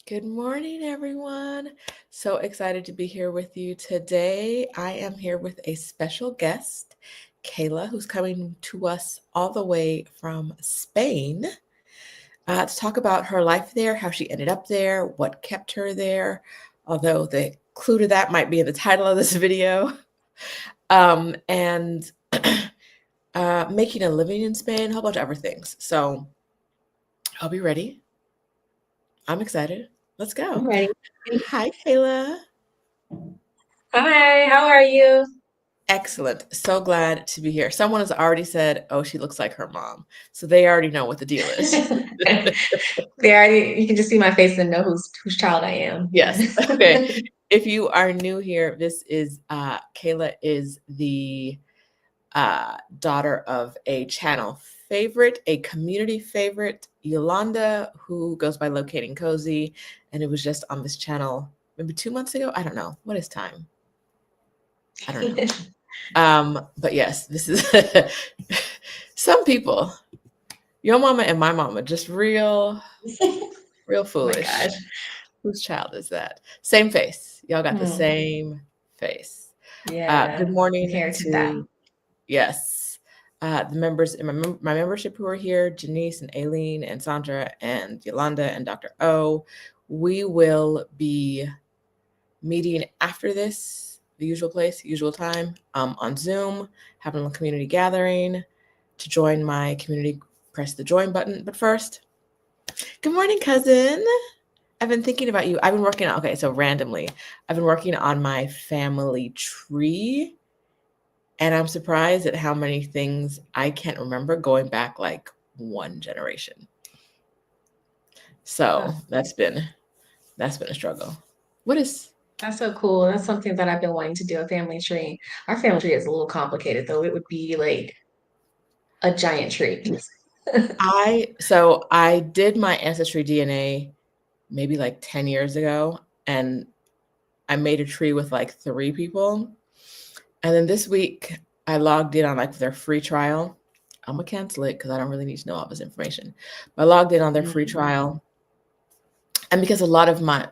Good morning, everyone. So excited to be here with you today. I am here with a special guest, Keila, who's coming to us all the way from Spain to talk about her life there, how she ended up there, what kept her there, although the clue to that might be in the title of this video, and making a living in Spain, a whole bunch of other things. So I'll be ready. I'm excited. Let's I'm go. ready. Hi, Kayla. Hi, how are you? Excellent. So glad to be here. Someone has already said, oh, she looks like her mom. So they already know what the deal is. There, you can just see my face and know whose child I am. Yeah. Yes. Okay. If you are new here, this is Kayla is the daughter of a channel favorite, a community favorite, Yolanda, who goes by Locating Cozy. And it was just on this channel maybe 2 months ago. I don't know. What is time? I don't know. But yes, this is some people, your mama and my mama, just real Oh my foolish. gosh. Whose child is that? Same face. Y'all got the Hmm. same face. Good Yeah, morning inherited that. to, yes, the members in my membership who are here, Janice and Aileen and Sandra and Yolanda and Dr. O. We will be meeting after this, the usual place, usual time, on Zoom, having a community gathering. To join my community, press the join button. But first, good morning, cousin. I've been thinking about you. I've been working on, okay, so randomly, I've been working on my family tree, and I'm surprised at how many things I can't remember going back like one generation. So Oh, that's been a struggle. What is that's so cool. That's something that I've been wanting to do, a family tree. Our family tree is a little complicated though. It would be like a giant tree. I did my ancestry DNA maybe like 10 years ago, and I made a tree with like 3 people. And then this week I logged in on like their free trial. I'm gonna cancel it because I don't really need to know all this information. But I logged in on their free Mm. trial. And because a lot of my,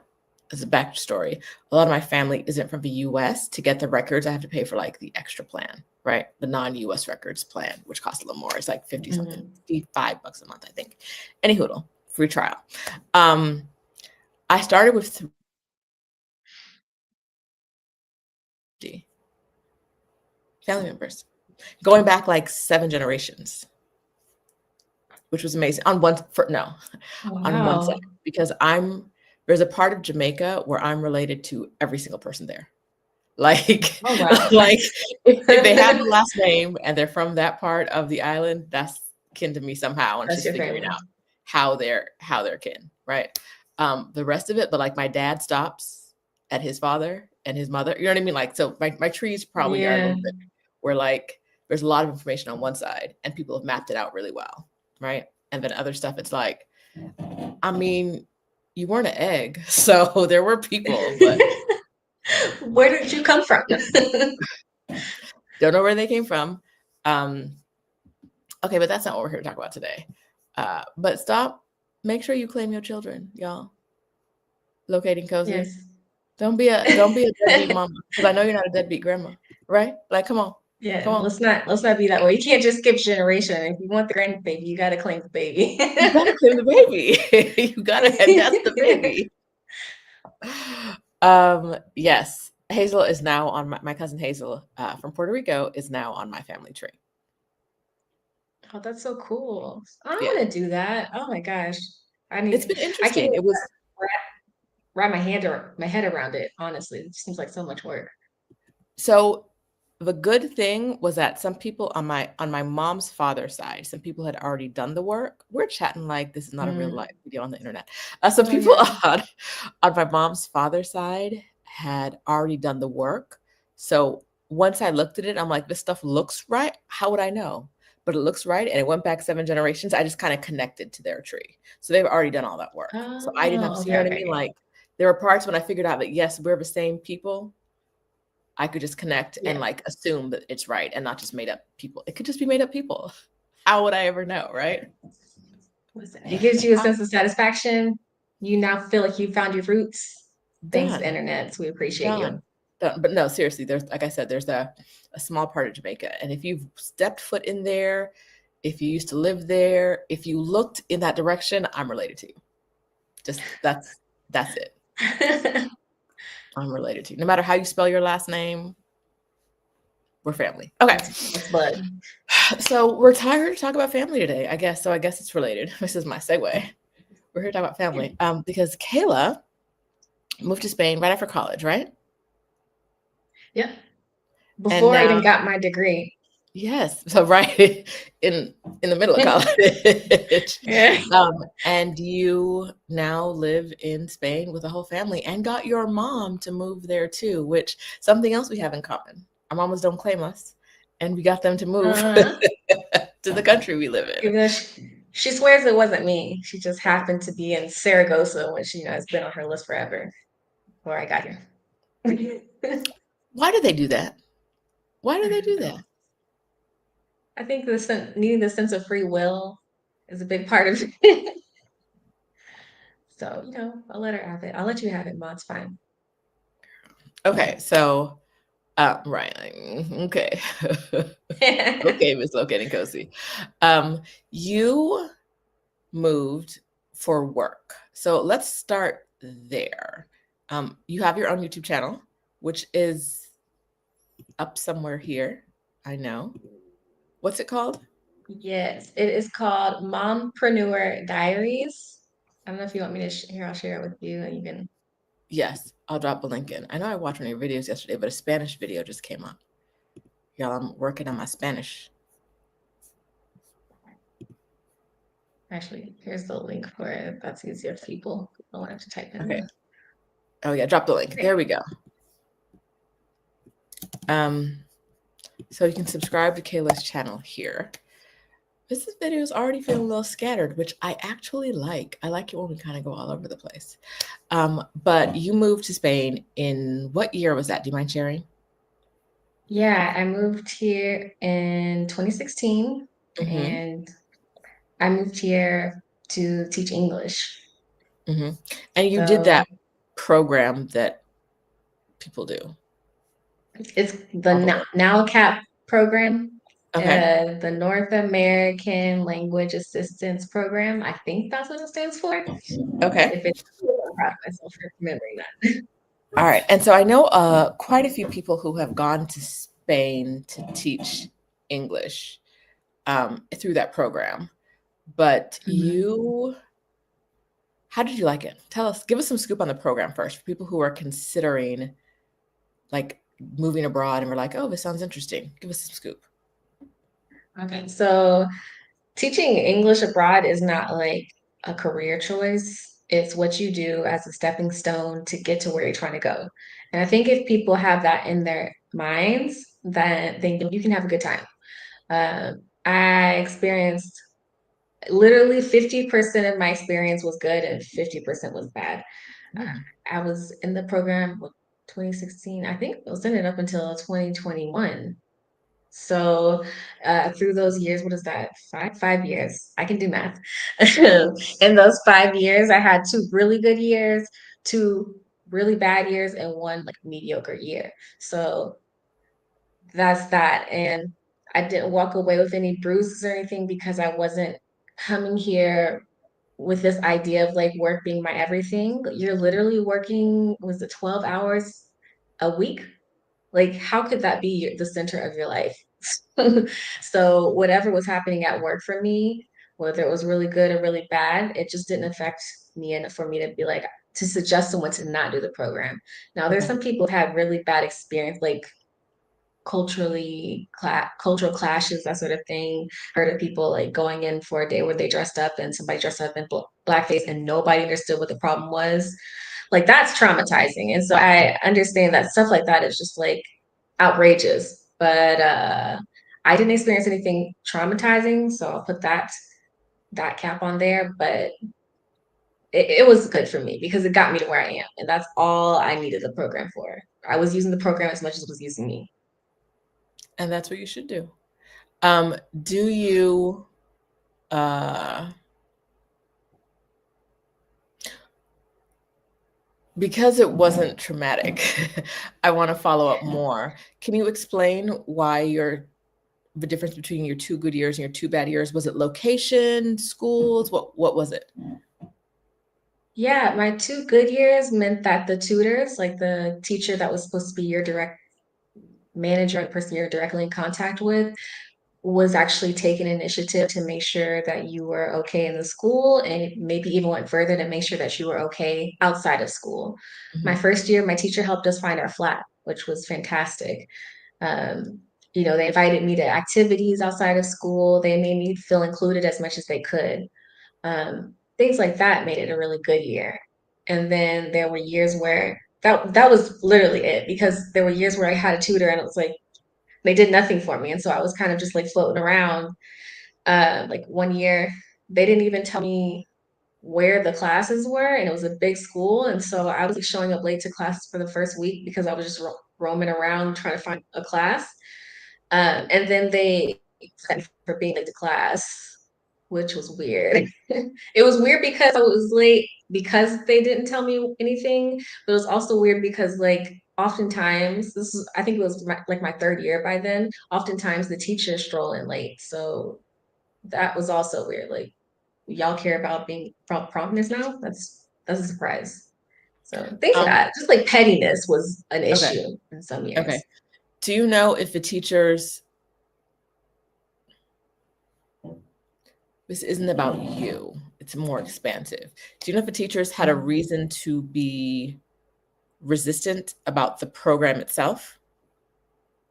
as a backstory, a lot of my family isn't from the US. To get the records, I have to pay for like the extra plan, right? The non-US records plan, which costs a little more. It's like 50 something, Mhm. $55 a month, I think. Any hoodle, free trial. Um, I started with 3 family members, going back like 7 generations, which was amazing. On one for no, on one side, Wow. because there's a part of Jamaica where I'm related to every single person there. Like, Oh wow. like if they have the last name and they're from that part of the island, that's kin to me somehow. And it's That's just your figuring family. out how they're kin, right? The rest of it, but like my dad stops at his father and his mother. You know what I mean? Like, so my trees probably are a Yeah. little bit where like there's a lot of information on one side and people have mapped it out really well, right? And then other stuff, it's like, I mean, you weren't an egg, so there were people, but Where did you come from? don't know where they came from. Um, okay, but that's not what we're here to talk about today. But stop. Make sure you claim your children, y'all. Locating cozy. Yes. Don't be a deadbeat mama, because I know you're not a deadbeat grandma, right? Like, come Yeah, on. let's not be that way. You can't just skip generation. If you want the grandbaby, you gotta claim the baby. You gotta claim the baby. You gotta, and that's the baby. Yes, Hazel is now on my cousin Hazel from Puerto Rico is now on my family tree. Oh, that's so cool. I Yeah, want to do that. Oh my gosh. it's been I can't interesting. even It was wrap, wrap my head around it, honestly. It seems like so much work. So the good thing was that some people on my mom's father's side, some people had already done the work. We're chatting like this is not a real life Mm. video on the internet. Some Oh people yeah. on my mom's father's side had already done the work. So once I looked at it, I'm like, this stuff looks right. How would I know? But it looks right, and it went back 7 generations. I just kind of connected to their tree, so they've already done all that work. So I didn't have Oh, to. You okay, know what I okay, mean? okay. Like there were parts when I figured out that yes, we're the same people. I could just connect and Yeah. like assume that it's right and not just made up people. It could just be made up people. How would I ever know, right? Listen, it gives you a sense of satisfaction. You now feel like you found your roots. Thanks, Done. internet. We appreciate you. Done. Done. But no, seriously, there's, like I said, there's a small part of Jamaica. And if you've stepped foot in there, if you used to live there, if you looked in that direction, I'm related to you. Just that's it. I'm related to you. No matter how you spell your last name, we're family. Okay. That's blood. So we're tired to talk about family today, I guess. So I guess it's related. This is my segue. We're here to talk about family. Because Keila moved to Spain right after college, right? Yep. And Before I now, even got my degree. yes, so right in the middle of college. Yeah. And you now live in Spain with a whole family and got your mom to move there too, which something else we have in common. Our mamas don't claim us, and we got them to move Uh, to the country we live in. even though she swears it wasn't me. She just happened to be in Saragosa, which has been on her list forever before I got here. Why do they do that? Why do I they don't do know. that? I think needing the sense of free will is a big part of it. So, I'll let her have it. I'll let you have it, Ma. It's fine. Okay, so right, okay. Okay, Miss Locating Cozy. You moved for work. So let's start there. You have your own YouTube channel, which is up somewhere here. I know. What's it called? Yes, it is called Mompreneur Diaries. I don't know if you want me to here. I'll share it with you, and you can. Yes, I'll drop a link in. I know I watched one of your videos yesterday, but a Spanish video just came up. Y'all, I'm working on my Spanish. Actually, here's the link for it. If that's easier for people. I don't have to type in Okay. the. Oh yeah, drop the link. There we go. So you can subscribe to Kayla's channel here. This video is already feeling a little scattered, which I actually like. I like it when we kind of go all over the place. But you moved to Spain in what year was that? Do you mind sharing? Yeah, I moved here in 2016, Mm-hmm. and I moved here to teach English. Mm-hmm. And you did So that program that people do it's the all the way. NowCap program, Okay. the North American Language Assistance Program. I think that's what it stands for. Okay. If it's, I'm proud of myself for remembering that. All right. And so I know quite a few people who have gone to Spain to teach English through that program. But Mhm. how did you like it? Tell us, give us some scoop on the program first for people who are considering like moving abroad and we're like, oh, this sounds interesting. Give us some scoop. Okay, so teaching English abroad is not like a career choice. It's what you do as a stepping stone to get to where you're trying to go. And I think if people have that in their minds, then you can have a good time. I experienced literally 50% of my experience was good and 50% was bad. Uh, Mm. I was in the program with 2016. I think it was in it up until 2021. So through those years, what is that? 5 years. I can do math. In those 5 years, I had two really good years, two really bad years, and one like mediocre year. So that's that. And I didn't walk away with any bruises or anything because I wasn't coming here with this idea of like work being my everything. You're literally working, was it 12 hours a week? Like, how could that be the center of your life? So, whatever was happening at work for me, whether it was really good or really bad, it just didn't affect me enough for me to be like, to suggest someone to not do the program. Now, there's Okay. some people who have really bad experience, like cultural clashes, that sort of thing. Heard of people like going in for a day where they dressed up and somebody dressed up in blackface and nobody understood what the problem was. Like that's traumatizing. And so I understand that stuff like that is just like outrageous. But I didn't experience anything traumatizing, so I'll put that cap on there. But it was good for me because it got me to where I am. And that's all I needed the program for. I was using the program as much as it was using me. And that's what you should do. Do you uh Because it wasn't traumatic, I want to follow up more. Can you explain why the difference between your two good years and your two bad years? Was it location, schools? What was it? Yeah, my two good years meant that the tutors, like the teacher that was supposed to be your direct manager, the person you're directly in contact with, was actually taking initiative to make sure that you were okay in the school and maybe even went further to make sure that you were okay outside of school. My Mhm, first year, my teacher helped us find our flat, which was fantastic. Um, they invited me to activities outside of school. They made me feel included as much as they could. Things like that made it a really good year. And then there were years where that was literally it because there were years where I had a tutor and it was like they did nothing for me. And so I was kind of just like floating around. Like one year, they didn't even tell me where the classes were, and it was a big school. And so I was like showing up late to classes for the first week because I was just roaming around trying to find a class. And then they sent me for being late to class, which was weird. It was weird because I was late because they didn't tell me anything, but it was also weird because like oftentimes this is I think it was like my third year by then. Oftentimes the teachers stroll in late, so that was also weird. Like y'all care about being promptness now? That's a surprise. So things like um, that. Just like pettiness was an okay, issue in some okay. years. Do you know if the teachers, this isn't about you, it's more expansive. Do you know if the teachers had a reason to be resistant about the program itself?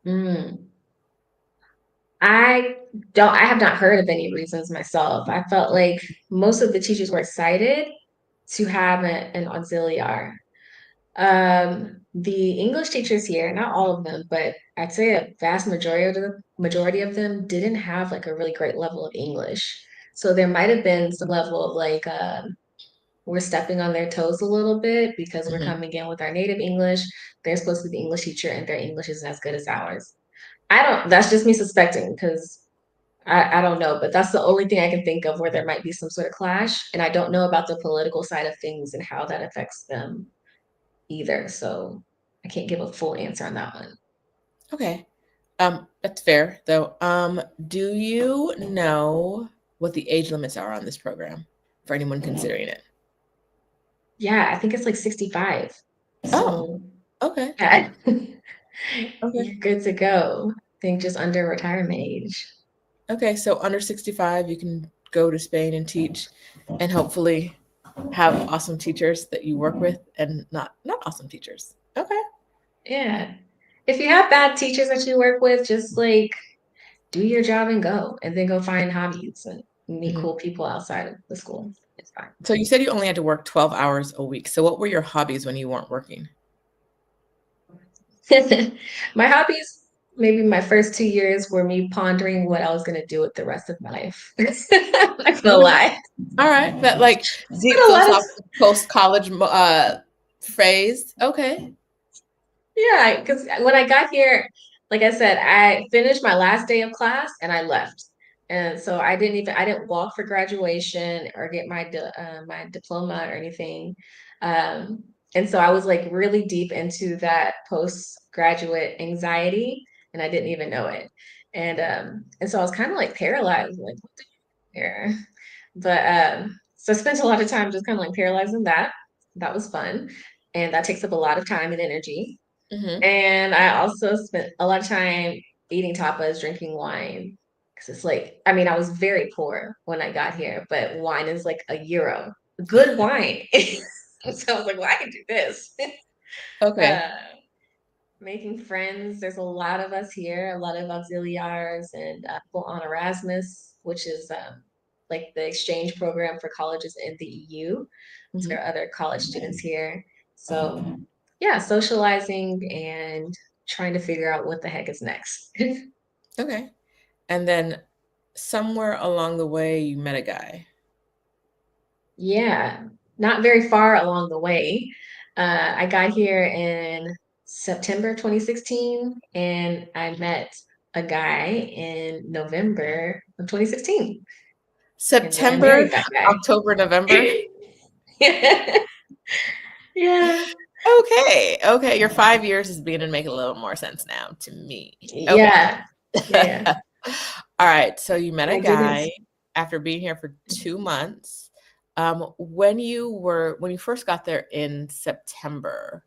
Mm. I I have not heard of any reasons myself. I felt like most of the teachers were excited to have an auxiliary. The English teachers here, not all of them, but I'd say a vast majority of them didn't have like a really great level of English. So there might have been some level of like we're stepping on their toes a little bit because we're Mhm. coming in with our native English. They're supposed to be the English teacher and their English isn't as good as ours. I don't, that's just me suspecting because I don't know, but that's the only thing I can think of where there might be some sort of clash. And I don't know about the political side of things and how that affects them either. So I can't give a full answer on that one. Okay. That's fair though. Do you know what the age limits are on this program for anyone considering it? Yeah, I think it's like 65. Oh, So okay. yeah, Okay. you're good to go. I think just under retirement age. Okay. So under 65, you can go to Spain and teach and hopefully have awesome teachers that you work with and not awesome teachers. Okay. Yeah. If you have bad teachers that you work with, just like do your job and go, and then go find hobbies and meet Mhm. cool people outside of the school. It's fine. So you said you only had to work 12 hours a week. So what were your hobbies when you weren't working? My hobbies, maybe my first 2 years were me pondering what I was gonna do with the rest of my life. I'm not gonna Okay. lie. All right. That like deep But a lot of philosophical post college phrase. Okay. yeah, because when I got here, like I said, I finished my last day of class and I left. And so I didn't walk for graduation or get my diploma or anything. Um, and so I was like really deep into that postgraduate anxiety and I didn't even know it. And so I was kind of like paralyzed, like what the here. But so I spent a lot of time just kind of like paralyzing that. That was fun. And that takes up a lot of time and energy. Hmm. And I also spent a lot of time eating tapas, drinking wine. Because it's like, I mean, I was very poor when I got here, but wine is like €1. Good wine. So I was like, well, I can do this. Okay. Uh, Making friends. There's a lot of us here, a lot of auxiliaries and people on Erasmus, which is like the exchange program for colleges in the EU. So Hmm. there are other college students here. So yeah, socializing and trying to figure out what the heck is next. Okay. And then somewhere along the way, you met a guy. Yeah, not very far along the way. I got here in September 2016 and I met a guy in November of 2016. And then I September, married that guy. October, November. Yeah, Yeah. Okay. Okay. Your 5 years is beginning to make a little more sense now to me. Okay. Yeah. Yeah. Yeah. All right. So you met And a I didn't. guy after being here for 2 months. When you first got there in September,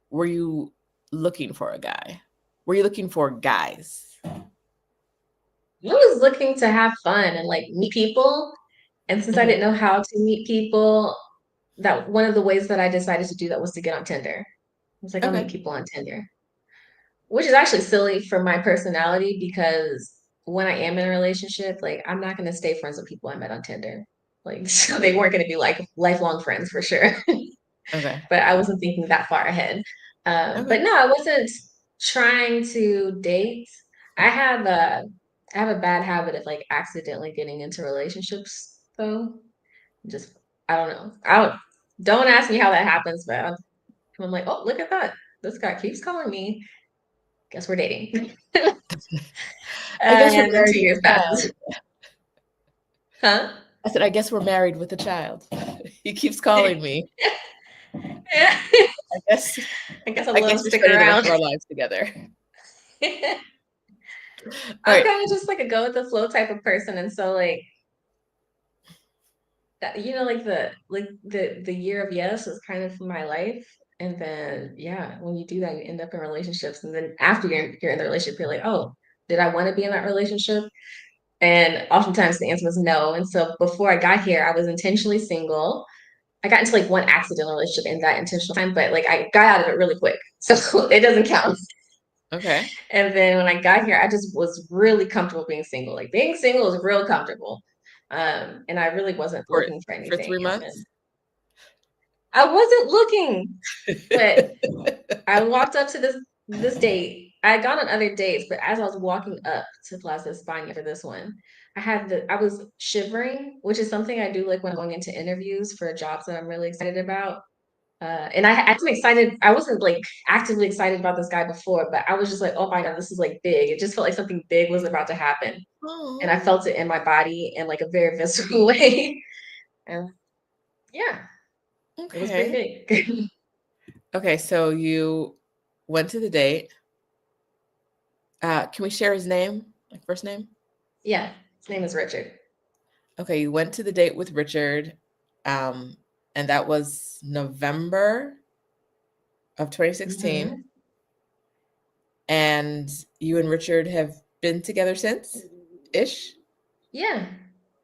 were you looking for a guy? Were you looking for guys? I was looking to have fun and like meet people. And since I Mhm. didn't know how to meet people, that one of the ways that I decided to do that was to get on Tinder. I was like, I'll meet Okay. people on Tinder, which is actually silly for my personality because when I am in a relationship, like I'm not going to stay friends with people I met on Tinder. Like, so they weren't going to be like lifelong friends for sure. Okay. But I wasn't thinking that far ahead. But Okay. no, I wasn't trying to date. I have a I have a bad habit of like accidentally getting into relationships though. Just I don't know. Don't ask me how that happens, but I'm like, oh, look at that. This guy keeps calling me. Guess we're dating. I guess we're And then married 2 years with a child. passes. Huh? I said, I guess we're married with a child. He keeps calling me. I guess I guess I'll I let him guess we're stick spending the rest around. of our lives together. All I'm right. kind of just like a go with the flow type of person. And so like that, like the year of yes is kind of my life. And then yeah, when you do that, you end up in relationships. And then after you're in the relationship, you're like, oh, did I want to be in that relationship? And oftentimes the answer was no. And so before I got here, I was intentionally single. I got into like one accidental relationship in that intentional time, but like I got out of it really quick. So it doesn't count. Okay. And then when I got here, I just was really comfortable being single. Like being single is real comfortable. And I really wasn't For looking for for anything. three And then months. I wasn't looking, but I walked up to this date. I had gone on other dates, but as I was walking up to Plaza España for this one, I was shivering, which is something I do like when I'm going into interviews for jobs that I'm really excited about. And I'm excited. I wasn't like actively excited about this guy before, but I was just like, oh my God, this is like big. It just felt like something big was about to happen. And I Oh, felt it in my body in like a very visceral way. And yeah, it was pretty okay. big. Okay, so you went to the date. Can we share his name? Like first name? Yeah, his name is Richard. Okay, you went to the date with Richard, um, and that was November of 2016. Hmm. And you and Richard have been together since ish? Yeah,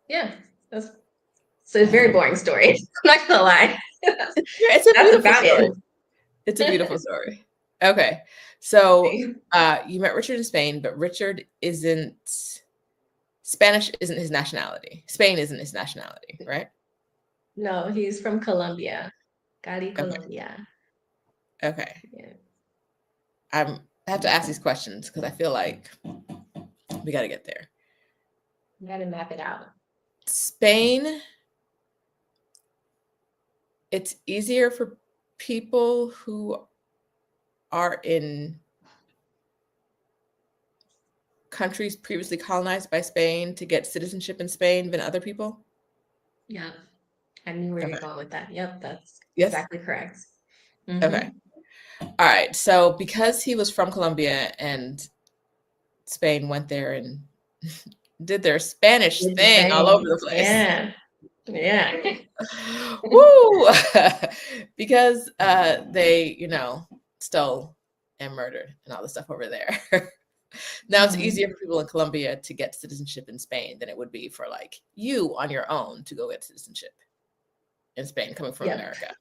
yeah. That's so a very boring story. I'm not gonna lie. It's a That's beautiful about story. it. It's a beautiful story. Okay. So, you met Richard in Spain, but Richard isn't Spanish isn't his nationality. Spain isn't his nationality, right? No, he's from Colombia. Cali, Okay. Colombia. Okay. Yeah, I have to ask these questions because I feel like we got to get there. you gotta map it out. Spain, it's easier for people who are in countries previously colonized by Spain to get citizenship in Spain than other people? Yeah, I knew where you're Okay. going with that. Yep, that's Yes? exactly correct. Okay. Mm-hmm. All right. So because he was from Colombia and Spain went there and did their Spanish Did the thing all over thing. the place. Yeah. Yeah. Woo! Because they, stole and murdered and all the stuff over there. Now it's easier Mhm. for people in Colombia to get citizenship in Spain than it would be for like you on your own to go get citizenship in Spain coming from Yep. America.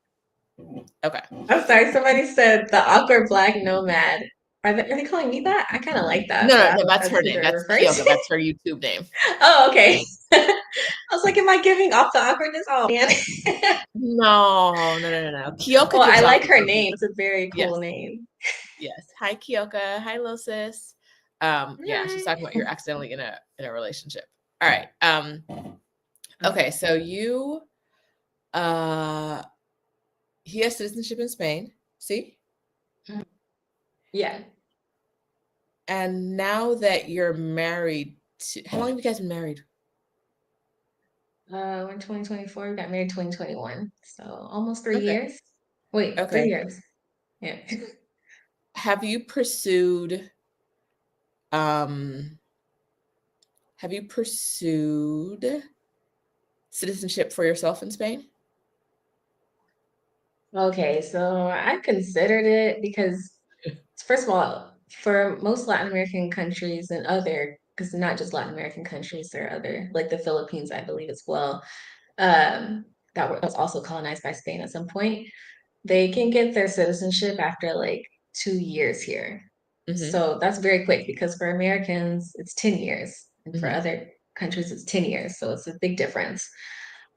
Okay. I'm sorry, somebody said the awkward black nomad. Are they calling me that? I kind of like that, No, but no, no, that's that's her who name. they're That's referring Keila. to. That's her YouTube name. Oh, okay. I was like, am I giving off the awkwardness? Oh man. No, no, no, no, no. Kyoka Well, I gives off like the her awkward. name. It's a very cool Yes, name. yes. Hi, Kyoka. Hi, little sis. Yeah, she's talking about you're accidentally in a relationship. All right. Okay, so uh he has citizenship in Spain. See? Yeah. And now that you're married how long have you guys been married? We're in 2024. We got married 2021. So almost three Okay. years. Wait, Okay. 3 years. Yeah. Have you pursued um have you pursued citizenship for yourself in Spain? Okay, so I considered it because, first of all, for most Latin American countries and other, because not just Latin American countries, there are other, like the Philippines, I believe as well, that was also colonized by Spain at some point. They can get their citizenship after like 2 years here. Mm-hmm. So that's very quick because for Americans, it's 10 years. And for Mm-hmm. other countries, it's 10 years. So it's a big difference.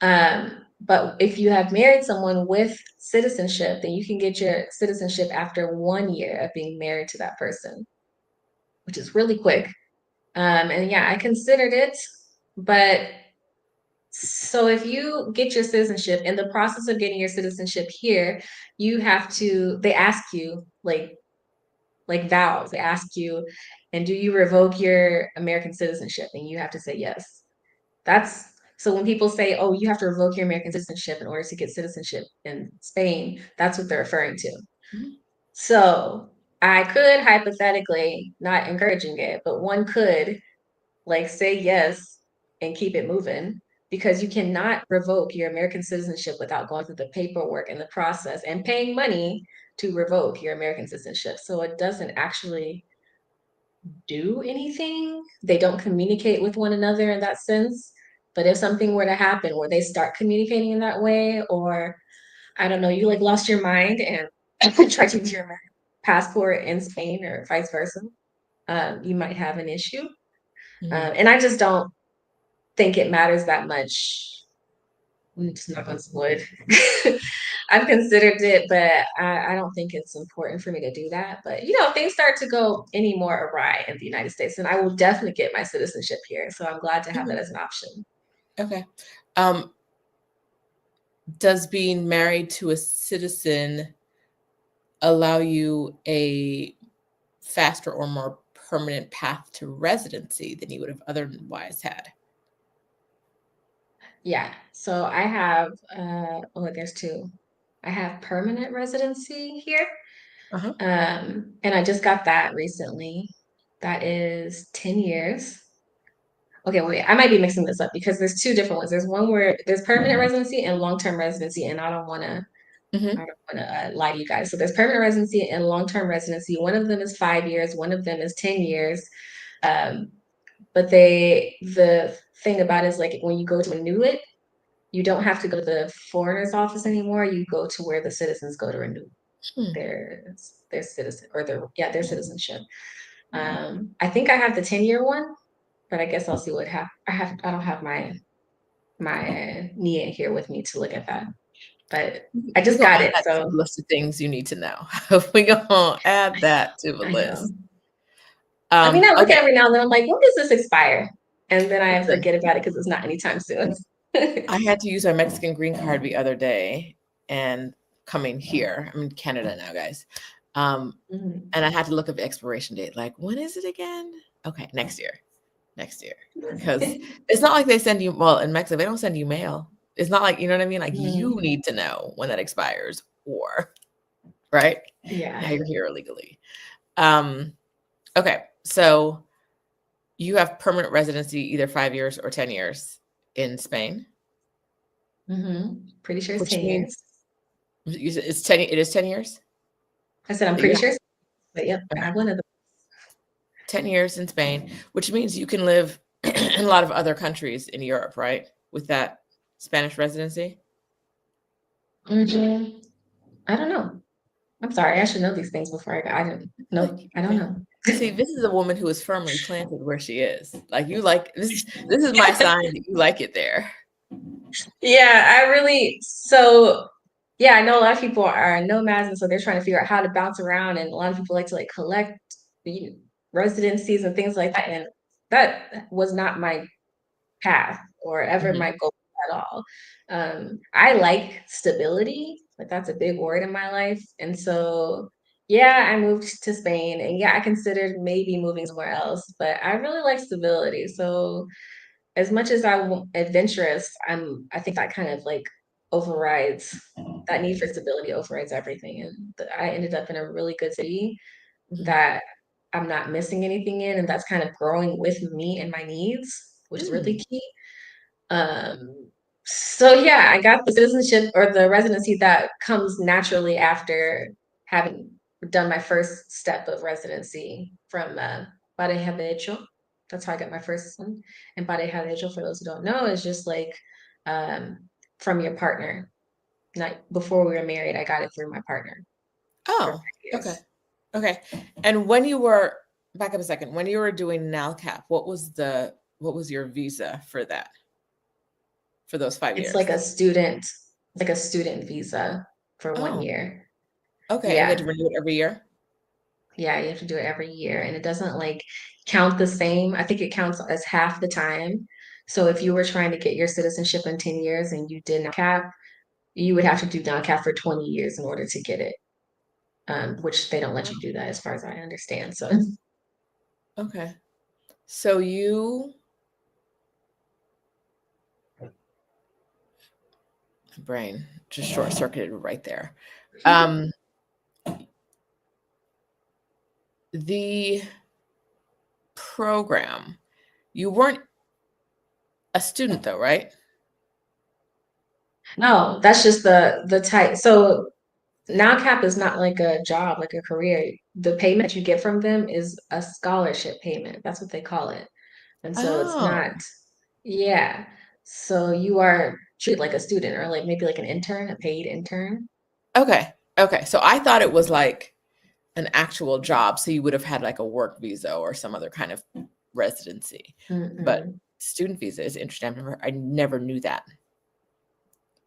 But if you have married someone with citizenship, then you can get your citizenship after 1 year of being married to that person, which is really quick. And yeah, I considered it, but so if you get your citizenship, in the process of getting your citizenship here, you have to, they ask you like vows, they ask you, and do you revoke your American citizenship? And you have to say yes. That's so when people say, oh, you have to revoke your American citizenship in order to get citizenship in Spain, that's what they're referring to. Mm-hmm. So I could hypothetically, not encouraging it, but one could like say yes and keep it moving because you cannot revoke your American citizenship without going through the paperwork and the process and paying money to revoke your American citizenship. So it doesn't actually do anything. They don't communicate with one another in that sense. But if something were to happen where they start communicating in that way, or I don't know, you like lost your mind and tried to use your American passport in Spain or vice versa, you might have an issue. Mm-hmm. And I just don't think it matters that much. I'm just knock on some wood. I've considered it, but I don't think it's important for me to do that. But if things start to go any more awry in the United States, then I will definitely get my citizenship here. So I'm glad to have that Mm-hmm. as an option. Okay. Um, does being married to a citizen allow you a faster or more permanent path to residency than you would have otherwise had? Yeah. So I have there's two. I have permanent residency here. Uh-huh. And I just got that recently. That is 10 years. Okay, wait, I might be mixing this up because there's two different ones. There's one where there's permanent residency and long-term residency, and I Mm-hmm. don't want to lie to you guys. So there's permanent residency and long-term residency. One of them is 5 years, one of them is 10 years. Um, but the thing about it is like when you go to renew it, you don't have to go to the foreigner's office anymore. You go to where the citizens go to renew Hmm. their citizen or their citizenship. I think I have the 10-year one, but I guess I'll see what I don't have my Nia here with me to look at that. But I We're just gonna got add it, that to so the list of things you need to know. We're gonna add that to the I know. list. I mean, I look at Okay. it every now and then. I'm like, when does this expire? And then I Listen, forget about it because it's not anytime soon. I had to use my Mexican green card the other day and coming here. I'm in Canada now, guys. Um, Mhm. and I had to look up the expiration date. Like, when is it again? Okay, next year. Next year. Because it's not like they send you, well, in Mexico, they don't send you mail. It's not like, you know what I mean? Like, you Mhm. need to know when that expires, or, right? Yeah. Now you're here illegally. Um, okay, so you have permanent residency, either 5 years or 10 years in Spain, Pretty sure it's which 10 years. means it's 10, it is 10 years I said I'm that you pretty have. sure, but yep, I Okay. have one of them. 10 years in Spain, which means you can live in a lot of other countries in Europe, right? With that Spanish residency. Mhm. I don't know. I'm sorry. I should know these things before I got. I didn't. I feel like Nope. I don't know. see, this is a woman who is firmly planted where she is. Like you like this is my sign that you like it there. Yeah, I really so yeah, I know a lot of people are nomads and so they're trying to figure out how to bounce around and a lot of people like to like collect the residencies and things like that. And that was not my path or ever Mhm. my goal at all. I like stability, like that's a big word in my life. And so yeah, I moved to Spain and yeah, I considered maybe moving somewhere else, but I really like stability. So as much as adventurous, I think that kind of like overrides that need for stability overrides everything. And I ended up in a really good city Mhm. that I'm not missing anything in, and that's kind of growing with me and my needs, which is really Mm. key. So yeah, I got the citizenship or the residency that comes naturally after having done my first step of residency from Pareja de Hecho. That's how I got my first one. And Pareja de Hecho, for those who don't know, is just like um, from your partner. Not before we were married, I got it through my partner for Oh, 5 years. okay. Okay. And when you were back up a second, when you were doing NALCAP, what was your visa for that for those 5 It's years? like a student visa for one Oh, year. okay. And you had to Yeah. renew it every year? Yeah, you have to do it every year and it doesn't like count the same. I think it counts as half the time. So if you were trying to get your citizenship in 10 years and you did NACAP, you would have to do NACAP for 20 years in order to get it, which they don't let Oh, you do that as far as I understand. So okay. So you brain just short circuited right there. Um the program, you weren't a student though, right? no, that's just the type. So NACAP is not like a job, like a career. The payment you get from them is a scholarship payment. That's what they call it. And so it's Oh, not, yeah. So you are treated like a student or like maybe like an intern, a paid intern. okay. Okay. So I thought it was like an actual job. So you would have had like a work visa or some other kind of residency. But Mm-mm. student visa is interesting. I never knew that.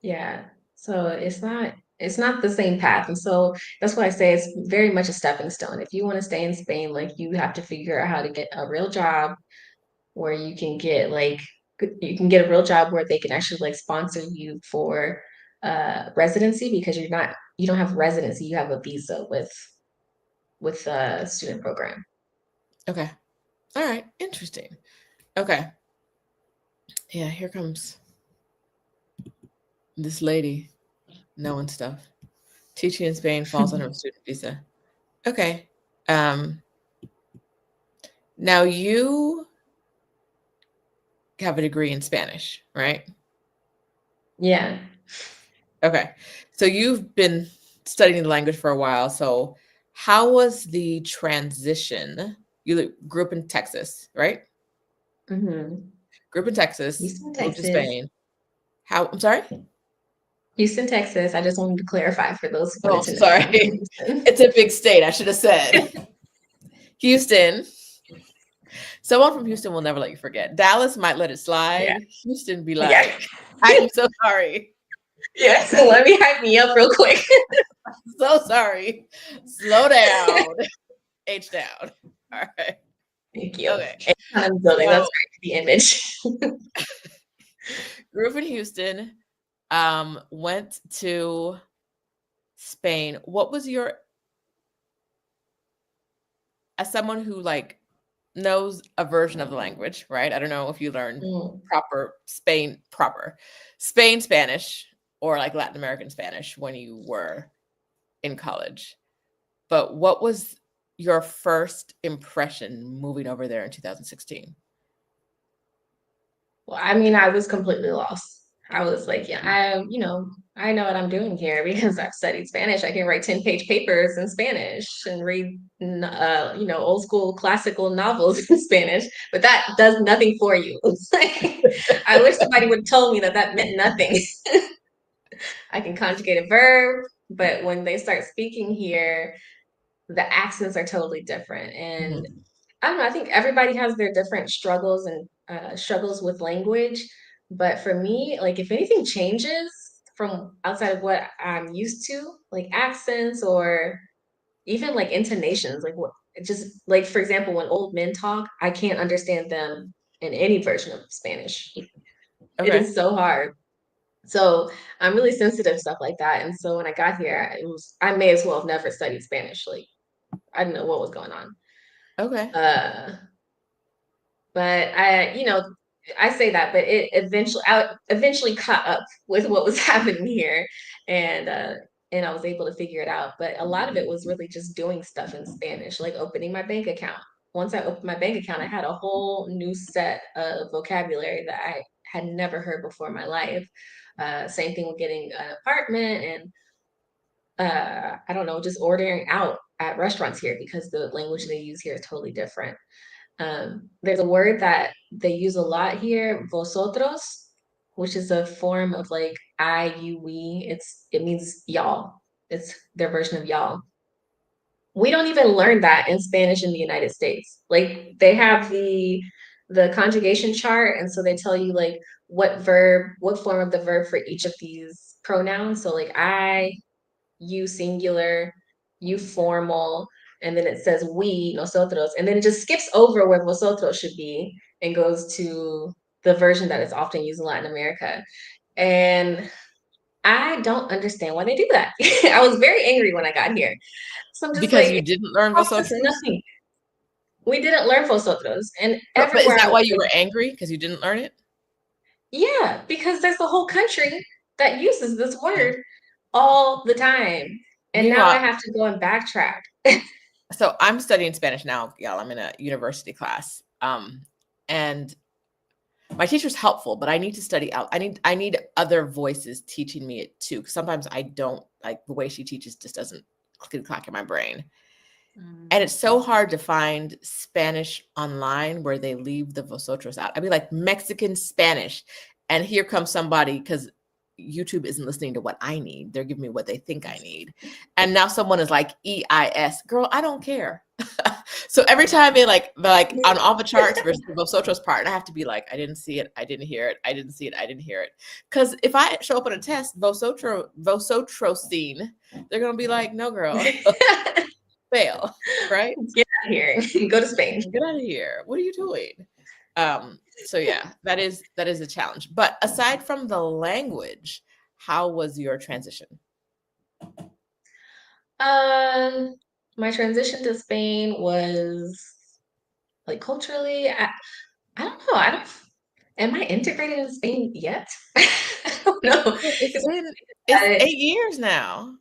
Yeah. So it's not the same path. And so that's why I say it's very much a stepping stone. If you want to stay in Spain, like you have to figure out how to get a real job where you can get a real job where they can actually like sponsor you for residency because you don't have residency, you have a visa with a student program. Okay. All right. Interesting. Okay. Yeah, here comes this lady knowing stuff. Teaching in Spain falls under a student visa. Okay. Um, Now you have a degree in Spanish, right? Yeah. Okay. So you've been studying the language for a while. So how was the transition? You grew up in Texas, right? Hmm. Grew up in Texas, Houston, moved to Texas. Spain. I'm sorry? Houston, Texas. I just wanted to clarify for those who wanted Oh, to know that I'm from sorry. Houston. It's a big state. I should have said Houston. Someone from Houston will never let you forget. Dallas might let it Yeah. slide. Houston be Yeah. like, I'm so sorry. Yeah. So let me hype me up real quick. So sorry. Slow down. H down. All right. Thank you. Okay. I'm building. So That's great for the image. grew up in Houston, went to Spain. What was your as someone who like knows a version of the language, right? I don't know if you learned Mm. proper Spain Spanish or like Latin American Spanish when you were in college. But what was your first impression moving over there in 2016? Well, I mean, I was completely lost. I was like, yeah, I know what I'm doing here because I've studied Spanish. I can write 10-page papers in Spanish and read, old school classical novels in Spanish, but that does nothing for you. It's like, I wish somebody would have told me that that meant nothing. I can conjugate a verb, but when they start speaking here, the accents are totally different. And Mhm. I don't know, I think everybody has their different struggles and struggles with language. But for me, like if anything changes from outside of what I'm used to, like accents or even like intonations, like what just like for example, when old men talk, I can't understand them in any version of Spanish. It Okay. is so hard. So I'm really sensitive to stuff like that. And so when I got here, I may as well have never studied Spanish. Like I didn't know what was going on. Okay. Uh, but I, I say that, but I eventually caught up with what was happening here, and uh, and I was able to figure it out. But a lot of it was really just doing stuff in Spanish, like opening my bank account. Once I opened my bank account, I had a whole new set of vocabulary that I had never heard before in my life. Same thing with getting an apartment and I don't know, just ordering out at restaurants here because the language they use here is totally different. There's a word that they use a lot here, vosotros, which is a form of like I, you, we. It means y'all. It's their version of y'all. We don't even learn that in Spanish in the United States. Like they have the conjugation chart, and so they tell you like what form of the verb for each of these pronouns. So like I, you singular, you formal, and then it says we, nosotros, and then it just skips over where vosotros should be and goes to the version that is often used in Latin America. And I don't understand why they do that. I was very angry when I got here. So I'm just Because like, you it didn't learn costs us vosotros? nothing. We didn't learn vosotros. And But is everywhere I that why you was, were angry? Because you didn't learn it? yeah, because there's a whole country that uses this Yeah. word all the time. And now I Meanwhile, have to go and backtrack. so I'm studying Spanish now, y'all. I'm in a university class. And my teacher's helpful, but I need to study out. I need other voices teaching me it too. 'Cause sometimes I don't like the way she teaches just doesn't click clack in my brain. And it's so hard to find Spanish online where they leave the vosotros out. I'd be like Mexican Spanish. And here comes somebody because YouTube isn't listening to what I need. They're giving me what they think I need. And now someone is like EIS. Girl, I don't care. So every time they like on all the charts versus the vosotros part, and I have to be like, I didn't see it, I didn't hear it, I didn't see it, I didn't hear it. Because if I show up on a test, vosotrosine, they're gonna be like, no girl, fail, right? Get out of here. Go to Spain. Get out of here. What are you doing? So yeah, that is a challenge. But aside from the language, how was your transition? Um, my transition to Spain was like culturally, I don't know. I don't, am I integrated in Spain yet? I don't know. Well, it's 'Cause been I it's 8 years now.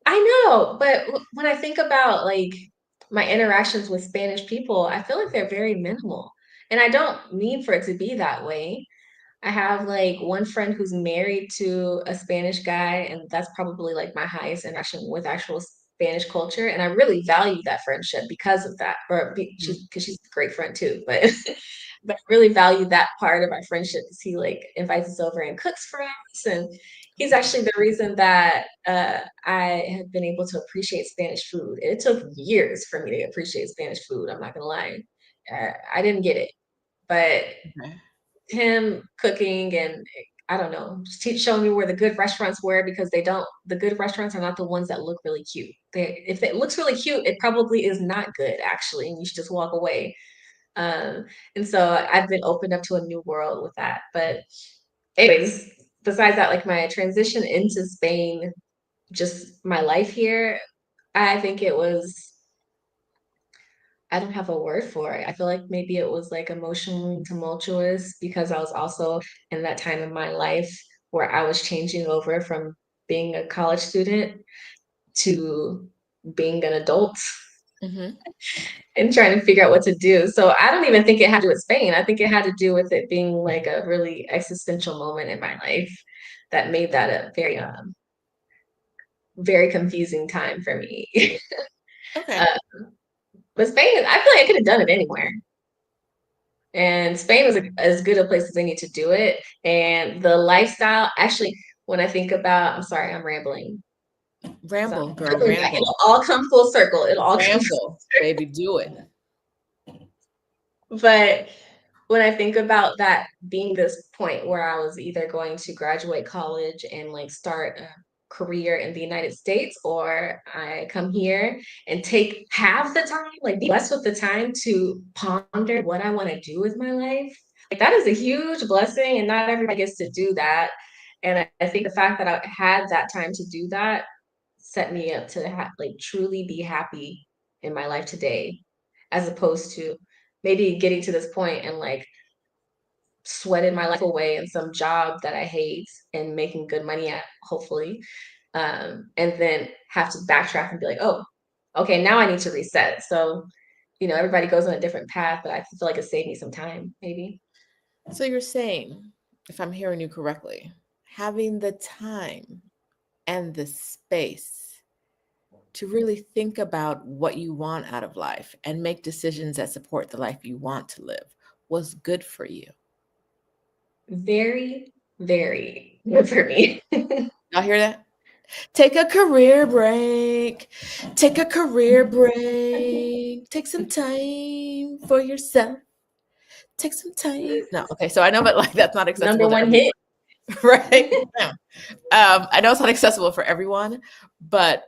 I know, but when I think about like my interactions with Spanish people, I feel like they're very minimal. And I don't mean for it to be that way. I have like one friend who's married to a Spanish guy, and that's probably like my highest interaction with actual Spanish culture. And I really value that friendship because of that, Mhm. because she's a great friend too. But but I really value that part of our friendship because he like invites us over and cooks for us, and he's actually the reason that I have been able to appreciate Spanish food. It took years for me to appreciate Spanish food. I'm not gonna lie, I didn't get it, but Okay. him cooking and I don't know, just showing me where the good restaurants were because the good restaurants are not the ones that look really cute. If it looks really cute, it probably is not good actually, and you should just walk away. Um, and so I've been opened up to a new world with that. But anyways, besides that, like my transition into Spain, just my life here, I think it was I don't have a word for it. I feel like maybe it was like emotionally tumultuous because I was also in that time in my life where I was changing over from being a college student to being an adult Hmm. and trying to figure out what to do. So I don't even think it had to do with Spain. I think it had to do with it being like a really existential moment in my life that made that a very confusing time for me. uh, Okay. but Spain, I feel like I could have done it anywhere. And Spain was as good a place as any to do it. And the lifestyle, actually, when I think about, I'm sorry, I'm rambling. So Ramble, girl, circling back, ramble. it'll all come full circle. It'll all come Ramble, baby, do it. But when I think about that being this point where I was either going to graduate college and like start a career in the United States, or I come here and take have the time, like be blessed with the time to ponder what I want to do with my life. Like that is a huge blessing, and not everybody gets to do that. And I think the fact that I had that time to do that set me up to like truly be happy in my life today, as opposed to maybe getting to this point and like sweated my life away in some job that I hate and making good money at, hopefully. And then have to backtrack and be like, oh, okay, now I need to reset. So, everybody goes on a different path, but I feel like it saved me some time, maybe. So you're saying, if I'm hearing you correctly, having the time and the space to really think about what you want out of life and make decisions that support the life you want to live was good for you. Very, very good for me. Y'all hear that? Take a career break. Take a career break. Take some time for yourself. Take some time. No, okay. So I know, but like that's not Number accessible to one everyone, hit. right? No. I know it's not accessible for everyone, but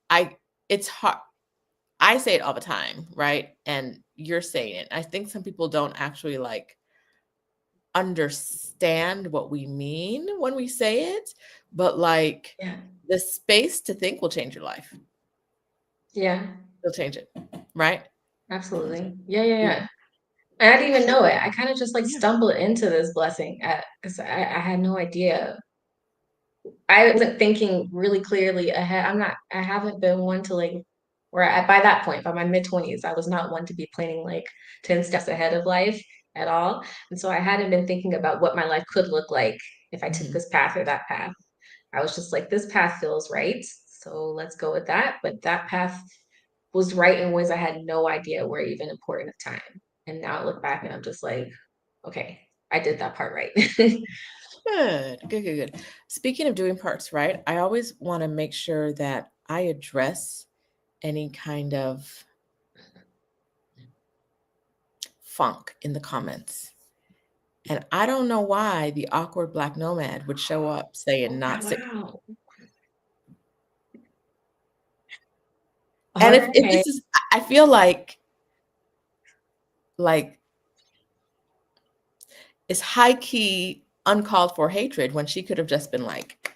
I it's hard. I say it all the time, right? And you're saying it. I think some people don't actually like understand what we mean when we say it, but like Yeah. the space to think will change your life. Yeah, It'll change it, right? absolutely. Yeah, yeah, Yeah. yeah. And I didn't even know it. I kind of just like Yeah. stumbled into this blessing because I had no idea. I wasn't thinking really clearly ahead. I haven't been one to like, by that point, by my mid-20s, I was not one to be planning like 10 steps ahead of life at all. And so I hadn't been thinking about what my life could look like if I took Mhm. this path or that path. I was just like, this path feels right. So let's go with that. But that path was right in ways I had no idea were even important at the time. And now I look back and I'm just like, okay, I did that part right. Good, good, good, good. Speaking of doing parts right, I always want to make sure that I address any kind of funk in the comments. And I don't know why the awkward black nomad would show up saying not sick. Wow. And All if right. this is, I feel like it's high key uncalled for hatred when she could have just been like,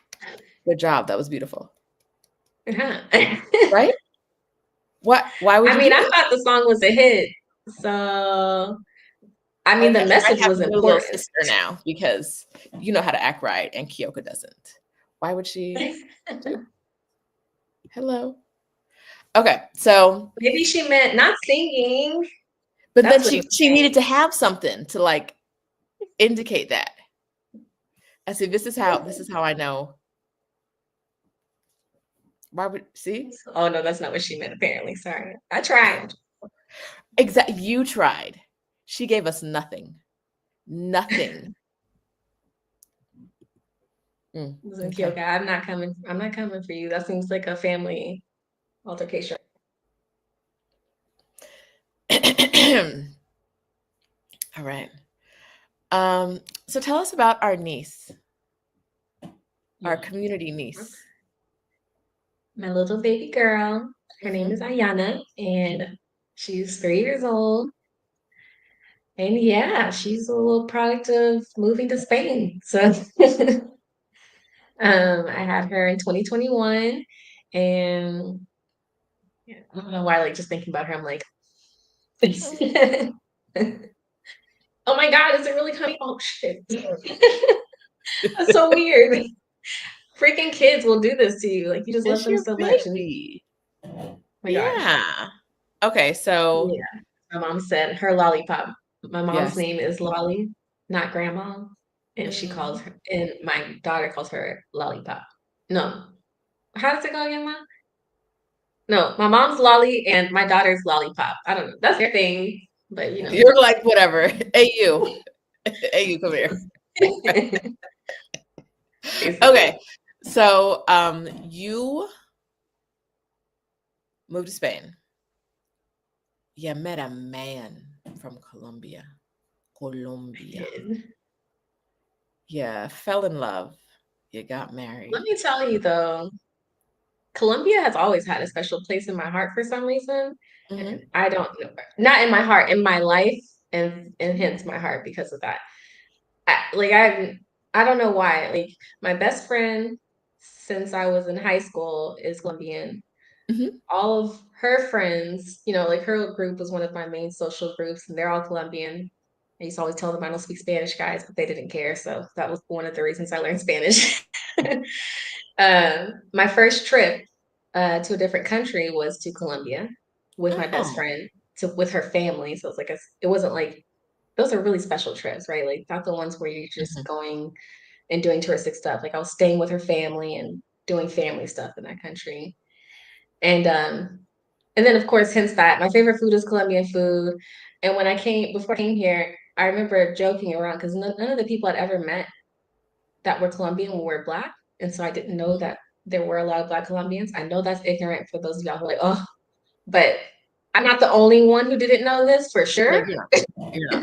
good job, that was beautiful. Yeah. Right? What, why would I you mean, do I it? thought the song was a hit. So, I mean, the Okay, you might message have was a new little important. sister now because you know how to act right and Kyoka doesn't. Why would she? Hello. Okay, so Maybe she meant not singing. but then That's what she he's she needed saying. to have something to like indicate that. I see this is how I know. Why would see? Oh no, that's not what she meant, apparently. Sorry. I tried. Exactly. You tried. She gave us nothing. Nothing. Listen, Okay. Kyoka, I'm not coming for you. That seems like a family altercation. All right. So tell us about our niece, our Yeah. community niece. My little baby girl. Her name is Mhm. Ayana, and she's 3 years old. And yeah, she's a little product of moving to Spain. So I had her in 2021, and I don't know why, like just thinking about her, I'm like, oh my God, is it really coming? Oh shit. That's so weird. Freaking kids will do this to you. Like you just love It's them your so much. And oh baby. my gosh. Yeah. Okay, so Yeah. My mom said her lollipop. My mom's yes. name is Lolly, not grandma. And she calls Mhm. her, and my daughter calls her lollipop. No. How does it go again, Mom? No, my mom's Lolly and my daughter's lollipop. I don't know. That's their thing, but You're like, whatever. Hey, you. Hey, you, come here. basically. Okay. So, you moved to Spain. You met a man from Colombia. I Colombia. did. Yeah, fell in love. You got Let married. me tell you though, Colombia has always had a special place in my heart for some reason. Mhm. And I don't know, not in my heart, in my life, and hence my heart because of that. I don't know why. Like my best friend since I was in high school is Colombian. Mhm. All of her friends, like her group was one of my main social groups, and they're all Colombian. I used to always tell them I don't speak Spanish, guys, but they didn't care. So that was one of the reasons I learned Spanish. My first trip to a different country was to Colombia with my best Oh. friend, to with her family. So it's like it wasn't like those are really special trips, right? Like not the ones where you're just Mhm. going and doing touristic stuff. Like I was staying with her family and doing family stuff in that country. And and then of course, hence that my favorite food is Colombian food. And before I came here, I remember joking around because none of the people I'd ever met that were Colombian were Black. And so I didn't know Mhm. that there were a lot of Black Colombians. I know that's ignorant for those of y'all who are like, oh, but I'm not the only one who didn't know this for No, sure. you're not. You're not.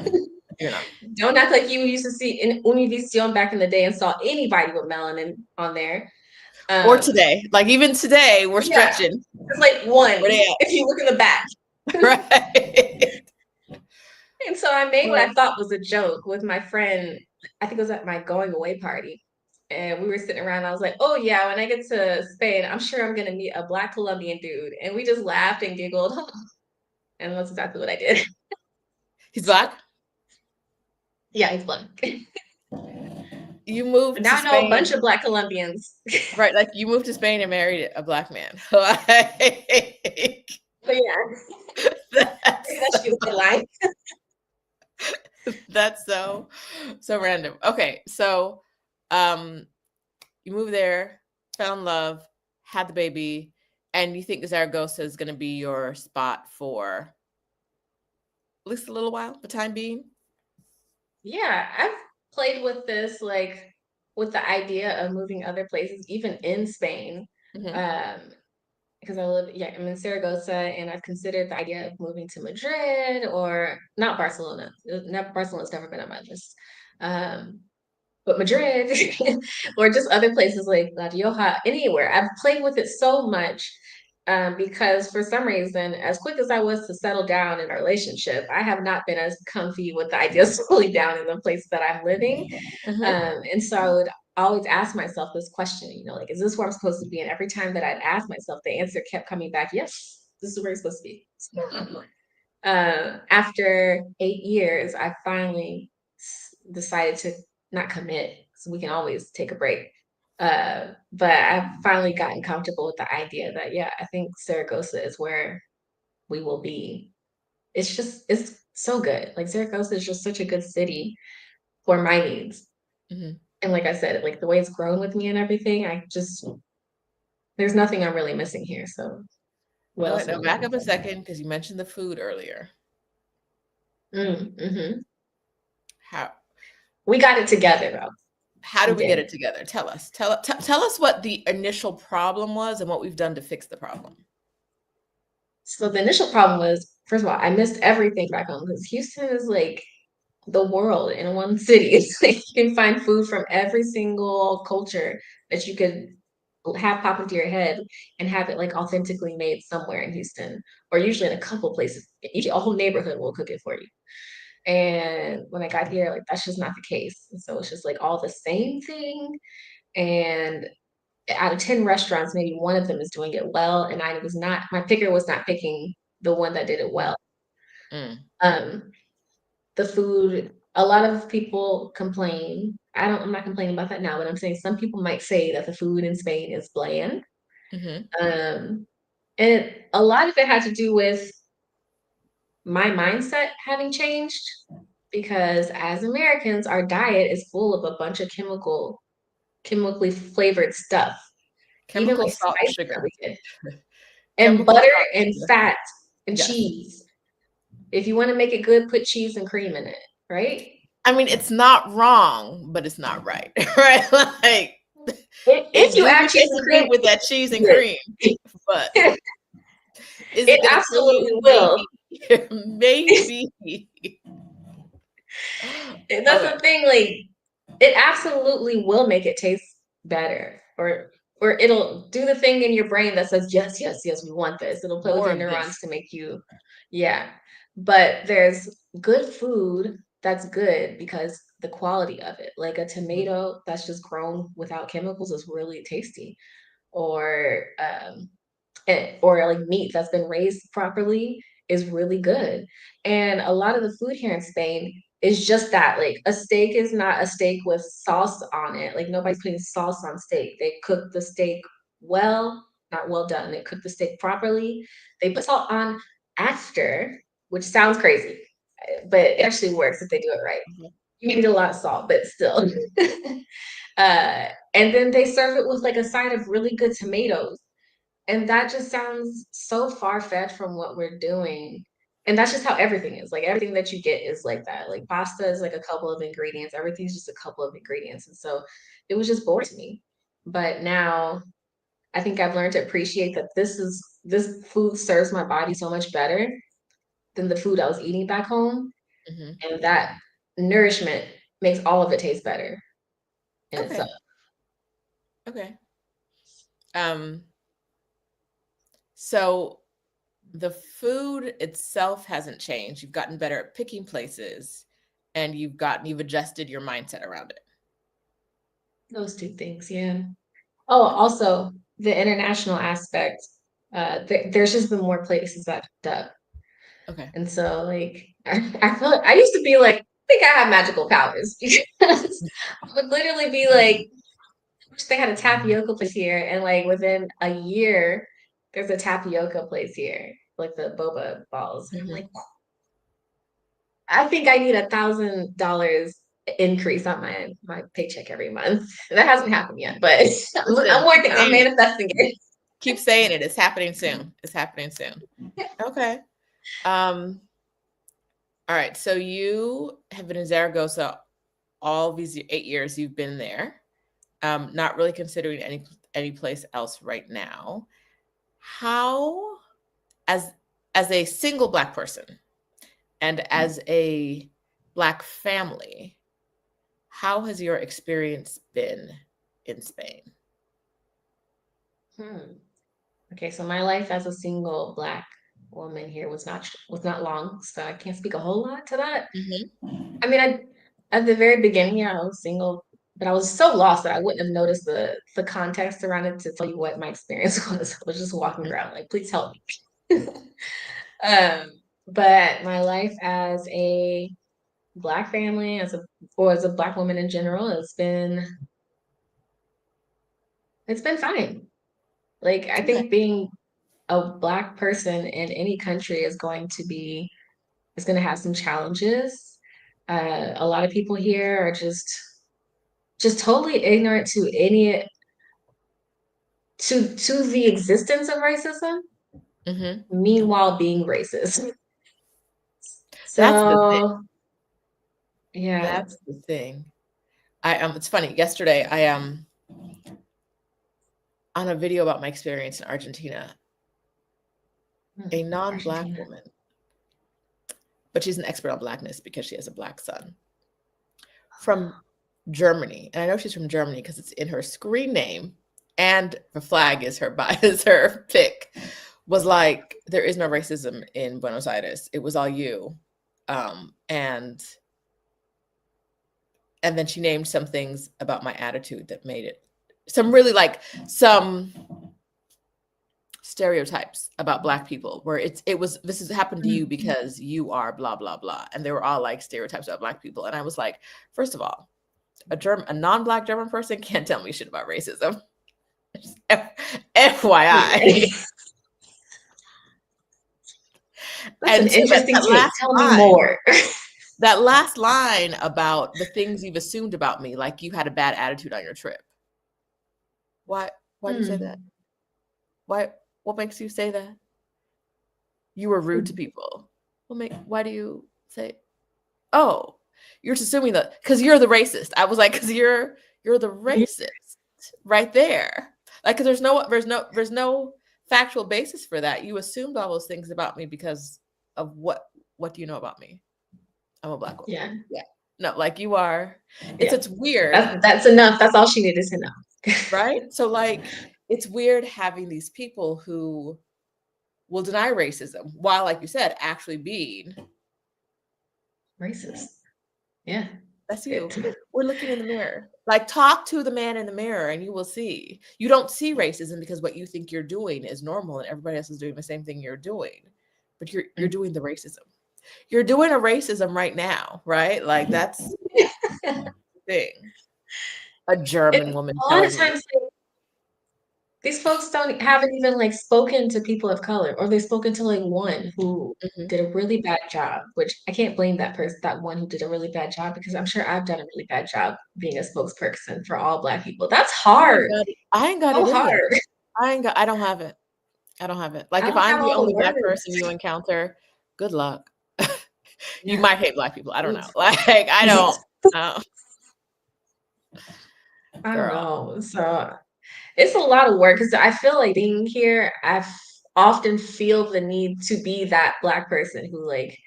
You're not. Don't act like you used to see in Univision back in the day and saw anybody with melanin on there. Or Um, today. Like even today, we're yeah, stretching. it's like one Where they if you look in the back. at? Right. And so I made what I Well, thought was a joke with my friend. I think it was at my going away party. And we were sitting around. I was like, oh, yeah, when I get to Spain, I'm sure I'm going to meet a Black Colombian dude. And we just laughed and giggled. And that's exactly what I did. he's Black. Yeah, he's Black. You But moved now to I know a bunch Spain, of Black Colombians. right? Like you moved to Spain and married a Black man. Like, But yeah, that's that should be the headline. that's so random. Okay, so um you moved there, fell in love, had the baby, and you think Zaragoza is going to be your spot for at least a little while, the time being? Yeah, I've played with this, like with the idea of moving other places, even in Spain. Hmm. Um, because I'm in Saragossa, and I've considered the idea of moving to Madrid or not Barcelona. Barcelona's never been on my list. Um, but Madrid or just other places like La Rioja, anywhere. I've played with it so much because for some reason, as quick as I was to settle down in a relationship, I have not been as comfy with the idea of settling down in the place that I'm living. Hmm. And so I would always ask myself this question, like, is this where I'm supposed to be? And every time that I'd ask myself, the answer kept coming back, yes, this is where you're supposed to be. After 8 years, I finally decided to not commit, so we can always take a break. But I've finally gotten comfortable with the idea that, yeah, I think Saragossa is where we will be. It's so good. Like Saragossa is just such a good city for my needs. Hmm. And like I said, like the way it's grown with me and everything, there's nothing I'm really missing here. So what All else right, am now I back looking up a for? second because you mentioned the food earlier. Mm-hmm. How We got it together though. how We do we get did. it together? Tell us. Tell us what the initial problem was and what we've done to fix the problem. So the initial problem was, first of all, I missed everything back home because Houston is like the world in one city. It's like you can find food from every single culture that you could have pop into your head and have it like authentically made somewhere in Houston, or usually in a couple places. Each a whole neighborhood will cook it for you. And when I got here, like that's just not the case. And so it's just like all the same thing. And out of 10 restaurants, maybe one of them is doing it well. And my picker was not picking the one that did it Mm, well. mm, Um, the food, a lot of people complain. I'm not complaining about that now, but I'm saying some people might say that the food in Spain is bland. mhm, Um, and a lot of it had to do with my mindset having changed because as Americans, our diet is full of a bunch of chemically flavored stuff, even chemical like salt and spices that sugar. we get, and Chemical butter salt and and sugar. fat and Yes. cheese. If you want to make it good, put cheese and cream in it, right? I mean, it's not wrong, but it's not right, right? Like, If it you do add be cheese and tasting good cream, with that cheese and good. cream, but is it It gonna kill absolutely you? will. Maybe. Maybe. And that's Okay. the thing, like it absolutely will make it taste better, or it'll do the thing in your brain that says yes, yes, yes, we want this. It'll play with More your of neurons this. to make you, yeah. But there's good food that's good because the quality of it. Like a Mhm, tomato that's just grown without chemicals is really tasty. Or or like meat that's been raised properly is really good. And a lot of the food here in Spain is just that. Like a steak is not a steak with sauce on it. Like nobody's putting sauce on steak. They cook the steak well, not well done. They cook the steak properly. They put salt on after, which sounds crazy, but it actually works if they do it right. Mhm. You need a lot of salt, but still. And then they serve it with like a side of really good tomatoes. And that just sounds so far-fetched from what we're doing. And that's just how everything is. Like everything that you get is like that. Like pasta is like a couple of ingredients. Everything's just a couple of ingredients. And so it was just boring to me. But now I think I've learned to appreciate that this food serves my body so much better than the food I was eating back home. Mhm. And that nourishment makes all of it taste better in itself. Okay. Okay. Um, so the food itself hasn't changed. You've gotten better at picking places and you've adjusted your mindset around it. Those two things, yeah. Oh, Okay. also the international aspect. There's just been more places I've picked up, Okay. and so like I feel like I used to be like, I think I have magical powers because I would literally be like, I wish they had a tapioca place here, and like within a year, there's a tapioca place here, like the boba balls, and I'm Mhm. like, I think I need $1,000 increase on my paycheck every month. That hasn't happened yet, but I'm Listen, keep working. I'm saying it. manifesting it. Keep saying it. It's happening soon. It's happening soon. Okay. Um, all right. So you have been in Zaragoza all these 8 years you've been there. Not really considering any place else right now. How, as as a single Black person and as a Black family, how has your experience been in Spain? Hmm. Okay, so my life as a single Black woman here was not long, so I can't speak a whole lot to that. Mhm. I mean, I at the very beginning, yeah, I was single, but I was so lost that I wouldn't have noticed the context around it to tell you what my experience was. I was just walking around like, please help me. Um, but my life as a Black family, or as a Black woman in general, it's been fine. Like I Okay. think being a Black person in any country is going to have some challenges. A lot of people here are just totally ignorant to the existence of racism, Mhm. meanwhile being racist. That's the thing. So yeah. That's the thing. It's funny. Yesterday, on a video about my experience in Argentina, a non-Black Argentina. woman, but she's an expert on Blackness because she has a Black son, from Germany. And I know she's from Germany because it's in her screen name and the flag is is her pick. Was like, there is no racism in Buenos Aires. It was all you. And then she named some things about my attitude that made it some really like some stereotypes about Black people where this has happened to you because you are blah blah blah, and they were all like stereotypes about Black people. And I was like, first of all, a non-Black German person can't tell me shit about racism. FYI. That's an And so interesting that take. last Tell me line, more. that last line about the things you've assumed about me, like you had a bad attitude on your trip. Why do you say that? Hmm. What makes you say that? You were rude to people. Why do you say, oh, you're just assuming that because you're the racist. I was like, because you're the racist right there. Like, because there's no factual basis for that. You assumed all those things about me because of what do you know about me? I'm a Black woman. Yeah. Yeah. No, like you are. It's Yeah. it's weird, That's enough. That's all she needed to know. right? So like it's weird having these people who will deny racism while, like you said, actually being, Racist. Yeah. that's you. It, We're looking in the mirror. Like, talk to the man in the mirror and you will see. You don't see racism because what you think you're doing is normal and everybody else is doing the same thing you're doing. But you're doing the racism. you're doing a racism right now, right? Like that's the thing. A German It, woman a lot of telling me. times, like, these folks haven't even like spoken to people of color, or they've spoken to like one who Mhm. did a really bad job, which I can't blame that person, that one who did a really bad job, because I'm sure I've done a really bad job being a spokesperson for all Black people. That's hard. I ain't got So it in me. hard. I don't have it. I don't have it. Like I if don't I'm have the all the only Black words. person you encounter, good luck. You Yeah. might hate Black people. I don't know. Oof. Like I don't I girl. know. So it's a lot of work because I feel like being here, often feel the need to be that Black person who like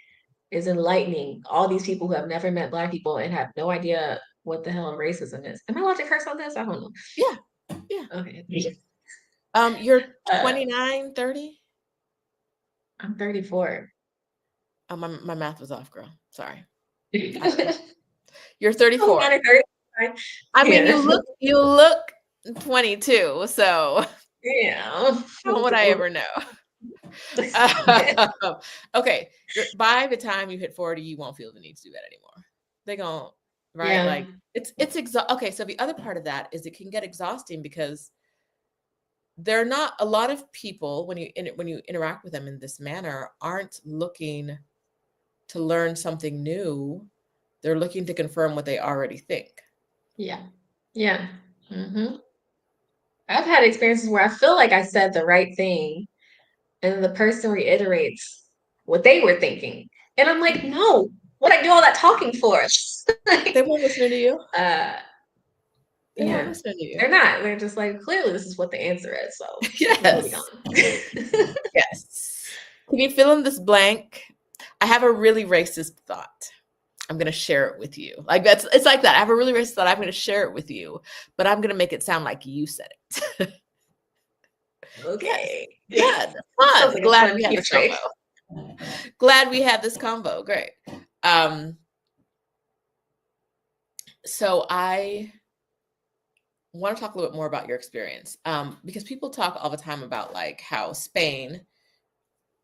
is enlightening all these people who have never met Black people and have no idea what the hell racism is. Am I allowed to curse on this? I don't know. Yeah. Yeah. Okay. You're Uh, 29, 30. I'm 34. My math was off, girl. Sorry. I don't know. Oh, You're 34. minor 35. I mean, Yeah. you look 22, so Yeah. how would I ever know? Okay, by the time you hit 40, you won't feel the need to do that anymore. They gon' right? Yeah. Like okay, so the other part of that is it can get exhausting because they're not a lot of people when you interact with them in this manner aren't looking to learn something new. They're looking to confirm what they already think. Yeah. Yeah. hmm I've had experiences where I feel like I said the right thing, and then the person reiterates what they were thinking. And I'm like, no, what I do all that talking for? They Like, won't listen to you. uh, They won't yeah, listen to you. they're not. They're just like, clearly, this is what the answer is. So moving Yes. on. Yes. Can you fill in this blank? I have a really racist thought. I'm going to share it with you. Like it's like that. I have a really racist thought. I'm going to share it with you, but I'm going to make it sound like you said it. Yes. Okay. Good. Sounds Fun. like a Glad fun we had this catchphrase. combo. Glad we had this combo. Great. Um, so I want to talk a little bit more about your experience because people talk all the time about like how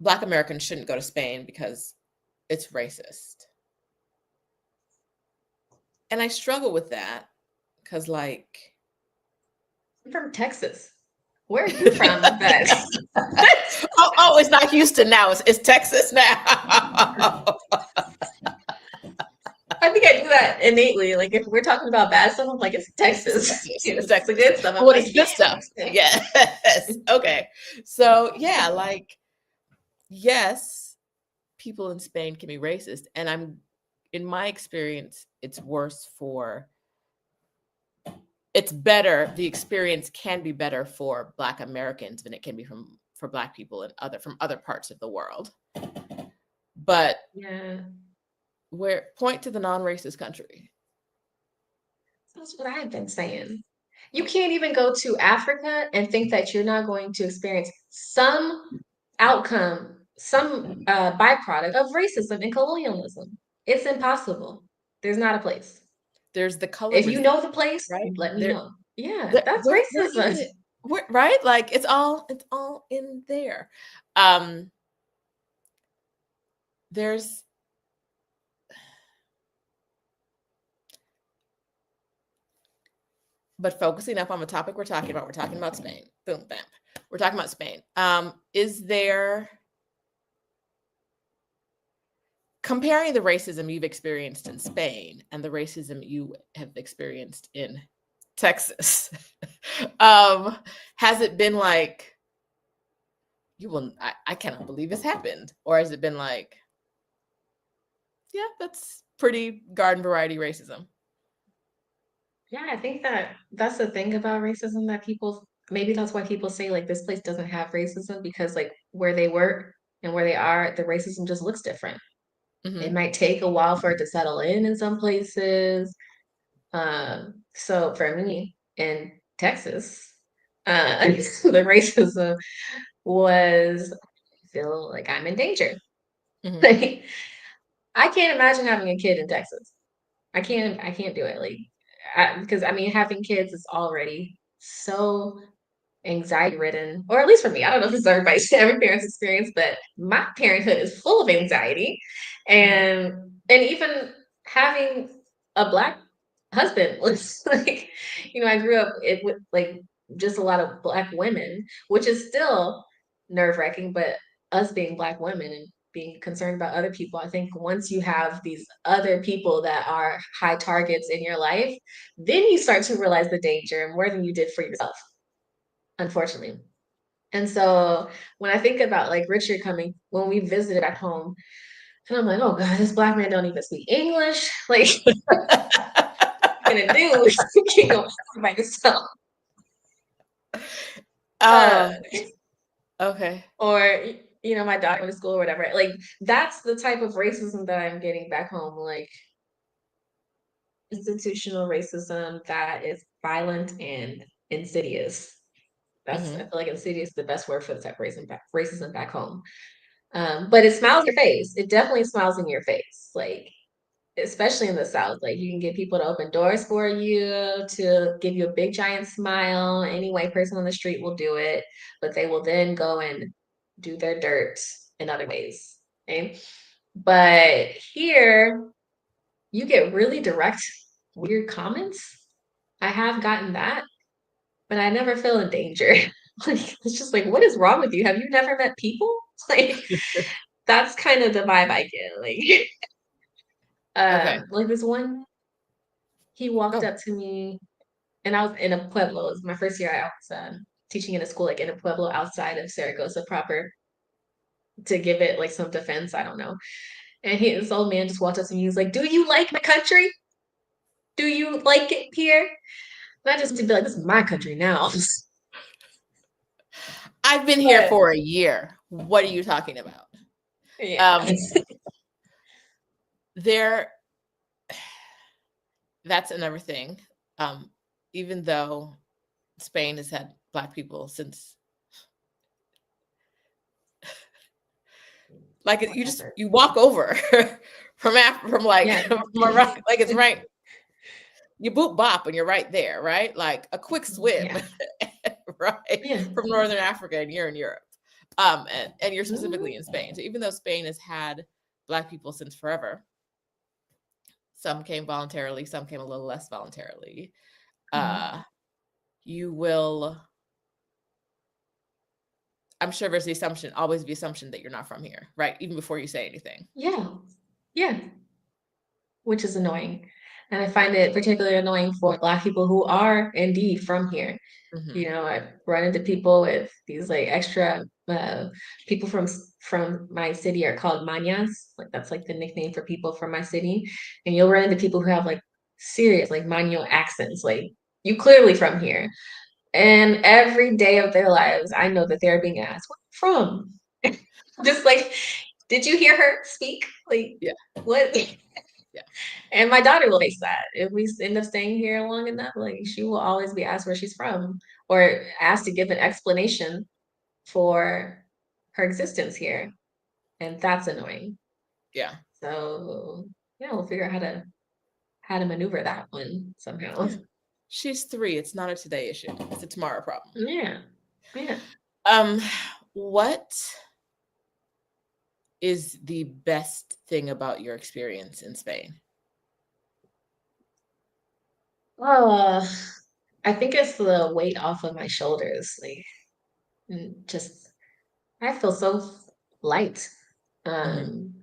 Black Americans shouldn't go to Spain because it's racist. And I struggle with that because, like, I'm from Texas. Where are you from? That it's not Houston now. It's Texas now. I think I do that innately. Like if we're talking about bad stuff, I'm like, it's It's Texas. Texas. If It's it's the Texas. good stuff, But I'm what like, is yeah. good stuff? Yes. Okay. So yeah, like, yes, people in Spain can be racist, and in my experience, it's better. The experience can be better for Black Americans than it can be for Black people from other parts of the world. But Yeah. point to the non-racist country. That's what I've been saying. You can't even go to Africa and think that you're not going to experience some outcome, some byproduct of racism and colonialism. It's impossible. There's not a place. There's the color If you resistance, know the place, right? let me There, know. Yeah, that's where racism. even right? Like it's all in there. Um, there's but focusing up on the topic we're talking about Spain. Boom, bam. We're talking about Spain. Is there comparing the racism you've experienced in Spain and the racism you have experienced in Texas? Has it been like I cannot believe this happened, or has it been like, yeah, that's pretty garden variety racism? Yeah, I think that that's the thing about racism that maybe that's why people say like this place doesn't have racism, because like where they work and where they are, the racism just looks different. It Mm-hmm. might take a while for it to settle in some places. So for me in Texas, the racism was I feel like I'm in danger. Mm-hmm. Like I can't imagine having a kid in Texas. I can't do it. Like because I mean having kids is already so anxiety ridden, or at least for me. I don't know if this is every parent's experience, but my parenthood is full of anxiety, Mhm. and even having a Black husband was like, I grew up with like just a lot of Black women, which is still nerve wracking, but us being Black women and being concerned about other people, I think once you have these other people that are high targets in your life, then you start to realize the danger more than you did for yourself, unfortunately. And so when I think about like Richard coming, when we visited back home, and I'm like, oh God, this Black man don't even speak English. Like, what you gonna do? You can't go by yourself. Uh, Oh, okay. or my daughter went to school or whatever. Like, that's the type of racism that I'm getting back home. Like, institutional racism that is violent and insidious. I feel Mhm. like insidious is the best word for the type of racism back home. But it smiles in your face. It definitely smiles in your face. Like, especially in the South, like you can get people to open doors for you, to give you a big giant smile. Any white person on the street will do it, but they will then go and do their dirt in other ways. Okay. But here, you get really direct, weird comments. I have gotten that, but I never feel in danger. Like, it's just like, what is wrong with you? Have you never met people? Like, that's kind of the vibe I get. Like, Okay. like this one, he walked Go. up to me, and I was in a pueblo. It was my first year. I was teaching in a school like in a pueblo outside of Saragosa proper, to give it like some defense. I don't know. And this old man just walked up to me. He was like, "Do you like my country? Do you like it here?" And I just to be like, "This is my country now." I've been here But for a year. What are you talking about? yeah, Um, there, that's another thing. Um, even though Spain has had Black people since, like, whatever. you walk over from like Yeah, from Morocco, like it's right. You boop bop and you're right there, right? Like a quick swim, yeah, right, yeah. from Northern Africa, and you're in Europe. And you're specifically Mhm. in Spain. So even though Spain has had Black people since forever, some came voluntarily, some came a little less voluntarily. Mhm. Uh, you will, I'm sure there's always the assumption that you're not from here, right? Even before you say anything. Yeah, yeah. Which is annoying. And I find it particularly annoying for Black people who are indeed from here. Hmm. I run into people with these like extra people from my city are called mañas. Like that's like the nickname for people from my city. And you'll run into people who have like serious like maño accents. Like you clearly from here. And every day of their lives, I know that they're being asked, "Where are you from?" Just like, did you hear her speak? Like, Yeah, what? yeah, And my daughter will face that. If we end up staying here long enough, like she will always be asked where she's from or asked to give an explanation for her existence here. And that's annoying. yeah, So yeah, we'll figure out how to maneuver that one somehow. yeah. She's 3. It's not a today issue. It's a tomorrow problem. Yeah. Yeah. Um, what is the best thing about your experience in Spain? Uh, I think it's the weight off of my shoulders. Like just I feel so light. Hmm. Um,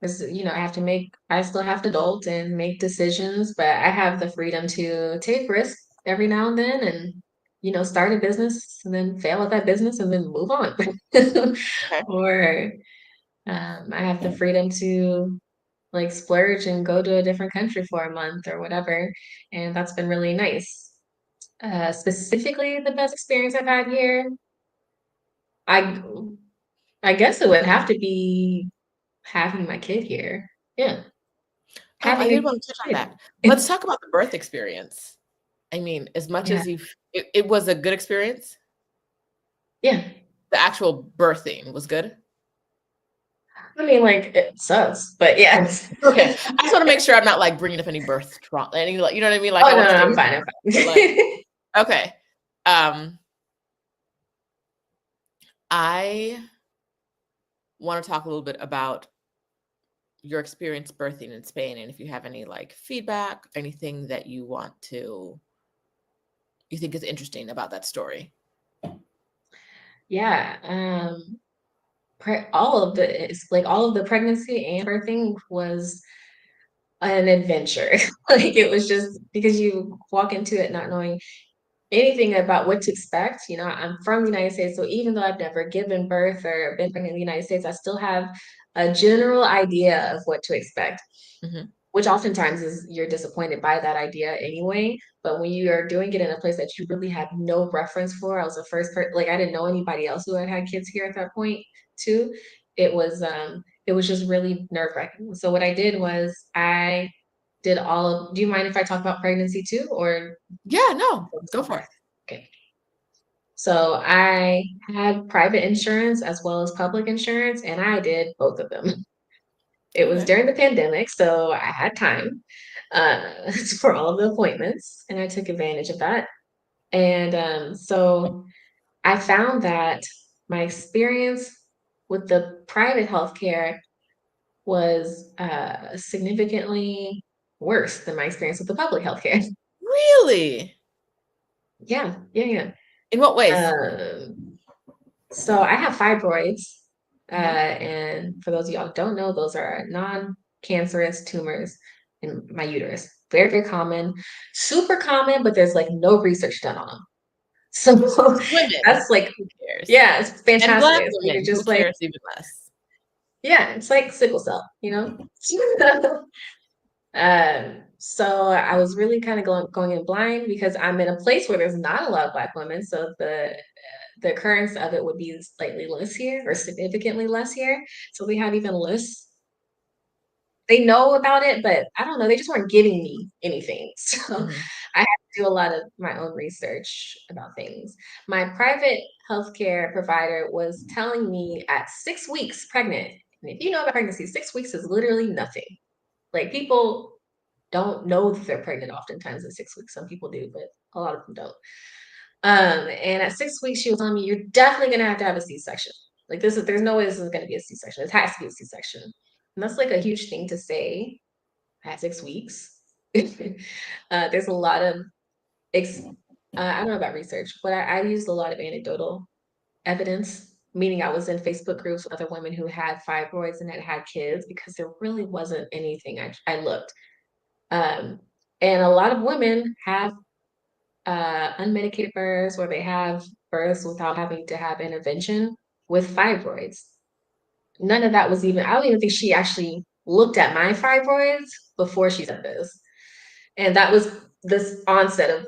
because I still have to adult and make decisions, but I have the freedom to take risks every now and then and start a business and then fail at that business and then move on. Okay. Or I have the freedom to like splurge and go to a different country for a month or whatever. And that's been really nice. Specifically, the best experience I've had here, I I guess it would have to be having my kid here. Yeah. Oh, I Having did a want to touch on kid. that. Let's talk about the birth experience. I mean, as much Yeah. as it was a good experience, Yeah. the actual birthing was good. I mean, like, it sucks, but yeah. Okay. I just want to make sure I'm not like bringing up any birth trauma, any, like, you know what I mean? Like, Oh, I no, want to no, stay I'm away fine. from I'm it, but like, fine. okay. I want to talk a little bit about your experience birthing in Spain, and if you have any like feedback, anything that you think is interesting about that story. Yeah. All of all of the pregnancy and birthing was an adventure. Like it was just because you walk into it not knowing anything about what to expect. You know, I'm from the United States, so even though I've never given birth or been pregnant in the United States, I still have a general idea of what to expect, Hmm. which oftentimes is you're disappointed by that idea anyway. But when you are doing it in a place that you really have no reference for, I was the first person, like I didn't know anybody else who had had kids here at that point too. It was just really nerve-wracking. So what I did was I did all of, do you mind if I talk about pregnancy too, or Yeah, no, focus go on for birth? it. Okay. So I had private insurance as well as public insurance, and I did both of them. It was Okay. during the pandemic, so I had time for all of the appointments, and I took advantage of that. And so I found that my experience with the private healthcare was significantly worse than my experience with the public healthcare. Really? Yeah, yeah, In what yeah. ways? So I have fibroids, Hmm. and for those of y'all who don't know, those are non-cancerous tumors in my uterus. Very, very common, super common, but there's like no research done on them. So Women, that's like, who cares? yeah, it's And fantastic. Black So you're women, who just like, cares even less? yeah, it's like sickle cell, you know? So I was really kind of going in blind because I'm in a place where there's not a lot of Black women. So the occurrence of it would be slightly less here or significantly less here. So we have even less. They know about it, but I don't know. They just weren't giving me anything. So Hmm. I had to do a lot of my own research about things. My private healthcare provider was telling me at 6 weeks pregnant, and if you know about pregnancy, 6 weeks is literally nothing. Like people don't know that they're pregnant oftentimes at 6 weeks. Some people do, but a lot of them don't. And at 6 weeks, she was telling me, you're definitely gonna have to have a C-section. Like there's no way this is gonna be a C-section. It has to be a C-section. And that's like a huge thing to say at 6 weeks. There's a lot of I don't know about research, but I used a lot of anecdotal evidence, meaning I was in Facebook groups with other women who had fibroids and had had kids because there really wasn't anything. I looked. Um, and a lot of women have unmedicated births where they have births without having to have intervention with fibroids. None of that was even, I don't even think she actually looked at my fibroids before she said this. And that was this onset of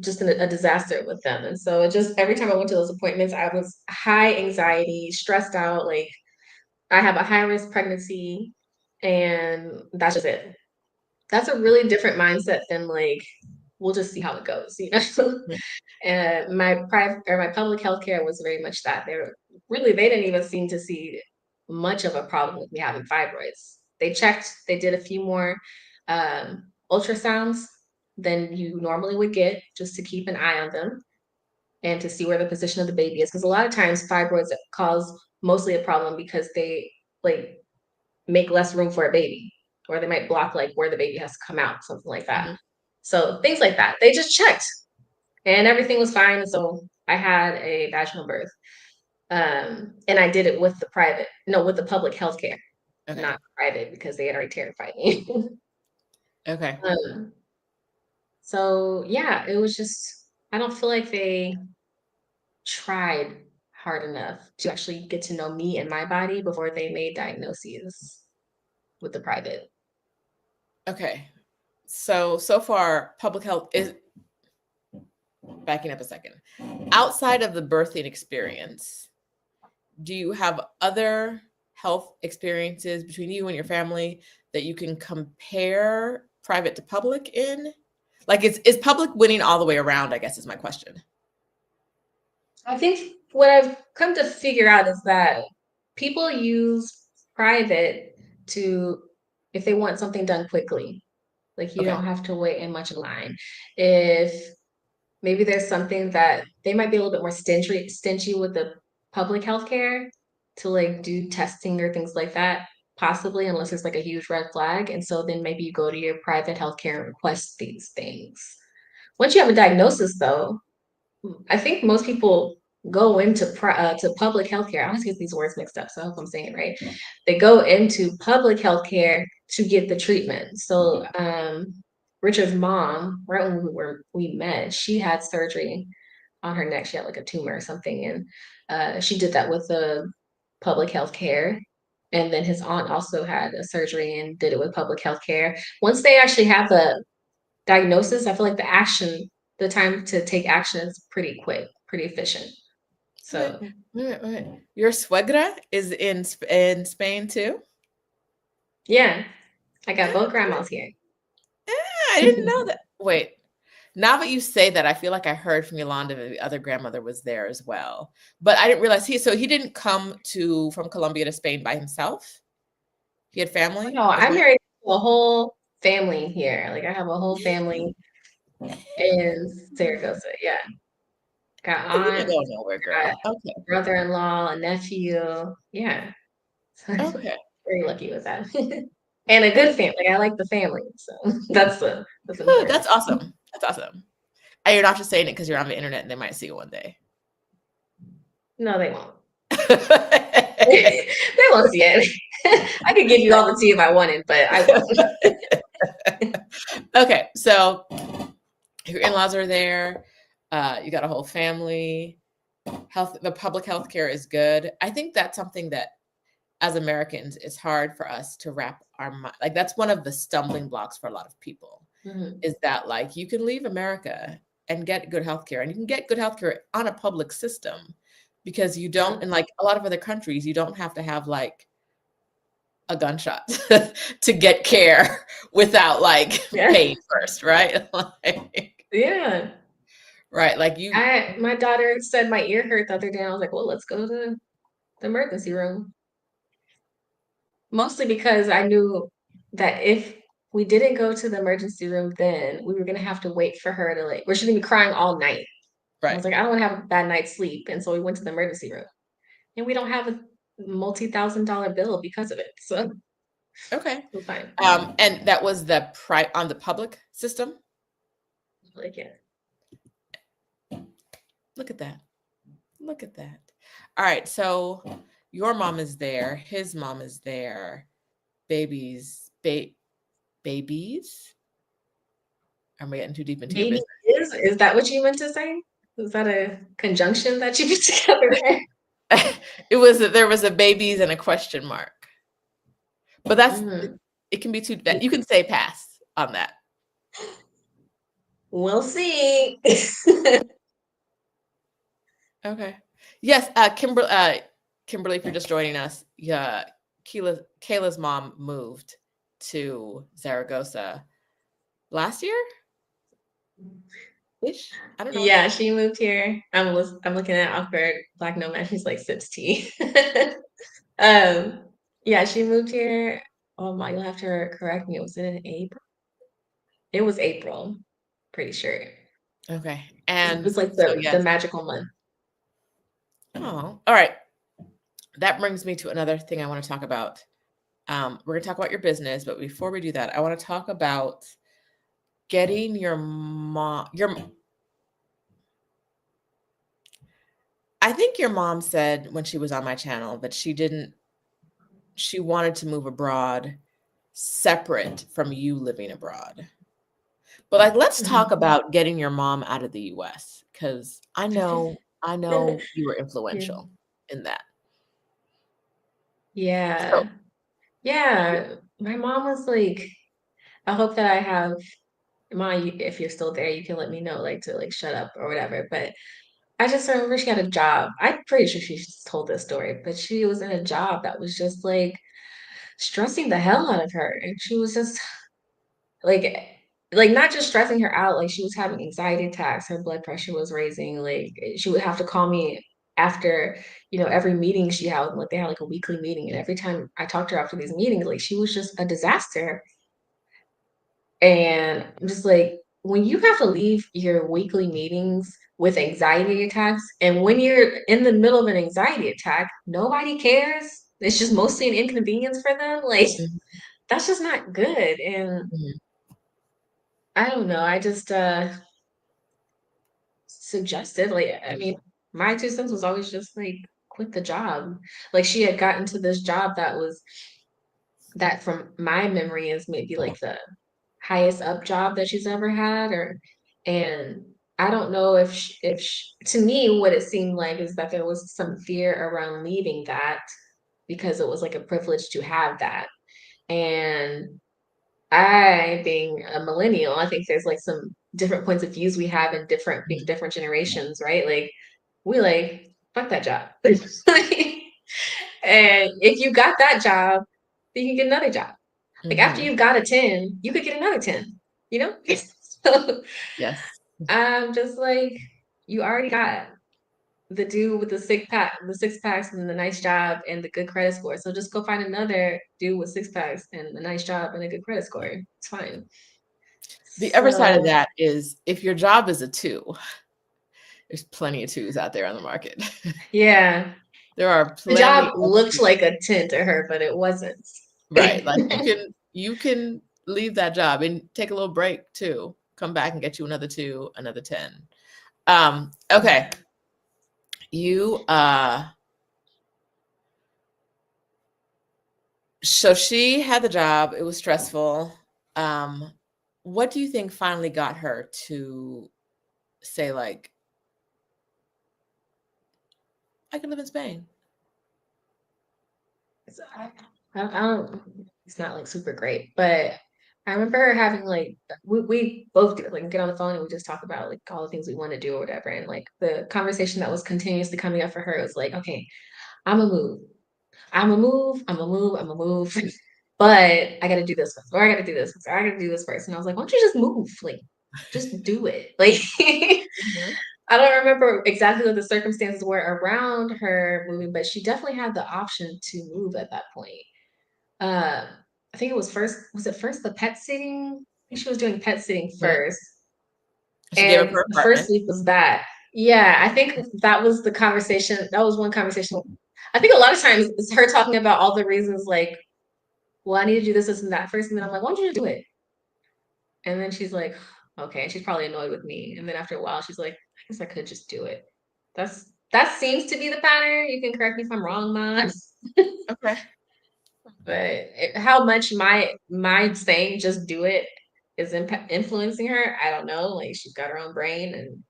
just a disaster with them. And so it just, every time I went to those appointments, I was high anxiety, stressed out. Like I have a high risk pregnancy and that's just it. That's a really different mindset than like, we'll just see how it goes, you know? And my private or my public healthcare was very much that. They didn't even seem to see much of a problem with me having fibroids. They checked, they did a few more ultrasounds than you normally would get just to keep an eye on them and to see where the position of the baby is. Because a lot of times fibroids cause mostly a problem because they like make less room for a baby, or they might block like where the baby has to come out, something like that. Hmm. So things like that. They just checked and everything was fine. So I had a vaginal birth. And I did it with with the public healthcare, Okay. not private because they had already terrified me. Okay. um, so yeah, it was just, I don't feel like they tried hard enough to actually get to know me and my body before they made diagnoses with the private. Okay. So far, public health is backing up a second. Outside of the birthing experience, do you have other health experiences between you and your family that you can compare private to public in? Like, is public winning all the way around, I guess is my question. I think what I've come to figure out is that people use private to, if they want something done quickly, like you Okay. don't have to wait in much line. If maybe there's something that they might be a little bit more stingy with the public healthcare to like do testing or things like that, possibly, unless it's like a huge red flag. And so then maybe you go to your private healthcare and request these things. Once you have a diagnosis, though, I think most people go into to public healthcare. I always get these words mixed up, so I hope I'm saying it right. They go into public healthcare to get the treatment. So, Richard's mom, right when we met, she had surgery on her neck. She had like a tumor or something, and she did that with the public health care. And then his aunt also had a surgery and did it with public health care. Once they actually have the diagnosis, I feel like the time to take action is pretty quick, pretty efficient. Okay. So Wait. Your suegra is in Spain too? yeah, I got both Okay. grandmas here. I didn't know that. Wait, now that you say that, I feel like I heard from Yolanda that the other grandmother was there as well. But I didn't realize he didn't come from Colombia to Spain by himself. He had family No, as I'm well. married to a whole family here. Like I have a whole family in Saragosa. Yeah. Got Oh, you didn't aunt, go nowhere, got girl. Okay. brother-in-law, a nephew. Yeah. So I'm Okay. very lucky with that. And a good family. Like, I like the family. So that's Good. important. That's awesome. That's awesome. And you're not just saying it because you're on the internet and they might see you one day. No, they won't. They won't see it. I could give you all the tea if I wanted, but I won't. Okay, so your in-laws are there. You got a whole family. The public health care is good. I think that's something that as Americans, it's hard for us to wrap our mind. Like that's one of the stumbling blocks for a lot of people Mhm. is that like you can leave America and get good healthcare, and you can get good healthcare on a public system because you don't, True. in like a lot of other countries, you don't have to have like a gunshot to get care without like Yeah. paying first, right? Like, Yeah. right, like you, My daughter said my ear hurt the other day. I was like, well, let's go to the emergency room. Mostly because I knew that if we didn't go to the emergency room, then we were gonna have to wait for her to like, or she's gonna be crying all night. I right? was like, I don't want to have a bad night's sleep, and so we went to the emergency room, and we don't have a multi-thousand-dollar bill because of it, so Okay. we're fine. And that was on the public system. Like, yeah, Look at that. Look at that. All right. So your mom is there. His mom is there. Babies. Am I getting too deep into your baby business? is that what you meant to say? Is that a conjunction that you put together there? There was a babies and a question mark. But Mhm. it can be too that you can say pass on that. We'll see. Okay. Yes, Kimberly, if you're just joining us, yeah, Kayla's mom moved to Zaragoza last year ish. I don't know. Yeah, she moved here. I'm looking at Awkward Black Nomad. She's like sips tea. Um, yeah, she moved here. Oh my, you'll have to correct me. Was it in April? It was April, pretty sure. Okay. It And was like so the yes. magical month. Oh, all right. That brings me to another thing I want to talk about. We're going to talk about your business, but before we do that, I want to talk about getting your mom. I think your mom said when she was on my channel that she wanted to move abroad separate from you living abroad. But like, let's talk Mhm. about getting your mom out of the US because I know you were Yeah. influential in that. So, Yeah. Yeah. My mom was like, I hope that I have if you're still there, you can let me know, like to like shut up or whatever. But I just remember she had a job. I'm pretty sure she just told this story, but she was in a job that was just like stressing the hell out of her. And she was just like not just stressing her out, like she was having anxiety attacks, her blood pressure was raising, like she would have to call me after, every meeting she had, like they had like a weekly meeting, and every time I talked to her after these meetings, like she was just a disaster. And I'm just like, when you have to leave your weekly meetings with anxiety attacks, and when you're in the middle of an anxiety attack, nobody cares. It's just mostly an inconvenience for them. Like, Mhm. that's just not good. And Mhm. I don't know. I just suggested, like, I mean, my 2 cents was always just like quit the job. Like she had gotten to this job that from my memory is maybe like the highest up job that she's ever had, or and I don't know if to me what it seemed like is that there was some fear around leaving that because it was like a privilege to have that. And I, being a millennial, I think there's like some different points of views we have in different generations, right? Like we like fuck that job. And if you got that job, then you can get another job. Like after Mhm. you've got a 10, you could get another 10, you know? So Yes. I'm just like, you already got the dude with the 6 packs and the nice job and the good credit score. So just go find another dude with 6 packs and a nice job and a good credit score. It's fine. The other side of So that is if your job is a 2, there's plenty of 2s out there on the market. yeah, There are the plenty job of looked 2. like a 10 to her, but it wasn't. Right, like, you can leave that job and take a little break too, come back and get you another 2, another 10. Okay. You, so she had the job, it was stressful. Um, what do you think finally got her to say, like, "I can live in Spain"? So I don't, it's not like super great, but I remember her having like, we both do, like get on the phone and we just talk about like all the things we want to do or whatever. And like the conversation that was continuously coming up for her was like, okay, I'm a move. I'm a move, I'm a move, I'm a move. But I gotta do this first, or I gotta do this first, or I gotta do this first. And I was like, why don't you just move? Like, just do it. Like Mhm. I don't remember exactly what the circumstances were around her moving, but she definitely had the option to move at that point. Uh, I think it was it first the pet sitting? I think she was doing pet sitting Mhm. first. She gave up And her the first apartment. week was bad. Yeah, I think that was the conversation. That was one conversation. I think a lot of times it's her talking about all the reasons like, well, I need to do this, this, and that first. And then I'm like, why don't you just do it? And then she's like, okay. And she's probably annoyed with me. And then after a while, she's like, I guess I could just do it. That seems to be the pattern. You can correct me if I'm wrong, Mom. Okay. But how much my saying just do it is influencing her, I don't know. Like she's got her own brain and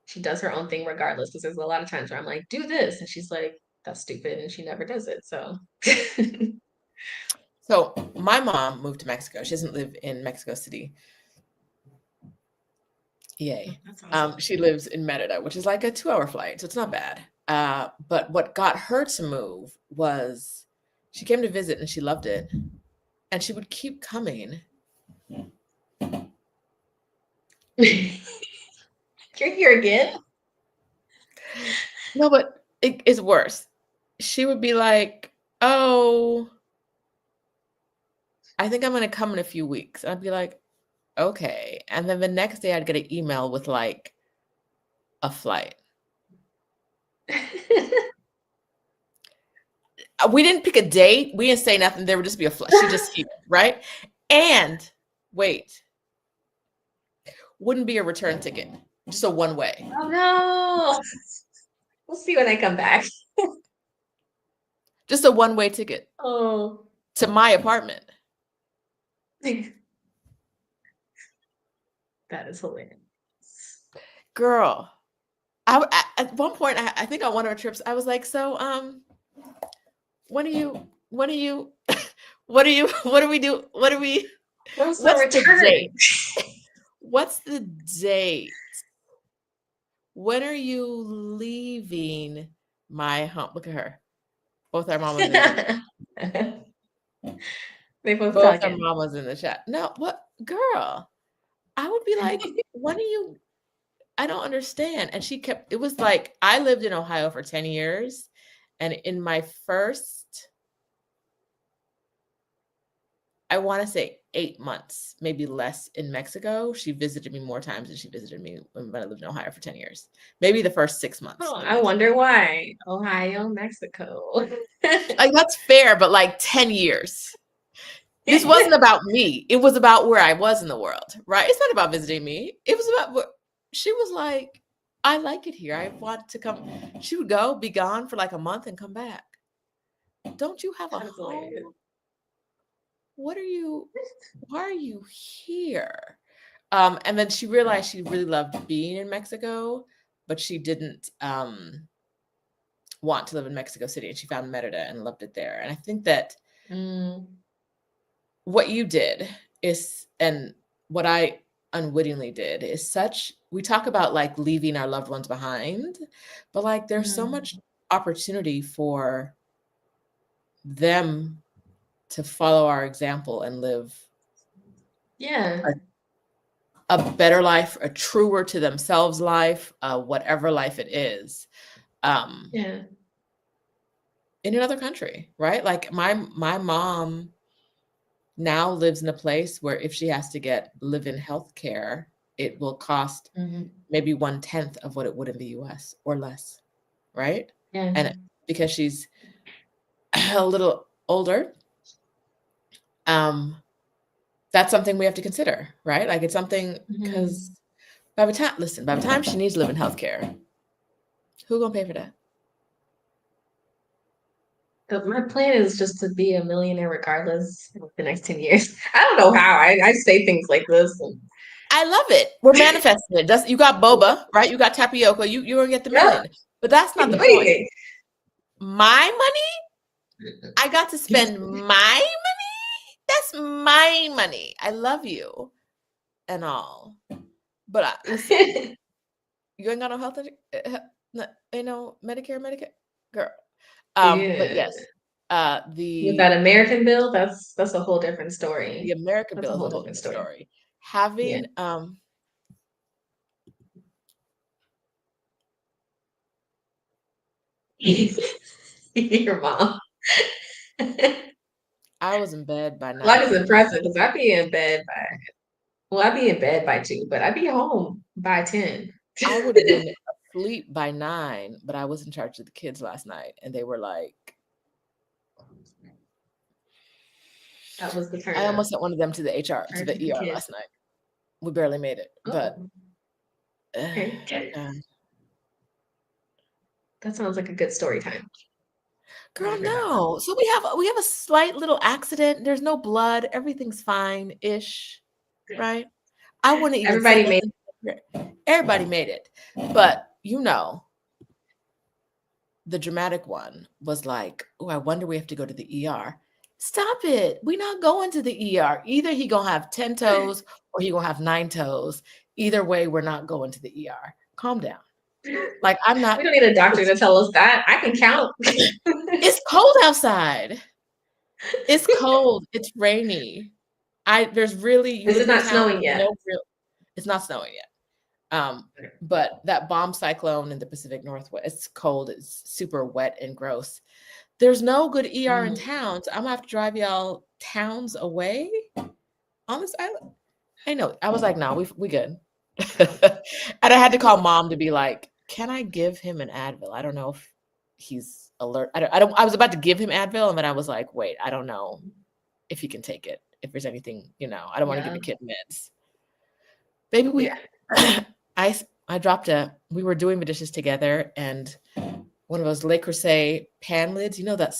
she does her own thing regardless. Because there's a lot of times where I'm like, do this, and she's like, that's stupid, and she never does it. So So, my mom moved to Mexico. She doesn't live in Mexico City. Yay. that's awesome. She lives in Merida, which is like a 2-hour flight, so it's not bad. But what got her to move was she came to visit and she loved it, and she would keep coming. You're here again. No, but it's worse. She would be like, "Oh, I think I'm gonna come in a few weeks." And I'd be like, "Okay." And then the next day I'd get an email with like a flight. We didn't pick a date. We didn't say nothing. There would just be a flight. She'd just keep, right? And wait, wouldn't be a return ticket, just a one way, Oh no. We'll see when I come back. just a one-way ticket Oh. to my apartment. That is hilarious. Girl, at one point, I think on one of our trips, I was like, "So, when are you? When are you? What are you? What do we do? What do we? What's the What's the return? date? What's the date? When are you leaving my home?" Look at her. Both our mamas in the They both both our talking. mamas in the chat. No, what girl? I would be like, "When are you?" I don't understand. And she kept, it was like, I lived in Ohio for 10 years. And in my first I want to say 8 months, maybe less in Mexico. She visited me more times than she visited me when I lived in Ohio for 10 years. Maybe the first 6 months Oh, in I Mexico. wonder why. Ohio, Mexico. Like, that's fair, but like 10 years. This wasn't about me. It was about where I was in the world, right? It's not about visiting me. It was about what she was like, I like it here. I want to come. She would go, be gone for like a month and come back. Don't you have a That is hilarious. home? Why are you here? And then she realized she really loved being in Mexico, but she didn't want to live in Mexico City, and she found Merida and loved it there. And I think that Mm, what you did is, and what I unwittingly did is we talk about like leaving our loved ones behind, but like there's so mhm. much opportunity for them to follow our example and live Yeah, a better life, a truer to themselves life, whatever life it is, um, yeah. in another country, right? Like my mom now lives in a place where if she has to get live-in health care, it will cost Mhm. maybe 1/10 of what it would in the US or less, right? Yeah. And because she's a little older, um, that's something we have to consider, right? Like it's something because Mhm. by the time she needs live-in health care, who gonna pay for that? So my plan is just to be a millionaire regardless for the next 10 years. I don't know how. I say things like this. And I love it. We're manifesting it. You got boba, right? You got tapioca. You're gonna get the yeah, million. But that's not the point. anything. My money, I got to spend my money. That's my money. I love you and all. But listen, you ain't got no health, ain't no Medicare, girl. But Yeah. yes, With that American bill, that's a whole different the story. American That's a bill is whole a whole different different story. story. Yeah. Having Your mom. I was in bed by Like it's 9. impressive because I'd be in bed by well, I'd be in bed by 2, but I'd be home by 10. I would have been asleep by 9, but I was in charge of the kids last night, and they were like, That was the turn I up. almost sent one of them to the to Charge the of the ER kids. last night. We barely made it, but Oh, okay. um, That sounds like a good story time. girl, Whatever happened. no. So we have a slight little accident. There's no blood. Everything's fine ish, right? I wouldn't even say Everybody made nothing. Everybody made it, but the dramatic one was like, oh, I wonder we have to go to the ER. Stop it. We're not going to the ER. Either he gonna have 10 toes or he gonna have 9 toes. Either way, we're not going to the ER. Calm down. Like I'm we not, don't need a doctor it's to tell us that. I can count. it's cold outside. It's cold. It's rainy. There's really you Is live it in a not town snowing with yet? no real, it's not snowing yet. But that bomb cyclone in the Pacific Northwest, it's cold, it's super wet and gross. There's no good ER in Mm. town, so I'm gonna have to drive y'all towns away on this island. I know. I was like, no, we good. And I had to call mom to be like, can I give him an Advil? I don't know if he's alert. I was about to give him Advil, and then I was like, wait, I don't know if he can take it. If there's anything, I don't want to give Yeah. the kid meds. Baby, Yeah. I dropped we were doing the dishes together, and one of those Le Creuset pan lids, that Oh yeah.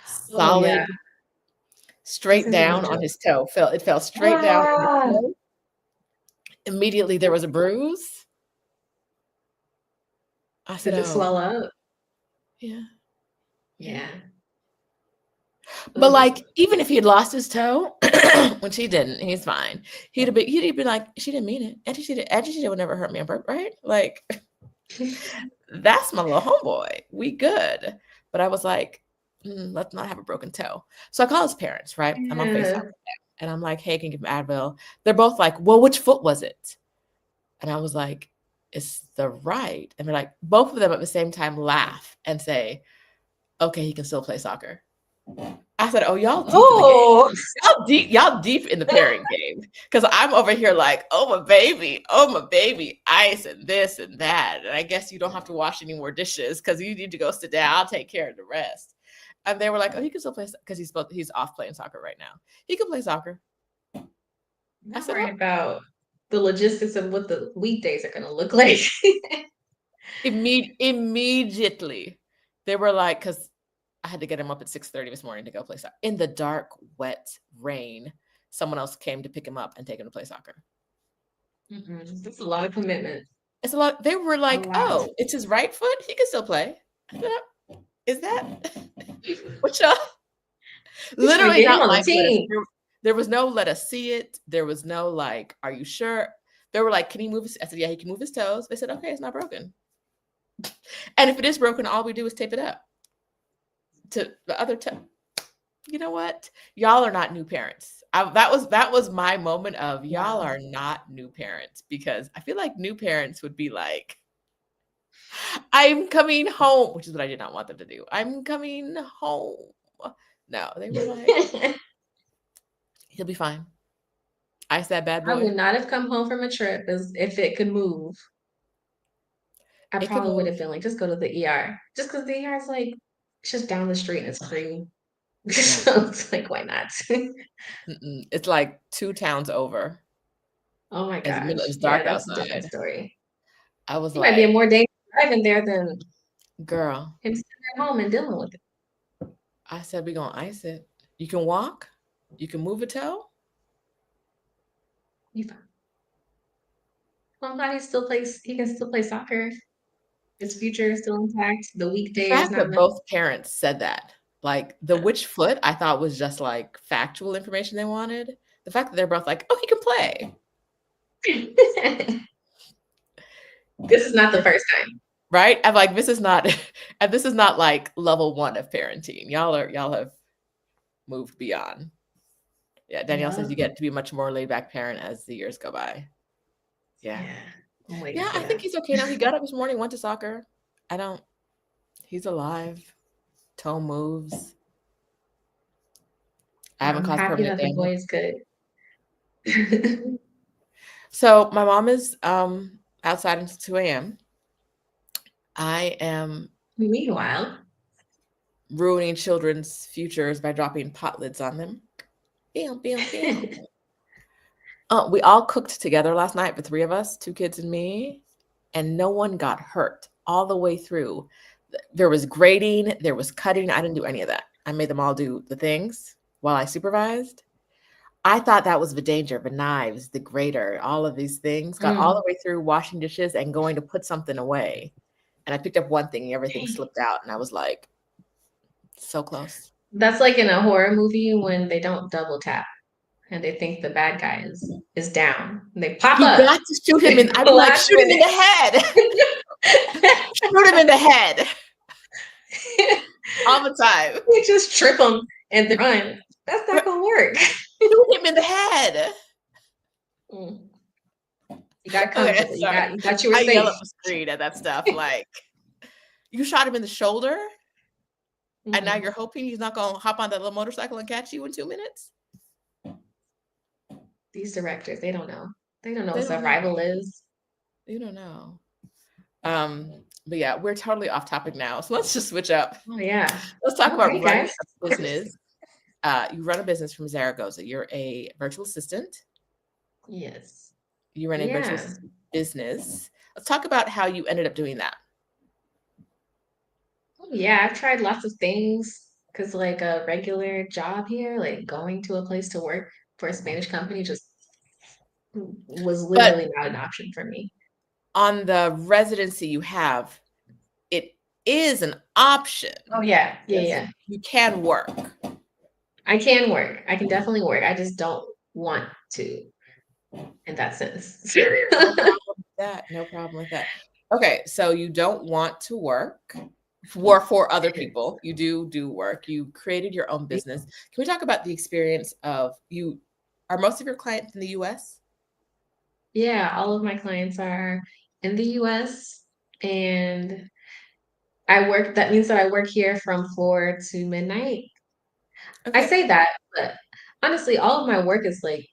solid, This straight isn't no down on joke. his toe. It fell straight down on his Ah, toe. Immediately there was a bruise. I said, did it "Oh, swell up? yeah, yeah." Yeah. But Ugh. like, even if he had lost his toe, which he didn't, he's fine. He'd be like, she didn't mean it. Auntie would never hurt me on purpose, right? Like, that's my little homeboy. We good. But I was like, let's not have a broken toe. So I call his parents, right? I'm on FaceTime Yeah. and I'm like, hey, can you give him Advil? They're both like, well, which foot was it? And I was like, it's the right. And they're like, both of them at the same time laugh and say, okay, he can still play soccer. I I said, "Oh, y'all deep in the game. Oh, Y'all deep in the pairing game." Because I'm over here like, oh my baby, ice and this and that. And I guess you don't have to wash any more dishes because you need to go sit down. I'll take care of the rest. And they were like, "Oh, he can still play because he's off playing soccer right now. He can play soccer." I'm I not said, "Oh." worried about the logistics of what the weekdays are gonna look like. Immediately, they were like, because I had to get him up at 6:30 this morning to go play soccer in the dark, wet rain. Someone else came to pick him up and take him to play soccer. That's a lot of commitment. It's a lot. They were A like, lot. "Oh, it's his right foot. He can still play." I said, is that what y'all? You're trying to Literally get him not on the like let us. team. There was no let us see it. There was no like, are you sure? They were like, can he move his? I said, yeah, he can move his toes. They said, okay, it's not broken. And if it is broken, all we do is tape it up to the other toe. You know what? Y'all are not new parents. That was my moment of y'all Wow. are not new parents because I feel like new parents would be like, I'm coming home, which is what I did not want them to do. I'm coming home. No, they were like, he'll be fine. Ice that bad I would boy. not have come home from a trip as if it could move. I It could probably would move. have been like, just go to the ER. Just because the ER is like, it's just down the street and it's free. No, So it's like, why not? it's like 2 towns over. Oh my It's gosh. Yeah, dark that's a different outside. story. I was He might be a like, more dangerous driving there than girl, him sitting at home and dealing with it. I said we gonna ice it. You can walk, you can move a toe. You fine. Well, I'm glad he can still play soccer. His future is still intact. The The weekday is fact not that messed both parents said that, like the which foot, I thought was just like factual information they wanted. The fact that they're both like, oh, he can play. This is not the first time. Right? I'm like, this is not and this is not like level one of parenting. Y'all have moved beyond. Yeah, Danielle says Yeah. you get to be a much more laid back parent as the years go by. Yeah. Yeah. I'm waiting Yeah, for I think that. he's okay now. He got up this morning, went to soccer. I don't he's alive. Toe moves. I haven't I'm caused happy permanent that the damage. boy is good. So my mom is outside until 2 a.m. I am Meanwhile, ruining children's futures by dropping pot lids on them. Bam, bam, bam. We all cooked together last night, the three of us, 2 kids and me, and no one got hurt all the way through. There was grating, there was cutting. I didn't do any of that. I made them all do the things while I supervised. I thought that was the danger, the knives, the grater, all of these things. Got all mm, the way through washing dishes and going to put something away. And I picked up one thing and everything dang. slipped out. And I was like, so close. That's like in a horror movie when they don't double tap and they think the bad guy is down. And they pop You up got to shoot him in in. I'm the like, last shoot him in minute. the head. Shoot him in the head all the time. You just trip them and they run. That's not gonna work. Shoot him in the head. Mm. You got Okay, comfortable. sorry. You thought you were I yell safe. at the screen at that stuff like, you shot him in the shoulder, and now Mm. you're hoping he's not going to hop on that little motorcycle and catch you in 2 minutes? These directors, they don't know. They don't know They what don't know. survival is. You don't know. But yeah, we're totally off topic now. So let's just switch up. Oh yeah. Let's talk about Okay, running guys. a business. You run a business from Zaragoza. You're a virtual assistant. Yes. You run a virtual Yeah. assistant business. Let's talk about how you ended up doing that. Yeah, I've tried lots of things because like a regular job here, like going to a place to work for a Spanish company just was But literally not an option for me. on the residency you have, it is an option. Oh yeah, yeah, Yes, yeah. you can work. I can work. I can definitely work. I just don't want to in that sense. No problem with that. No problem with that. Okay, so you don't want to work for other people. You do work. You created your own business. Can we talk about the experience of you? Are most of your clients in the US? Yeah, all of my clients are in the US and that means that I work here from 4 to midnight. I Okay. say that, but honestly, all of my work is like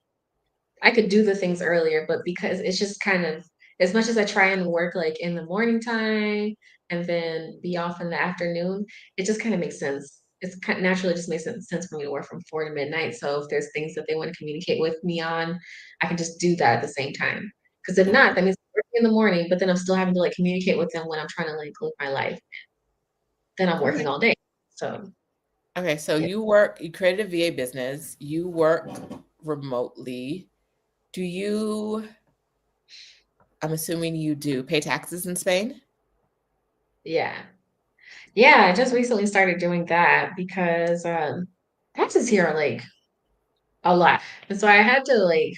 I could do the things earlier, but because it's just kind of as much as I try and work like in the morning time and then be off in the afternoon, it just kind of makes sense. It's kind naturally just makes sense for me to work from 4 to midnight. So if there's things that they want to communicate with me on, I can just do that at the same time. Because if not, that means I'm working in the morning, but then I'm still having to like communicate with them when I'm trying to like live my life. Then I'm Okay. working all day. So Okay. So yeah, you created a VA business, you work remotely. Do you, I'm assuming you do pay taxes in Spain? yeah. Yeah, I just recently started doing that because taxes here are like a lot. And so I had to like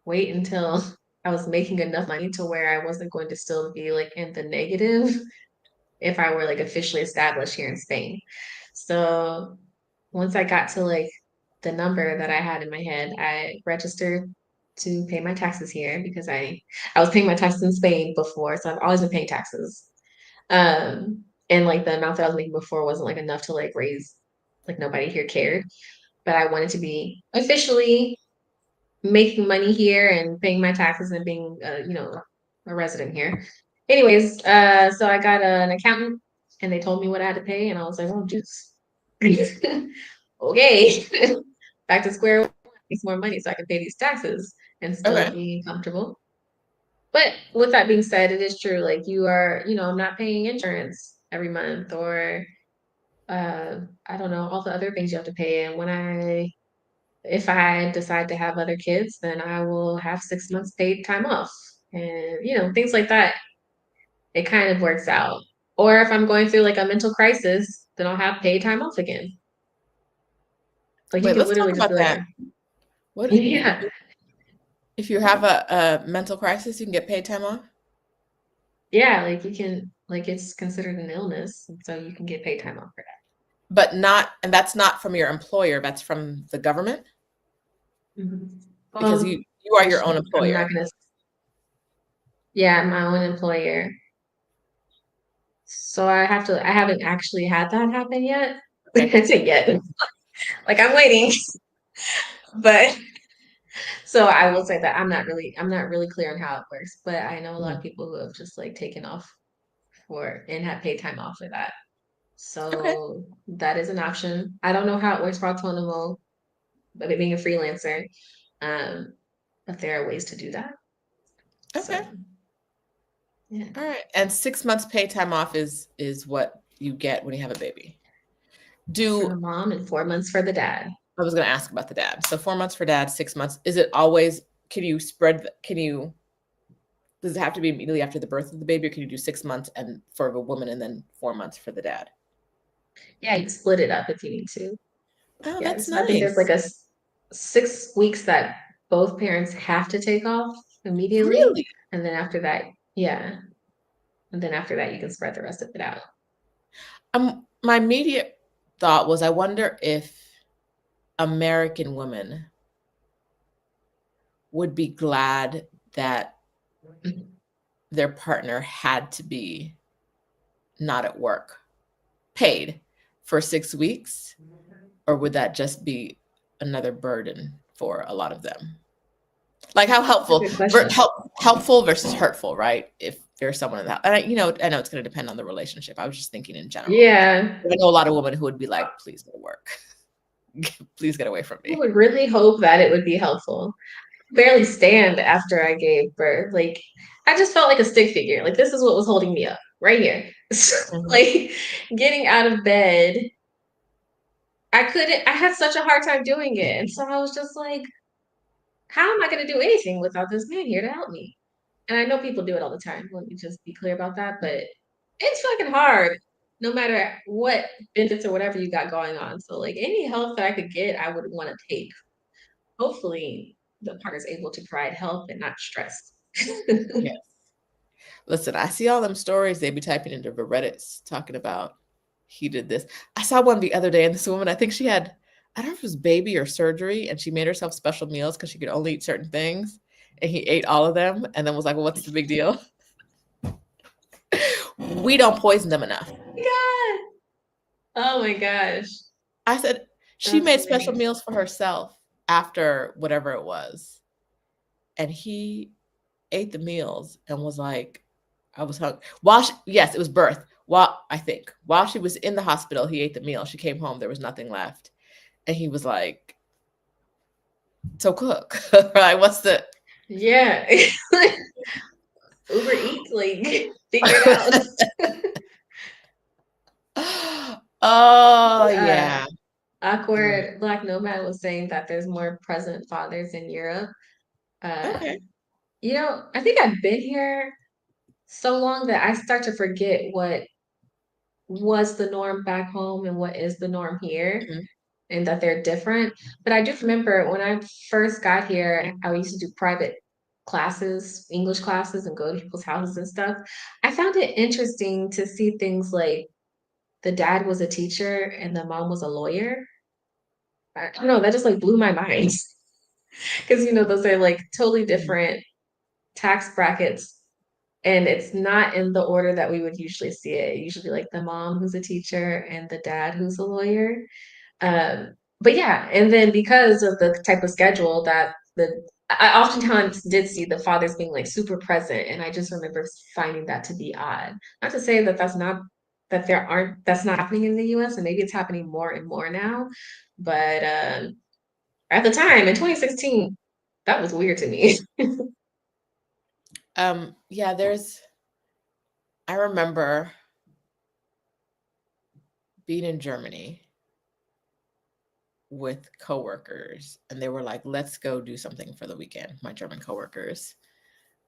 wait until I was making enough money to where I wasn't going to still be like in the negative if I were like officially established here in Spain. So once I got to like the number that I had in my head, I registered to pay my taxes here because I was paying my taxes in Spain before, so I've always been paying taxes. And like the amount that I was making before wasn't like enough to like raise like nobody here cared. But I wanted to be officially making money here and paying my taxes and being a resident here. Anyways, so I got an accountant and they told me what I had to pay and I was like, oh juice. Okay. Back to square one, need some more money so I can pay these taxes and still Okay. be comfortable. But with that being said, it is true. Like I'm not paying insurance every month or I don't know, all the other things you have to pay. And if I decide to have other kids, then I will have 6 months paid time off. And things like that, it kind of works out. Or if I'm going through like a mental crisis, then I'll have paid time off again. Like you Wait, could let's talk literally just about be like, that. What yeah, if you have a mental crisis, you can get paid time off? yeah, like you can like it's considered an illness, and so you can get paid time off for But not, and that's not from your employer, that's from the government that. because Well, you are your own actually, I'm not employer. gonna. Yeah, I'm my own employer. So I haven't actually had that happen yet. Okay. That's it yet. Like I'm waiting. But so I will say that I'm not really clear on how it works, but I know a lot of Mhm. people who have just like taken off for and have paid time off for that. Okay. So that is an option. I don't know how it works for autonomo, but being a freelancer, um, but there are ways to do that. Okay. So yeah, All right. And 6 months paid time off is what you get when you have a baby. for Do the mom and 4 months for the dad. I was going to ask about the dad. So 4 months for dad, 6 months. Is it always? Can you spread? Can you? Does it have to be immediately after the birth of the baby, or can you do 6 months and for the woman and then 4 months for the dad? Yeah, you split it up if you need to. Oh, Yeah, that's so I think there's like nice. 6 weeks that both parents have to take off immediately, Really? and then after that, yeah, and then after that, you can spread the rest of it out. My immediate thought was, I wonder if American women would be glad that their partner had to be not at work, paid for 6 weeks, or would that just be another burden for a lot of them? Like how That's a good question. helpful versus hurtful, right? If there's someone in that, and I know it's going to depend on the relationship. I was just thinking in general. Yeah, I know a lot of women who would be like, "Please go to work, please get away from I me." would really hope that it would be helpful. Barely stand after I gave birth. Like I just felt like a stick figure. Like this is what was holding me up right here. Mhm. Like getting out of bed, I couldn't. I had such a hard time doing it, and so I was just like, how am I going to do anything without this man here to help me? And I know people do it all the time. Let me just be clear about that. But it's fucking hard, no matter what benefits or whatever you got going on. So, like, any help that I could get, I would want to take. Hopefully, the partner's able to provide help and not stress. Yeah. Listen, I see all them stories they be typing into the Reddits talking about he did this. I saw one the other day, and this woman, I think she had, I don't know if it was baby or surgery, and she made herself special meals because she could only eat certain things. And he ate all of them and then was like, well, what's the big deal? We don't poison them enough. God. Oh my gosh. I said, She That's made special nice. meals for herself after whatever it was. And he ate the meals and was like, I was hungry. Yes, it was birth. While she was in the hospital, he ate the meal. She came home, there was nothing left. And he was like, so cook. Right? What's the Yeah. Uber Eats, like figure it out. Oh Uh, yeah. Yeah. Awkward Black Nomad was saying that there's more present fathers in Europe. Okay. Um, I think I've been here so long that I start to forget what was the norm back home and what is the norm here, Mhm. and that they're different. But I do remember when I first got here, I used to do private classes, English classes, and go to people's houses and stuff. I found it interesting to see things like the dad was a teacher and the mom was a lawyer. I don't know, that just like blew my mind. Because those are like totally Mhm. different tax brackets, and it's not in the order that we would usually see it. Usually like the mom who's a teacher and the dad who's a lawyer. But yeah, and then because of the type of schedule that I oftentimes did see the fathers being like super present, and I just remember finding that to be odd. Not to say that that's not happening in the US, and maybe it's happening more and more now, but at the time in 2016, that was weird to me. Yeah, I remember being in Germany with coworkers and they were like, let's go do something for the weekend, my German coworkers.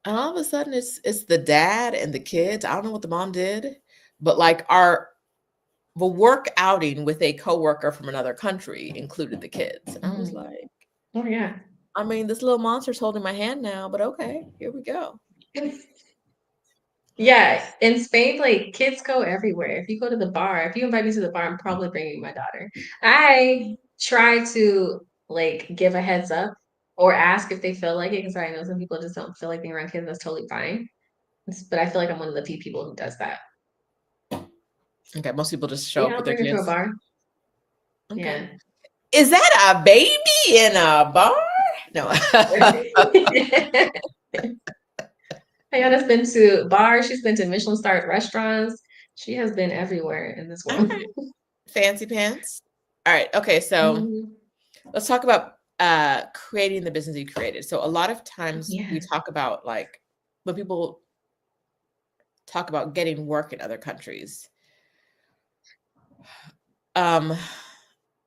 And all of a sudden it's the dad and the kids. I don't know what the mom did, but like our the work outing with a coworker from another country included the kids. And I was Mhm. like, Oh yeah. I mean, this little monster's holding my hand now, but okay, here we go. Yeah, in Spain, like kids go everywhere. If you go to the bar, if you invite me to the bar, I'm probably bringing my daughter. I try to like give a heads up or ask if they feel like it because I know some people just don't feel like being around kids. That's totally fine. But I feel like I'm one of the few people who does that. Okay, most people just show Yeah, up I'll with their bring her to a kids. bar. Okay. Yeah. Is that a baby in a bar? No. Ayana's been to bars. She's been to Michelin starred restaurants. She has been everywhere in this All world. right. Fancy pants. All right. Okay. So Mhm. let's talk about creating the business you created. So a lot of times we Yeah. talk about like when people talk about getting work in other countries, um,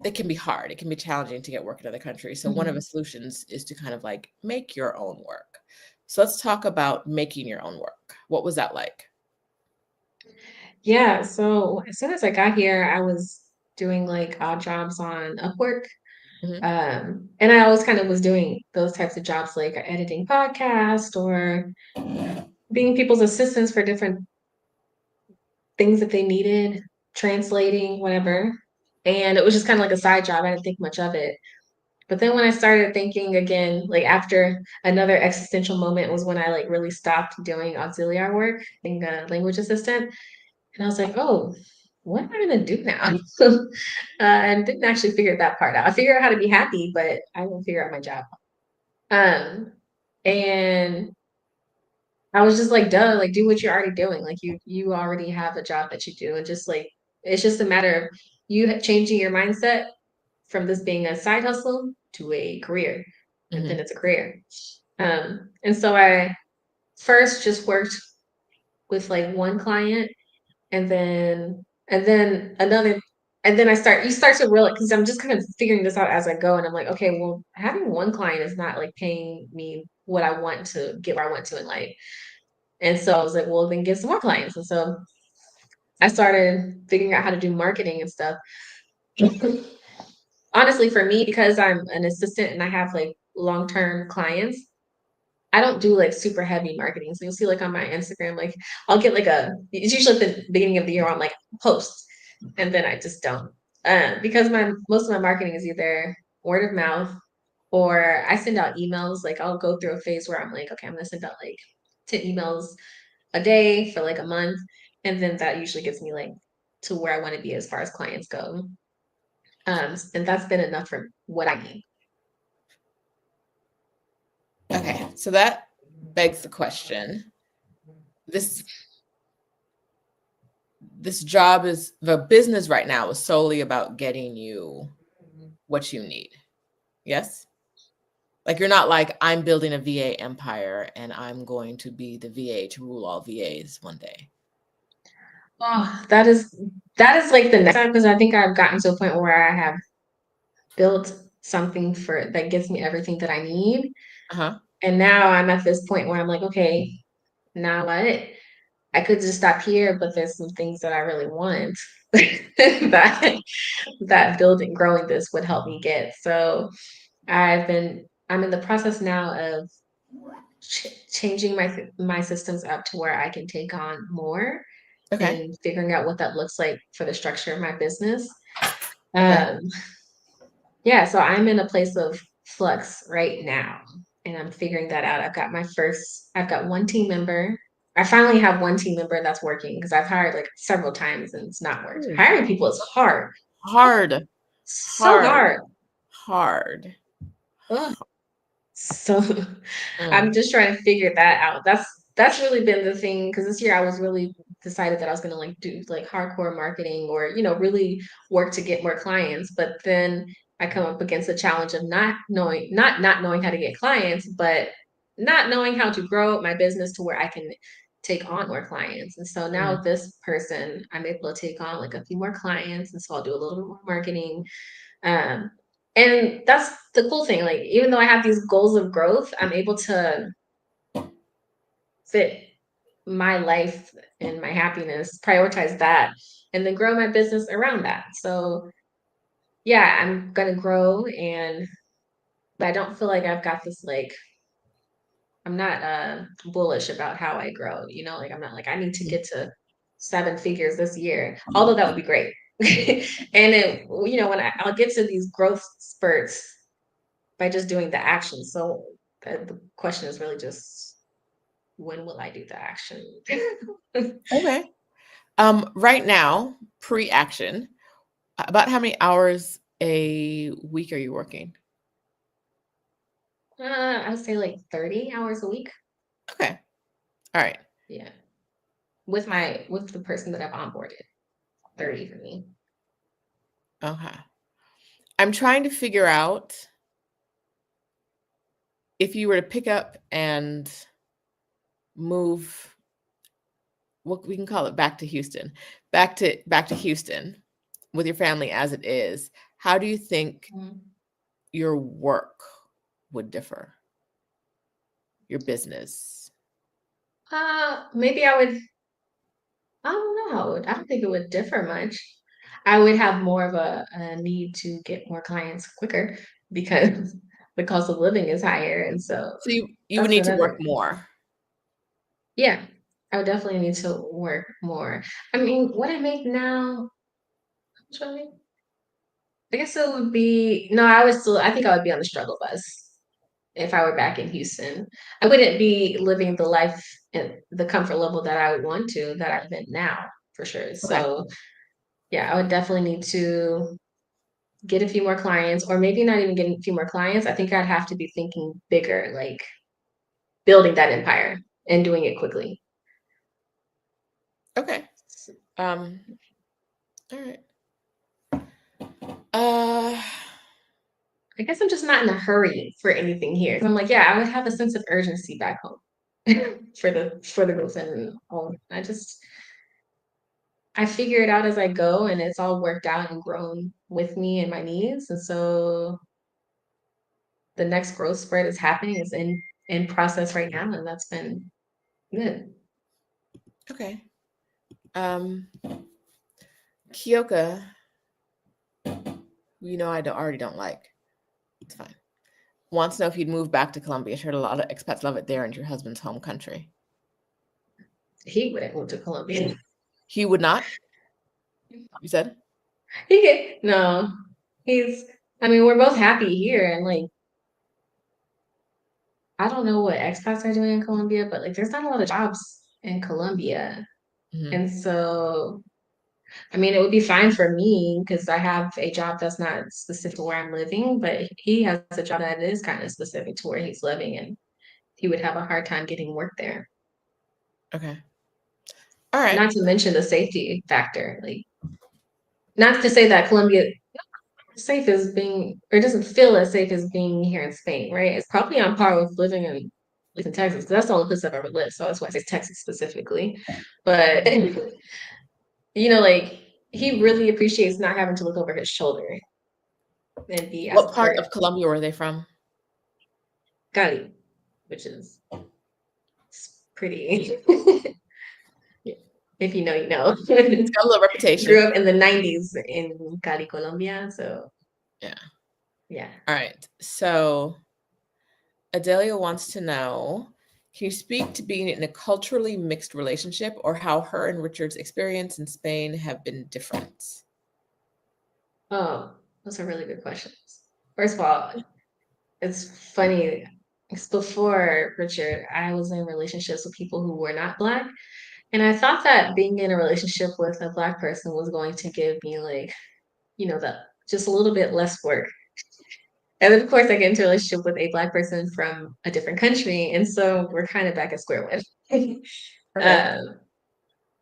it can be hard. It can be challenging to get work in other countries. So one of the Mhm. solutions is to kind of like make your own work. So let's talk about making your own work. What was that like? Yeah, so as soon as I got here, I was doing like odd jobs on Upwork. Hmm. And I always kind of was doing those types of jobs like editing podcast or being people's assistants for different things that they needed, translating, whatever. And it was just kind of like a side job. I didn't think much of it. But then when I started thinking again, like after another existential moment was when I like really stopped doing auxiliary work, being a language assistant. And I was like, oh, what am I gonna do now? And didn't actually figure that part out. I figured out how to be happy, but I didn't figure out my job. Um, and I was just like, duh, like do what you're already doing. Like you already have a job that you do. And just like it's just a matter of you changing your mindset from this being a side hustle to a career. And then Hmm. it's a career. And so I first just worked with like one client and then another and then you start to realize because I'm just kind of figuring this out as I go and I'm like, okay, well, having one client is not like paying me what I want to get where I want to in life. And so I was like, well, then get some more clients. And so I started figuring out how to do marketing and stuff. Honestly, for me, because I'm an assistant and I have like long-term clients, I don't do like super heavy marketing. So you'll see like on my Instagram, like I'll get like it's usually at the beginning of the year on like posts, and then I just don't. Because my most of my marketing is either word of mouth or I send out emails. Like I'll go through a phase where I'm like, okay, I'm gonna send out like 10 emails a day for like a month. And then that usually gets me like to where I want to be as far as clients go. And that's been enough for what I need. Okay, so that begs the question. This this job is the business right now is solely about getting you what you need. Yes? Like you're not like I'm building a VA empire and I'm going to be the VA to rule all VAs one day. Oh, that is like the next time because I think I've gotten to a point where I have built something for that gives me everything that I need. Uh-huh. And now I'm at this point where I'm like, okay, now what? I could just stop here, but there's some things that I really want that that building, growing this would help me get. So I'm in the process now of changing my systems up to where I can take on more Okay. and figuring out what that looks like for the structure of my business. Okay. Um, yeah, so I'm in a place of flux right now, and I'm figuring that out. I've got one team member. I finally have one team member that's working because I've hired like several times and it's not worked. Ooh. Hiring people is hard, Hard. so Hard. hard. Hard. Ugh. So I'm Mm, just trying to figure that out. That's really been the thing because this year I was really decided that I was gonna like do like hardcore marketing or really work to get more clients. But then I come up against the challenge of not knowing how to get clients, but not knowing how to grow my business to where I can take on more clients. And so now mm, with this person, I'm able to take on like a few more clients. And so I'll do a little bit more marketing, um, and that's the cool thing. Like, even though I have these goals of growth, I'm able to fit my life and my happiness, prioritize that, and then grow my business around that. So, yeah, I'm gonna grow, and but I don't feel like I've got this like I'm not bullish about how I grow. Like I'm not like I need to mm. get to seven figures this year, although that would be great. And when I'll get to these growth spurts by just doing the action. So the question is really just when will I do the action? Okay. Right now, pre-action, about how many hours a week are you working? I would say like 30 hours a week. Okay. All right. Yeah. With the person that I've onboarded. 30 for me. Okay. I'm trying to figure out if you were to pick up and move, what we can call it, back to Houston, back to Houston with your family as it is, how do you think Mhm. your work would differ? Your business? Maybe I don't know. I don't think it would differ much. I would have more of a need to get more clients quicker because the cost of living is higher. And so So you would that's need to work another. more. Yeah, I would definitely need to work more. I mean, what I make now, how much do I make? I guess it would be, no, I think I would be on the struggle bus if I were back in Houston. I wouldn't be living the life and the comfort level that I would want to, that I'm in now, for sure. Okay. So, yeah, I would definitely need to get a few more clients, or maybe not even getting a few more clients. I think I'd have to be thinking bigger, like building that empire and doing it quickly. Okay. Um, all right. Uh, I guess I'm just not in a hurry for anything here. I'm like, yeah, I would have a sense of urgency back home for the growth and all. I figure it out as I go, and it's all worked out and grown with me and my needs. And so the next growth spurt is happening, is in process right now, and that's been good. okay. Kyoka, who already don't like. It's fine. Wants to know if you'd move back to Colombia. She heard a lot of expats love it there and your husband's home country. He wouldn't move to Colombia. He would not, you said? No, he's. I mean, we're both happy here, and like I don't know what expats are doing in Colombia, but like there's not a lot of jobs in Colombia, Mhm. and so I mean, it would be fine for me because I have a job that's not specific to where I'm living, but he has a job that is kind of specific to where he's living, and he would have a hard time getting work there. Okay. All right. Not to mention the safety factor. Like, not to say that Colombia is safe as being, or doesn't feel as safe as being here in Spain, right? It's probably on par with living in, at least in Texas, because that's the only place I've ever lived. So that's why I say Texas specifically. But like he really appreciates not having to look over his shoulder and be as What part part of Colombia were they from? Cali, which is pretty. If you know, you know. It's got a little Grew reputation. up in the 90s in Cali, Colombia. So Yeah. yeah. All right. So Adelia wants to know, can you speak to being in a culturally mixed relationship or how her and Richard's experience in Spain have been different? Oh, those are really good questions. First of all, it's funny. It's before Richard, I was in relationships with people who were not Black. And I thought that being in a relationship with a Black person was going to give me like, the just a little bit less work. And then of course I get into a relationship with a Black person from a different country. And so we're kind of back at square one. Okay. um,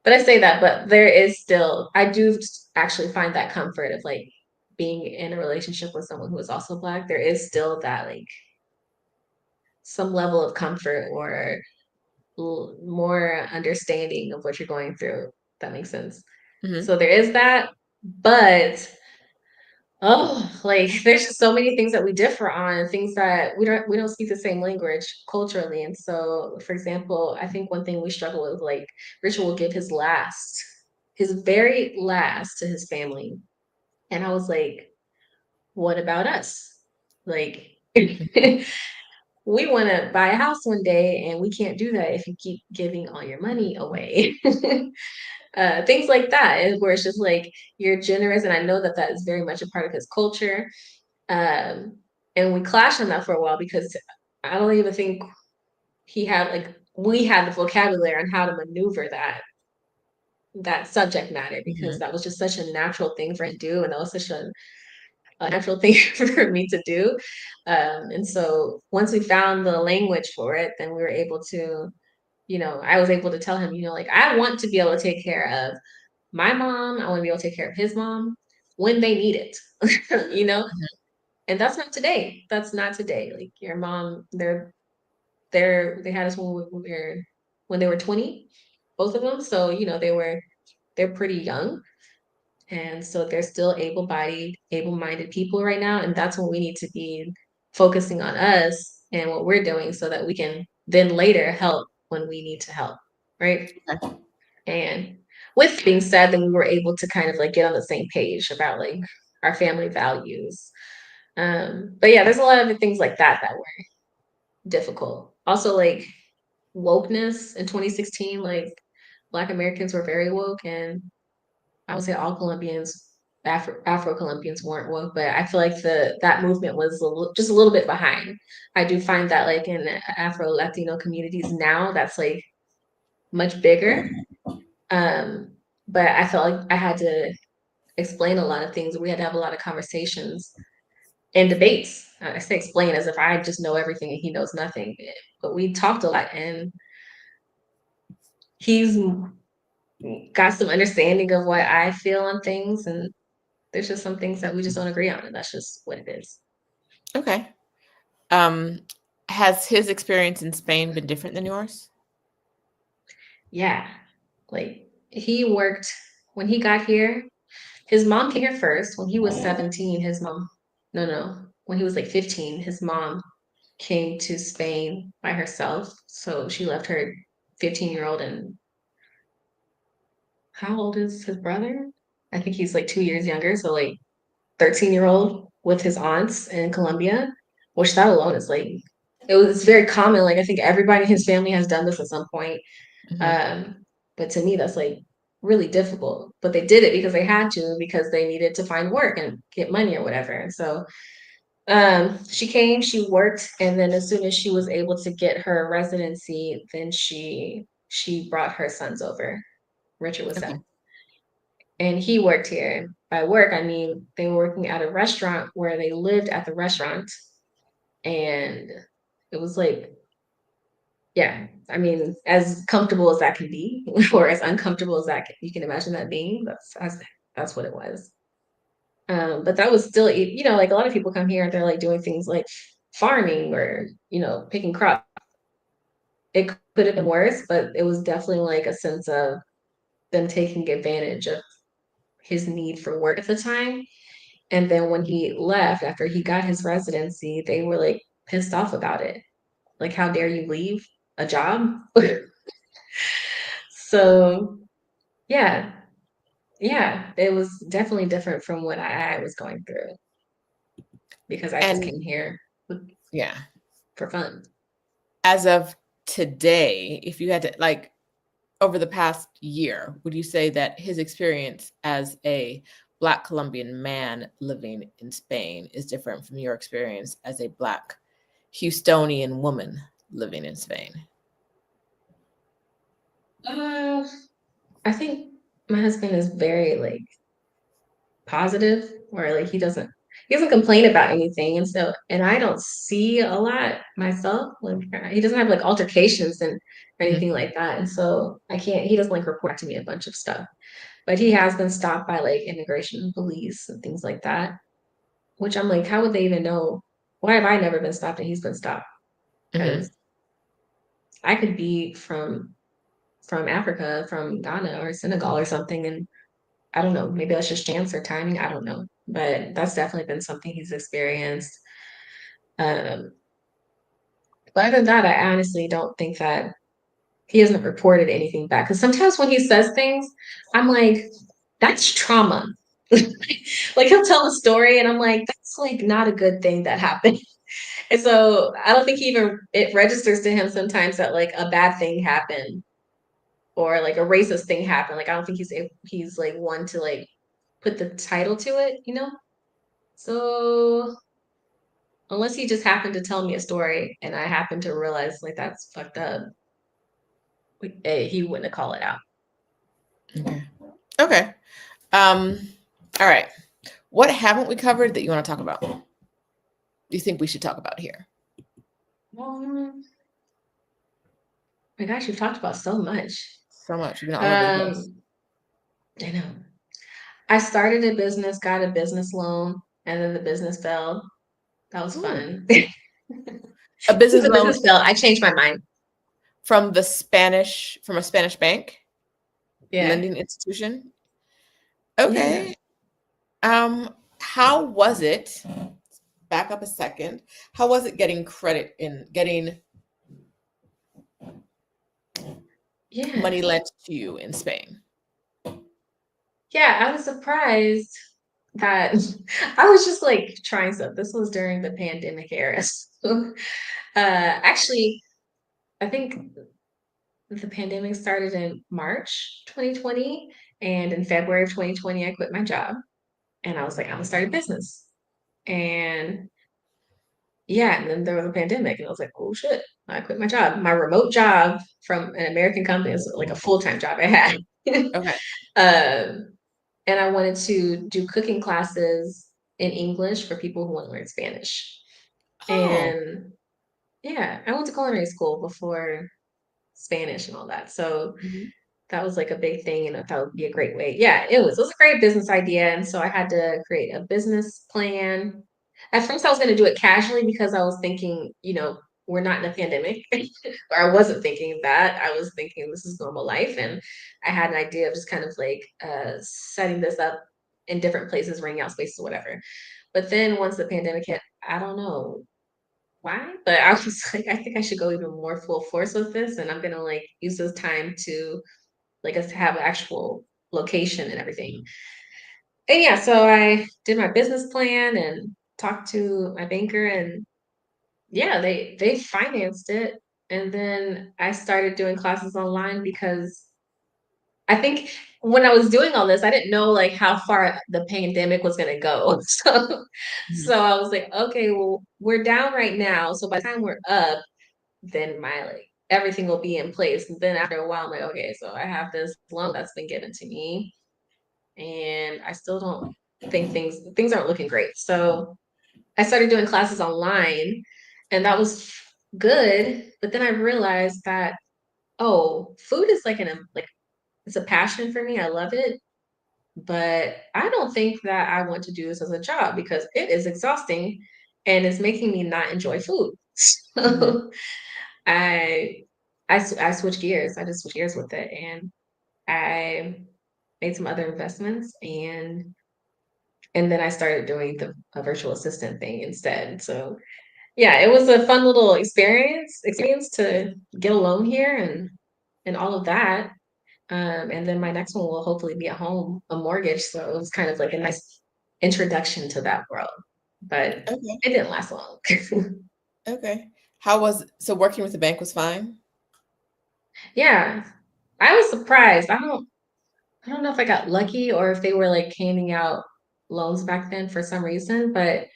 but I say that, but there is still, I do actually find that comfort of like being in a relationship with someone who is also Black. There is still that like some level of comfort or more understanding of what you're going through. If that makes sense. Hmm. So there is that, but like there's just so many things that we differ on, things that we don't speak the same language culturally. And so, for example, I think one thing we struggle with, like Richard will give his very last to his family. And I was like, what about us? Like we want to buy a house one day and we can't do that if you keep giving all your money away. Things like that, and where it's just like you're generous, and I know that that is very much a part of his culture. Um, and we clashed on that for a while because I don't even think we had the vocabulary on how to maneuver that subject matter because Hmm. that was just such a natural thing for him to do, and that was such a natural thing for me to do. And so once we found the language for it, then we were able to, I was able to tell him, like I want to be able to take care of my mom. I want to be able to take care of his mom when they need it, and that's not today. That's not today. Like your mom, they had us when they were 20, both of them. So, they're pretty young. And so they're still able-bodied, able-minded people right now. And that's when we need to be focusing on us and what we're doing so that we can then later help when we need to help. Right. Okay. And with being said, then we were able to kind of like get on the same page about like our family values. But yeah, there's a lot of things like that were difficult. Also, like wokeness in 2016, like Black Americans were very woke, and I would say all Colombians, Afro Colombians weren't woke, but I feel like that movement was just a little bit behind. I do find that like in Afro Latino communities now, that's like much bigger. Um, but I felt like I had to explain a lot of things. We had to have a lot of conversations and debates. I say explain as if I just know everything and he knows nothing. But we talked a lot, and he's got some understanding of what I feel on things, and there's just some things that we just don't agree on, and that's just what it is. Okay. Um, has his experience in Spain been different than yours? Yeah, like he worked when he got here. His mom came here first when he was 17. His mom, no, no, when he was like 15, his mom came to Spain by herself. So she left her 15-year-old, and how old is his brother? I think he's like 2 years younger. So like 13-year-old with his aunts in Colombia, which that alone is like, it's very common. Like I think everybody in his family has done this at some point. Hmm. Um, but to me, that's like really difficult. But they did it because they had to, because they needed to find work and get money or whatever. And so she came, she worked, and then as soon as she was able to get her residency, then she brought her sons over. Richard was Okay. 7. and he worked here. By work, I mean they were working at a restaurant where they lived at the restaurant, and it was like, yeah, I mean, as comfortable as that can be, or as uncomfortable as you can imagine that being. That's what it was. But that was still, like a lot of people come here and they're like doing things like farming or picking crops. It could have been worse, but it was definitely like a sense of them taking advantage of his need for work at the time. And then when he left after he got his residency, they were like pissed off about it. Like, how dare you leave a job? So, yeah, yeah, it was definitely different from what I was going through because I just And came here yeah, for fun. as of today, if you had to like over the past year, would you say that his experience as a Black Colombian man living in Spain is different from your experience as a Black Houstonian woman living in Spain? Uh, I think my husband is very like positive, or like he doesn't complain about anything, and I don't see a lot myself. Like he doesn't have like altercations and or anything Mhm. like that, and so I can't. He doesn't like report to me a bunch of stuff, but he has been stopped by like immigration police and things like that. Which I'm like, how would they even know? Why have I never been stopped and he's been stopped? Mhm. Because I could be from Africa, from Ghana or Senegal or something, and I don't know, maybe that's just chance or timing. I don't know. But that's definitely been something he's experienced. Um, but other than that, I honestly don't think that he hasn't reported anything back. Because sometimes when he says things, I'm like, that's trauma. Like he'll tell a story and I'm like, that's like not a good thing that happened. And so I don't think it registers to him sometimes that like a bad thing happened or like a racist thing happened. Like I don't think he's like one to like put the title to it. So unless he just happened to tell me a story and I happened to realize like that's fucked up, he wouldn't call it out. Okay. Okay. Um, all right. What haven't we covered that you want to talk about? Do you think we should talk about here? Oh my gosh, you've talked about so much. So much. You've been all over the place. Um, I know. I started a business, got a business loan, and then the business failed. That was Ooh. fun. A business The loan business failed. I changed my mind. from a Spanish bank, Yeah. lending institution. Yeah. Okay. How was it? Back up a second. How was it getting credit in getting money Yeah. lent to you in Spain? Yeah. I was surprised that I was just like trying stuff. This was during the pandemic era. So, actually, I think the pandemic started in March 2020. And in February of 2020, I quit my job and I was like, I'm gonna start a business. And yeah, and then there was a pandemic, and I was like, oh shit, I quit my job. My remote job from an American company is like a full-time job I had. Okay. Um, and I wanted to do cooking classes in English for people who want to learn Spanish. Oh. And yeah, I went to culinary school before Spanish and all that. So Mhm. that was like a big thing, and I thought it would be a great way. Yeah, it was a great business idea. And so I had to create a business plan. At first I was going to do it casually because I was thinking, we're not in a pandemic. Or I wasn't thinking that. I was thinking this is normal life. And I had an idea of just kind of like setting this up in different places, renting out spaces, whatever. But then once the pandemic hit, I don't know why, but I was like, I think I should go even more full force with this. And I'm gonna like use this time to like us to have an actual location and everything. And yeah, so I did my business plan and talked to my banker, and yeah, they financed it. And then I started doing classes online because I think when I was doing all this, I didn't know like how far the pandemic was gonna go. So Mhm. I was like, okay, well, we're down right now. So by the time we're up, then my like everything will be in place. And then after a while, I'm like, okay, so I have this loan that's been given to me. and I still don't think things aren't looking great. So I started doing classes online, and that was good. But then I realized that, oh, food is like it's a passion for me. I love it, but I don't think that I want to do this as a job because it is exhausting and it's making me not enjoy food. Hmm. So I I switched gears. I just switched gears with it, and I made some other investments, and then I started doing the a virtual assistant thing instead. So yeah, it was a fun little experience to get a loan here and all of that. And then my next one will hopefully be a home, a mortgage. So it was kind of like a nice introduction to that world, but Okay. it didn't last long. Okay. How was so working with the bank was fine? Yeah, I was surprised. I don't know if I got lucky or if they were like handing out loans back then for some reason, but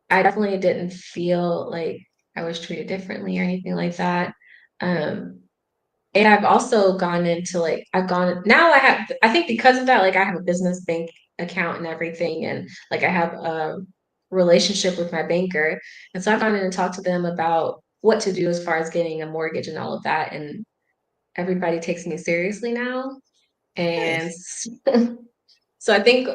I definitely didn't feel like I was treated differently or anything like that. Um, and I've also gone into like I've gone now I think because of that, like I have a business bank account and everything, and like I have a relationship with my banker. And so I've gone in and talked to them about what to do as far as getting a mortgage and all of that. And everybody takes me seriously now. And Nice. so I think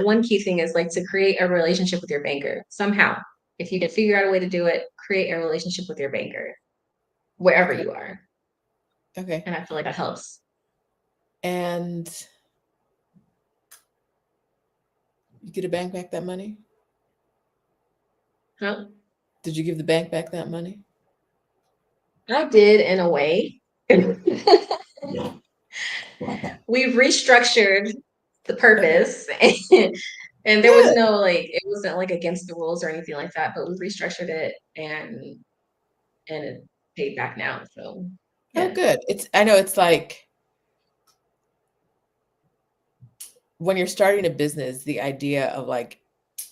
one key thing is like to create a relationship with your banker somehow. If you can figure out a way to do it, create a relationship with your banker wherever Okay. you are. Okay. And I feel like that helps. And you get a bank back that money? Huh? Did you give the bank back that money? I did in a way. We've restructured the Okay. purpose and there was Good. no like it wasn't like against the rules or anything like that, but we restructured it and it paid back now. So Oh, yeah. good. It's I know it's like when you're starting a business, the idea of like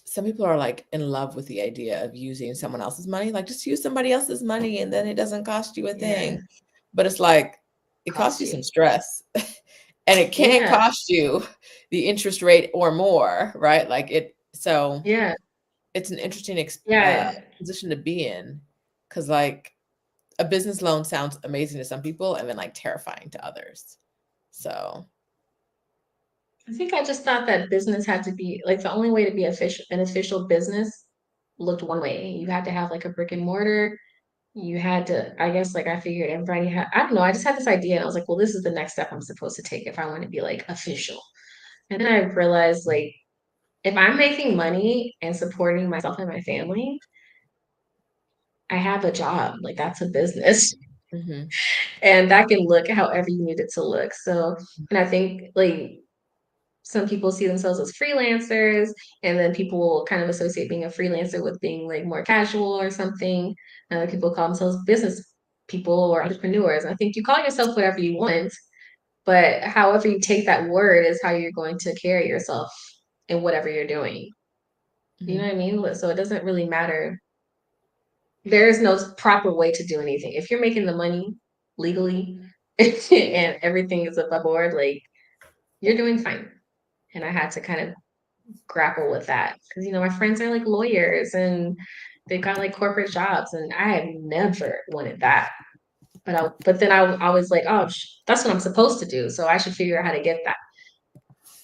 some people are like in love with the idea of using someone else's money. Like just use somebody else's money and then it doesn't cost you a Yeah. thing. But it's like it costs Cost you some you. stress. And it can Yeah. cost you the interest rate or more, right? Like it so Yeah. it's an interesting Yeah. position to be in because like a business loan sounds amazing to some people and then like terrifying to others. So, I think I just thought that business had to be like the only way to be official an official business looked one way. You had to have like a brick and mortar. You had to, I guess, like I figured everybody had, I don't know, I just had this idea and I was like, well, this is the next step I'm supposed to take if I want to be like official. And then I realized like if I'm making money and supporting myself and my family, I have a job. Like that's a business. mhm, And that can look however you need it to look. So, and I think like some people see themselves as freelancers, and then people will kind of associate being a freelancer with being like more casual or something. People call themselves business people or entrepreneurs. And I think you call yourself whatever you want, but however you take that word is how you're going to carry yourself in whatever you're doing. You know mhm. what I mean? So it doesn't really matter. There is no proper way to do anything. If you're making the money legally and everything is above board, like you're doing fine. And I had to kind of grapple with that because my friends are like lawyers and they've got like corporate jobs and I had never wanted that. But then I was like, oh, that's what I'm supposed to do, so I should figure out how to get that.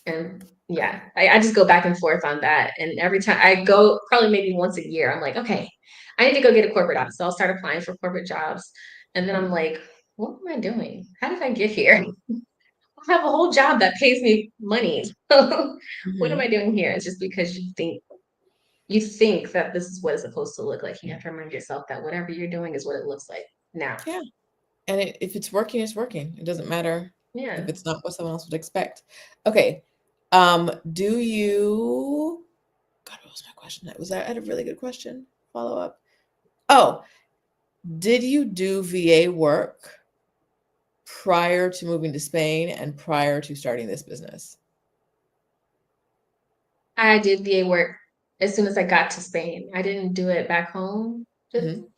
And yeah, I just go back and forth on that. And every time I go, probably maybe once a year, I'm like, okay, I need to go get a corporate job. So I'll start applying for corporate jobs. And then I'm like, what am I doing? How did I get here? I have a whole job that pays me money. What am I Mhm. doing here? It's just because you think that this is what it's supposed to look like. You have to remind yourself that whatever you're doing is what it looks like now. Yeah. And if it's working, it's working. It doesn't matter if Yeah. it's not what someone else would expect. Okay. Do you God, what was my question? Was that I had a really good question? Follow up. Oh, did you do VA work prior to moving to Spain and prior to starting this business? I did VA work as soon as I got to Spain. I didn't do it back home. Just Mhm.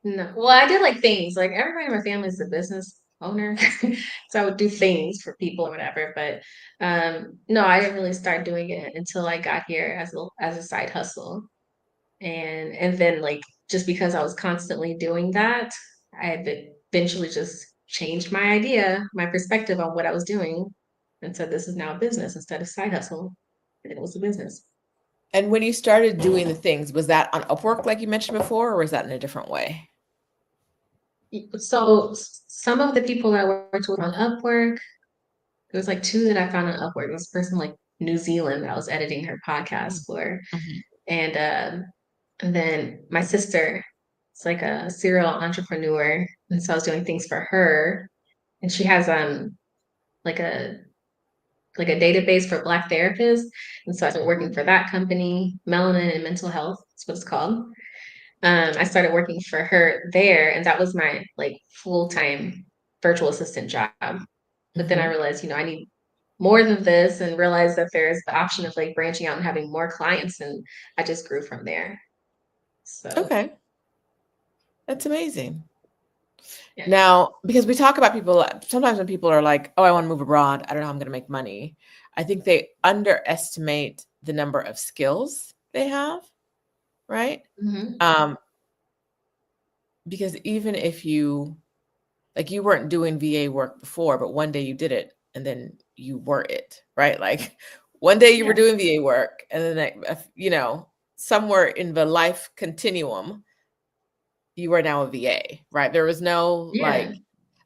no. Well, I did like things like everybody in my family is a business. owner. So I would do things for people or whatever. But no, I didn't really start doing it until I got here as a side hustle. And then like just because I was constantly doing that, I had eventually just changed my idea, my perspective on what I was doing, and said this is now a business instead of side hustle. And it was a business. And when you started doing the things, was that on Upwork like you mentioned before, or was that in a different way? So some of the people that I worked with on Upwork, there was like two that I found on Upwork. This person like New Zealand that I was editing her podcast for, Mm-hmm. and then my sister, it's like a serial entrepreneur, and so I was doing things for her, and she has like a like a database for Black therapists, and so I started working for that company, Melanin and Mental Health. That's what it's called. I started working for her there, and that was my like full-time virtual assistant job. But then I Mm-hmm. realized, I need more than this, and realized that there's the option of like branching out and having more clients, and I just grew from there. So Okay, that's amazing. yeah. Now, because we talk about people, sometimes when people are like, oh, I want to move abroad, I don't know how I'm going to make money. I think they underestimate the number of skills they have, right? Hmm. Um, because even if you, like, you weren't doing VA work before, but one day you did it and then you were it, right? Like, one day you were Yeah. doing VA work and then, somewhere in the life continuum, you are now a VA, right? There was no Yeah.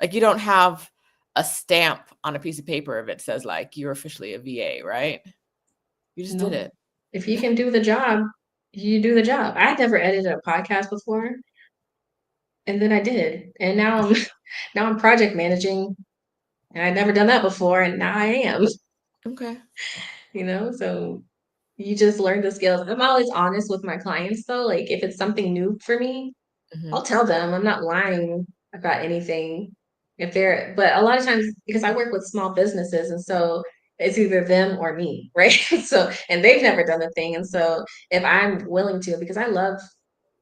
like you don't have a stamp on a piece of paper that says like you're officially a VA, right? You just did No. it. If you can do the job, you do the job. I had never edited a podcast before, and then I did. And now I'm now I'm project managing, and I'd never done that before, and now I am, Okay. so you just learn the skills. I'm always honest with my clients though. Like if it's something new for me, Hmm. I'll tell them. I'm not lying about anything. But a lot of times because I work with small businesses, and so it's either them or me, right? So, and they've never done the thing. And so if I'm willing to, because I love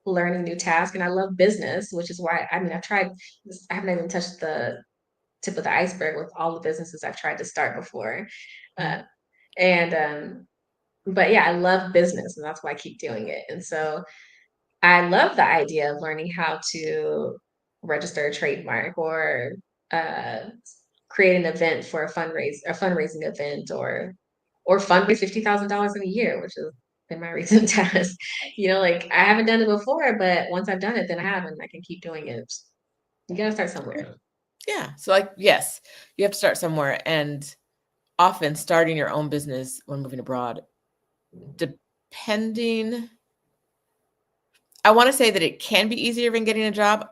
learning new tasks and I love business, which is why, I mean, I haven't even touched the tip of the iceberg with all the businesses I've tried to start before. Uh, and, but yeah, I love business and that's why I keep doing it. And so I love the idea of learning how to register a trademark or uh, create an event for a fundraising event, or fundraise $50,000 in a year, which has been my recent task. Like I haven't done it before, but once I've done it, then I have, and I can keep doing it. You gotta start somewhere. Yeah. So like, yes, you have to start somewhere, and often starting your own business when moving abroad, depending, I want to say that it can be easier than getting a job.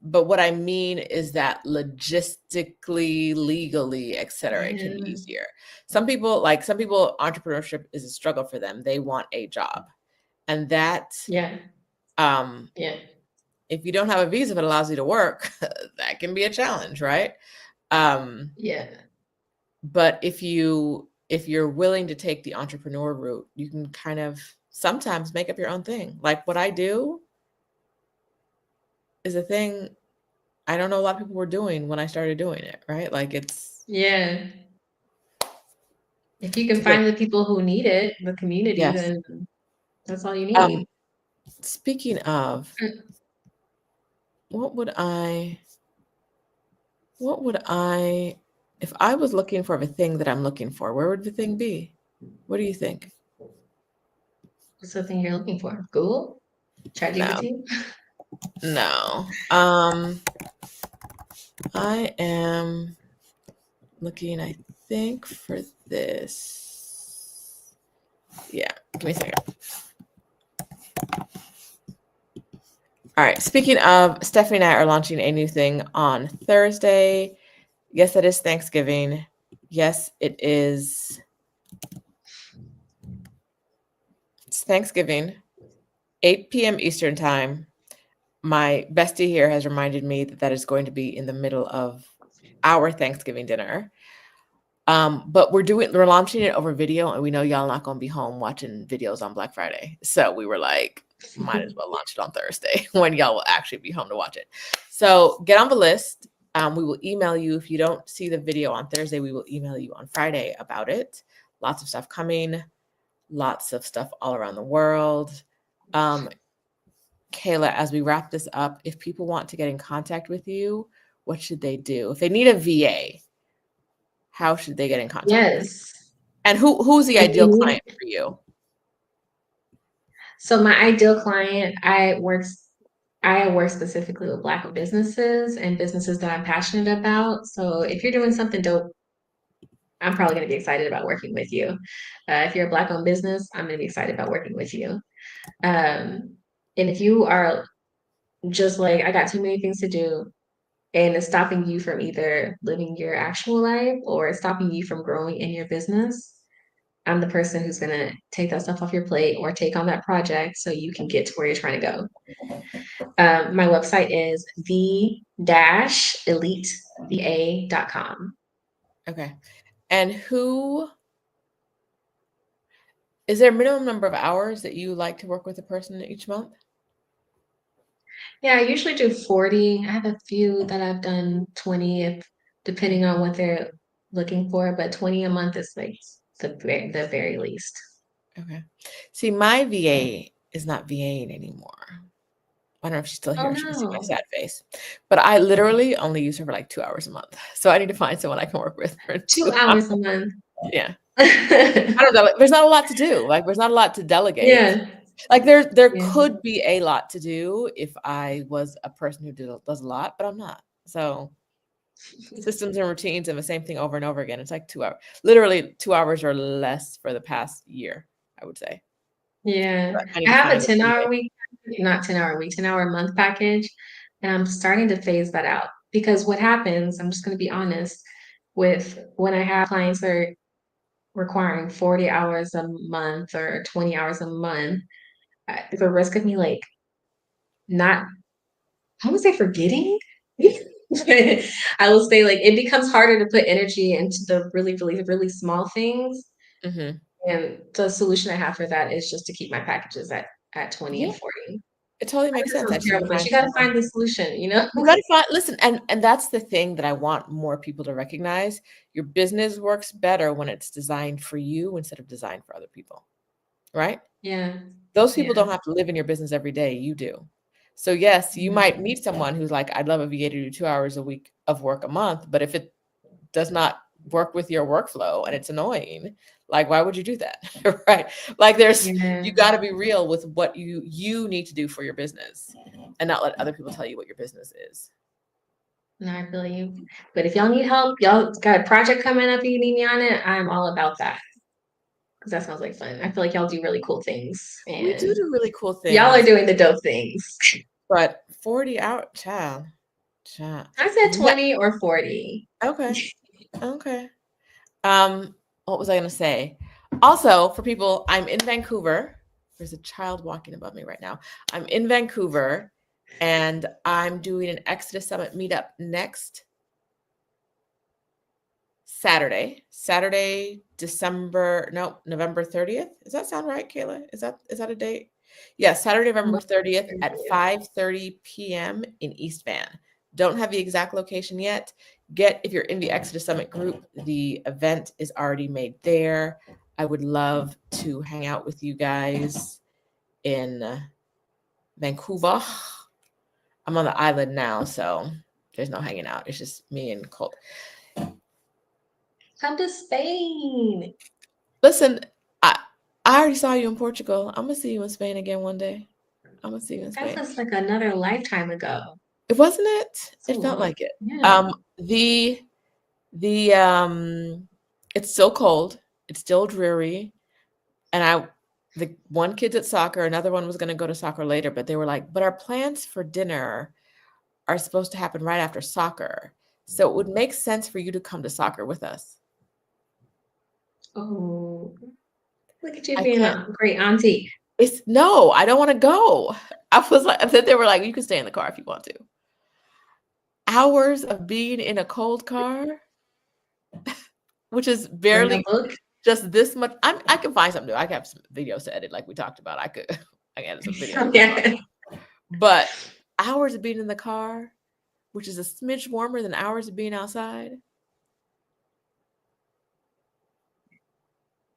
But what I mean is that logistically, legally, et cetera, it can be Yeah, easier. Some people, entrepreneurship is a struggle for them. They want a job. And that, yeah, um, yeah, if you don't have a visa that allows you to work, that can be a challenge, right? Um, yeah, but if you're willing to take the entrepreneur route, you can kind of sometimes make up your own thing. Like what I do is a thing I don't know a lot of people were doing when I started doing it, right? Like yeah. If you can it's a good. find the people who need it, the community, Yes. then that's all you Um, need. speaking of, what would I, what would I, if I was looking for the thing that I'm looking for, where would the thing be? What do you think? What's the thing you're looking for? Google? No, ChatGPT? no. I am looking, I think, for this. Yeah, give me a second. All right. Speaking of, Stephanie and I are launching a new thing on Thursday. Yes, it is Thanksgiving. Yes, it is. It's Thanksgiving, 8 p.m. Eastern time. My bestie here has reminded me that that is going to be in the middle of our Thanksgiving dinner. But we're launching it over video, and we know y'all not gonna be home watching videos on Black Friday. So we were like, might as well launch it on Thursday when y'all will actually be home to watch it. So get on the list. We will email you. If you don't see the video on Thursday, we will email you on Friday about it. Lots of stuff coming, lots of stuff all around the world. Keila, as we wrap this up, if people want to get in contact with you, what should they do? If they need a VA, how should they get in contact with you? Yes. And who's the If you ideal need, client for you? so my ideal client, I work specifically with Black businesses and businesses that I'm passionate about. So if you're doing something dope, I'm probably going to be excited about working with you. If you're a Black owned business, I'm going to be excited about working with you. And if you are just like, I got too many things to do, and it's stopping you from either living your actual life or it's stopping you from growing in your business, I'm the person who's going to take that stuff off your plate or take on that project so you can get to where you're trying to go. My website is the-eliteva.com. Okay. And is there a minimum number of hours that you like to work with a person each month? Yeah, I usually do 40. I have a few that I've done 20 if depending on what they're looking for, but 20 a month is like the very least. Okay. See, my VA is not VAing anymore. I don't know if she's still Oh here. She can see my no. sad face. But I literally only use her for like 2 hours a month. So I need to find someone I can work with for 2 2 hours. hours a month. Yeah. I don't know. There's not a lot to do. Like there's not a lot to delegate. Yeah. Like there Yeah. could be a lot to do if I was a person who does a lot, but I'm not. So systems and routines and the same thing over and over again. It's like 2 hours, literally 2 hours or less for the past year, I would say. Yeah. But I need I to have a find a 10-hour VA. week, not 10-hour week, 10-hour month package. And I'm starting to phase that out because what happens, I'm just going to be honest, with when I have clients that are requiring 40 hours a month or 20 hours a month, the risk of me like not, I would say forgetting. I will say like it becomes harder to put energy into the really, really, really small things. Hmm. And the solution I have for that is just to keep my packages at 20 Yeah, and 40. it totally I know makes that sense. I sounds just need to terrible, but find you gotta someone. find the solution, you know? You got to find, listen, and that's the thing that I want more people to recognize. Your business works better when it's designed for you instead of designed for other people, right? Yeah, Those people yeah, don't have to live in your business every day. You do. So yes, you yeah, might meet someone who's like, I'd love a VA to do 2 hours a week of work a month, but if it does not work with your workflow and it's annoying, like why would you do that? Right? Like you yeah. got to be real with what you need to do for your business and not let other people tell you what your business is. No, I feel you. But if y'all need help, y'all got a project coming up, you need me on it, I'm all about that. Because that sounds like fun. I feel like y'all do really cool things. We do And do really cool y'all are things, doing the dope things. but 40 out, child. I said Ne- 20 or 40. okay, okay. What was I gonna say? Also, for people, I'm in Vancouver. There's a child walking above me right now. I'm in Vancouver, and I'm doing an Exodus Summit meetup next Saturday, November 30th. Does that sound right, Keila? Is that a date? Yeah, Saturday, November 30th at 5:30 p.m. in East Van. Don't have the exact location yet. If you're in the Exodus Summit group, the event is already made there. I would love to hang out with you guys in Vancouver. I'm on the island now, so there's no hanging out. It's just me and Colt. Come to Spain. Listen, I already saw you in Portugal. I'm gonna see you in Spain again one day. I'm gonna see you in That Spain. was like another lifetime ago. It wasn't it? So It felt long. like it. Yeah. The it's still cold. It's still dreary. And the one kid's at soccer, another one was gonna go to soccer later, but they were like, but our plans for dinner are supposed to happen right after soccer. So it would make sense for you to come to soccer with us. Oh, look at you I being can't. a great auntie. It's no, I don't want to go. I was like, then they were like, you can stay in the car if you want to. Hours of being in a cold car, which is Bring a barely book. just this much. I can find something to do. I can have some videos to edit, like we talked about. I can edit some videos. Yeah. But hours of being in the car, which is a smidge warmer than ours of being outside.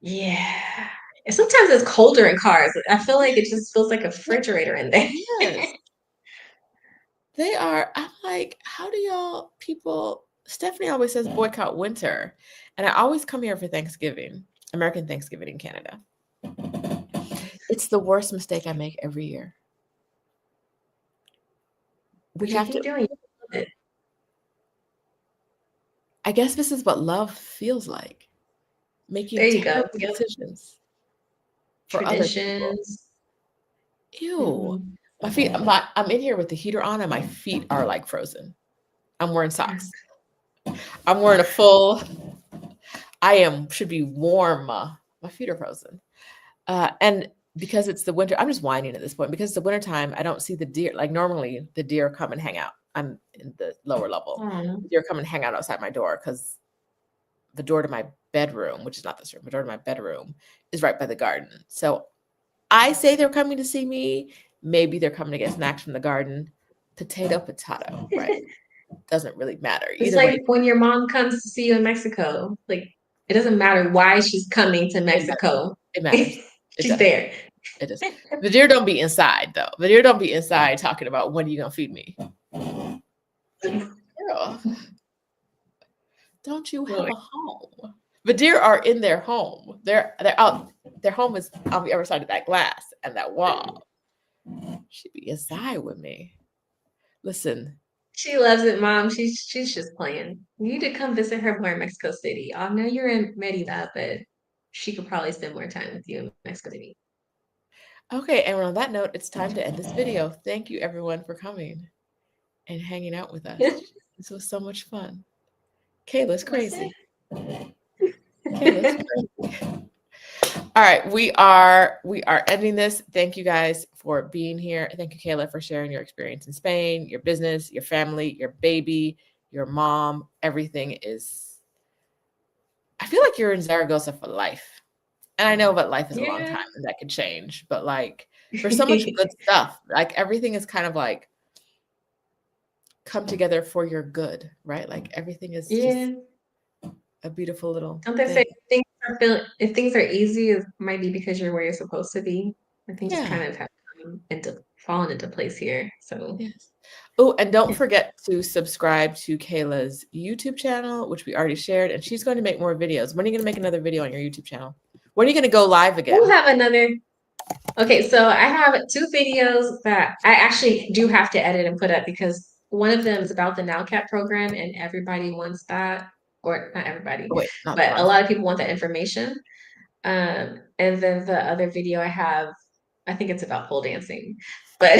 Yeah. And sometimes it's colder in cars. I feel like it just feels like a Yeah, refrigerator in there. yes, they are. I'm like, how do y'all people? Stephanie always says boycott winter, and I always come here for Thanksgiving, American Thanksgiving in Canada. It's the worst mistake I make every year. We But you have keep to. doing it. I guess this is what love feels like, making There you go. terrible Yep. decisions for other people. Traditions. Ew. Hmm. I'm in here with the heater on and my feet are like frozen. I'm wearing socks. I'm wearing a full, should be warm. My feet are frozen. And because it's the winter, I'm just whining at this point. Because it's the wintertime, I don't see the deer. Like normally the deer come and hang out. I'm in the lower level. Oh, The deer come and hang out outside my door because the door to my bedroom, which is not this room, the door to my bedroom is right by the garden. So I say they're coming to see me. Maybe they're coming to get snacks from the garden. Potato, potato, right? Doesn't really matter. it's Either way, like when your mom comes to see you in Mexico. Like it doesn't matter why she's coming to it matters. Mexico. It matters. It She's does. there. It does. The deer don't be inside though. The deer don't be inside talking about when are you gonna feed me. Girl, don't you have Boy. a home? The deer are in their home. They're out. Their home is on the other side of that glass and that wall. She'd be inside with me. Listen, She loves it, Mom. She's just playing. You need to come visit her more in Mexico City. I know you're in Merida, but she could probably spend more time with you in Mexico City. okay, and on that note, it's time to end this video. Thank you everyone for coming and hanging out with us. This was so much fun. Kayla's That's it. crazy. Kayla's crazy. All right, we are ending this. Thank you guys for being here. Thank you, Kayla, for sharing your experience in Spain, your business, your family, your baby, your mom. Everything is. I feel like you're in Zaragoza for life, and I know that life is a long Yeah. time and that could change. But like, there's so much good stuff. Like everything is kind of like come together for your good, right? Like everything is just Yeah. a beautiful little Don't they say thing. if things are easy, it might be because you're where you're supposed to be. I think just Yeah. kind of have fallen into place here. So Yes. Oh, and don't forget to subscribe to Kayla's YouTube channel, which we already shared, and she's going to make more videos. When are you going to make another video on your YouTube channel? When are you going to go live we'll again? have another. Okay, so I have two videos that I actually do have to edit and put up because one of them is about the NowCap program and everybody wants that, or not everybody, Oh, wait, not the but a wrong lot thing. of people want that information. And then the other video I have, I think it's about pole dancing, but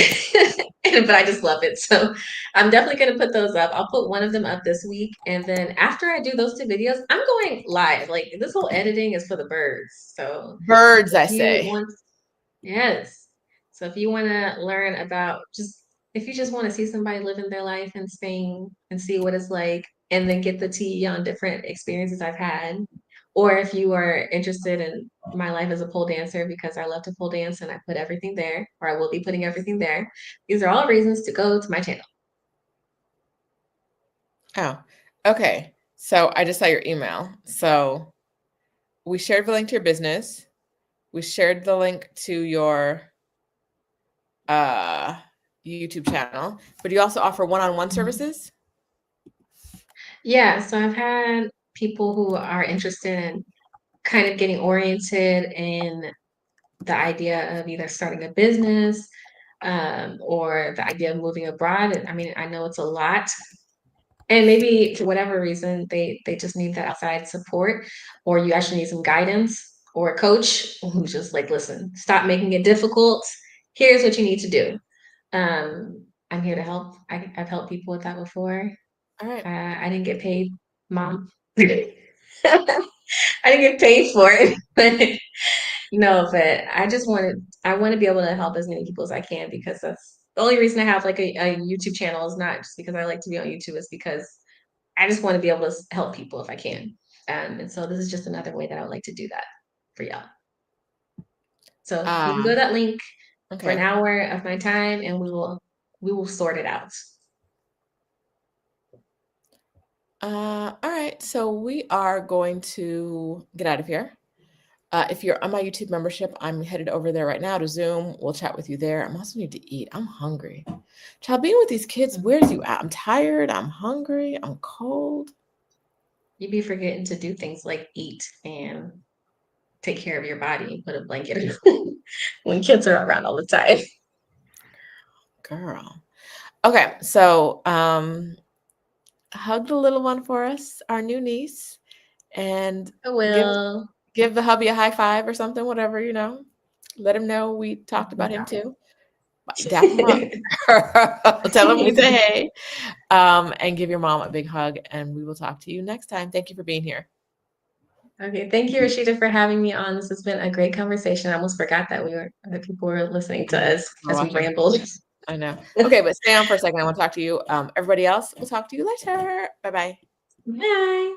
but I just love it. So I'm definitely gonna put those up. I'll put one of them up this week, and then after I do those two videos, I'm going live. Like this whole editing is for the birds. So Birds, I if you say. want, yes. So if you want to learn about just if you just want to see somebody living their life in Spain and see what it's like, and then get the tea on different experiences I've had, or if you are interested in my life as a pole dancer because I love to pole dance and I put everything there, or I will be putting everything there. These are all reasons to go to my channel. Oh, okay. So I just saw your email. So we shared the link to your business. We shared the link to your uh, YouTube channel, but you also offer one-on-one services? Yeah, so I've had people who are interested in kind of getting oriented in the idea of either starting a business or the idea of moving abroad. And I mean, I know it's a lot. And maybe for whatever reason, they just need that outside support, or you actually need some guidance or a coach who's just like, listen, stop making it difficult. Here's what you need to do. I'm here to help. I've helped people with that before. All right. I didn't get paid, Mom. I didn't get paid for it, but no, but I want to be able to help as many people as I can because that's the only reason I have like a YouTube channel is not just because I like to be on YouTube, is because I just want to be able to help people if I can. And so this is just another way that I would like to do that for y'all. So you can go to Um, that link for an okay. hour of my time and we will sort it out. All right, so we are going to get out of here. If you're on my YouTube membership, I'm headed over there right now to Zoom. We'll chat with you there. I'm also need to eat. I'm hungry. Child, being with these kids wears you out. I'm tired. I'm hungry. I'm cold. You be forgetting to do things like eat and take care of your body and put a blanket on when kids are around all the time. Girl. Okay, so hug the little one for us, our new niece, and I give will. give the hubby a high five or something, whatever, Let him know we talked about him too. Dap him up. Tell him we say hey. And give your mom a big hug, and we will talk to you next time. Thank you for being here. Okay, thank you, Rashida, for having me on. This has been a great conversation. I almost forgot that people were listening I to know. us We're as we watching. rambled. I know. Okay, but stay on for a second. I want to talk to you. Everybody else, we'll talk to you later. Bye bye. Bye.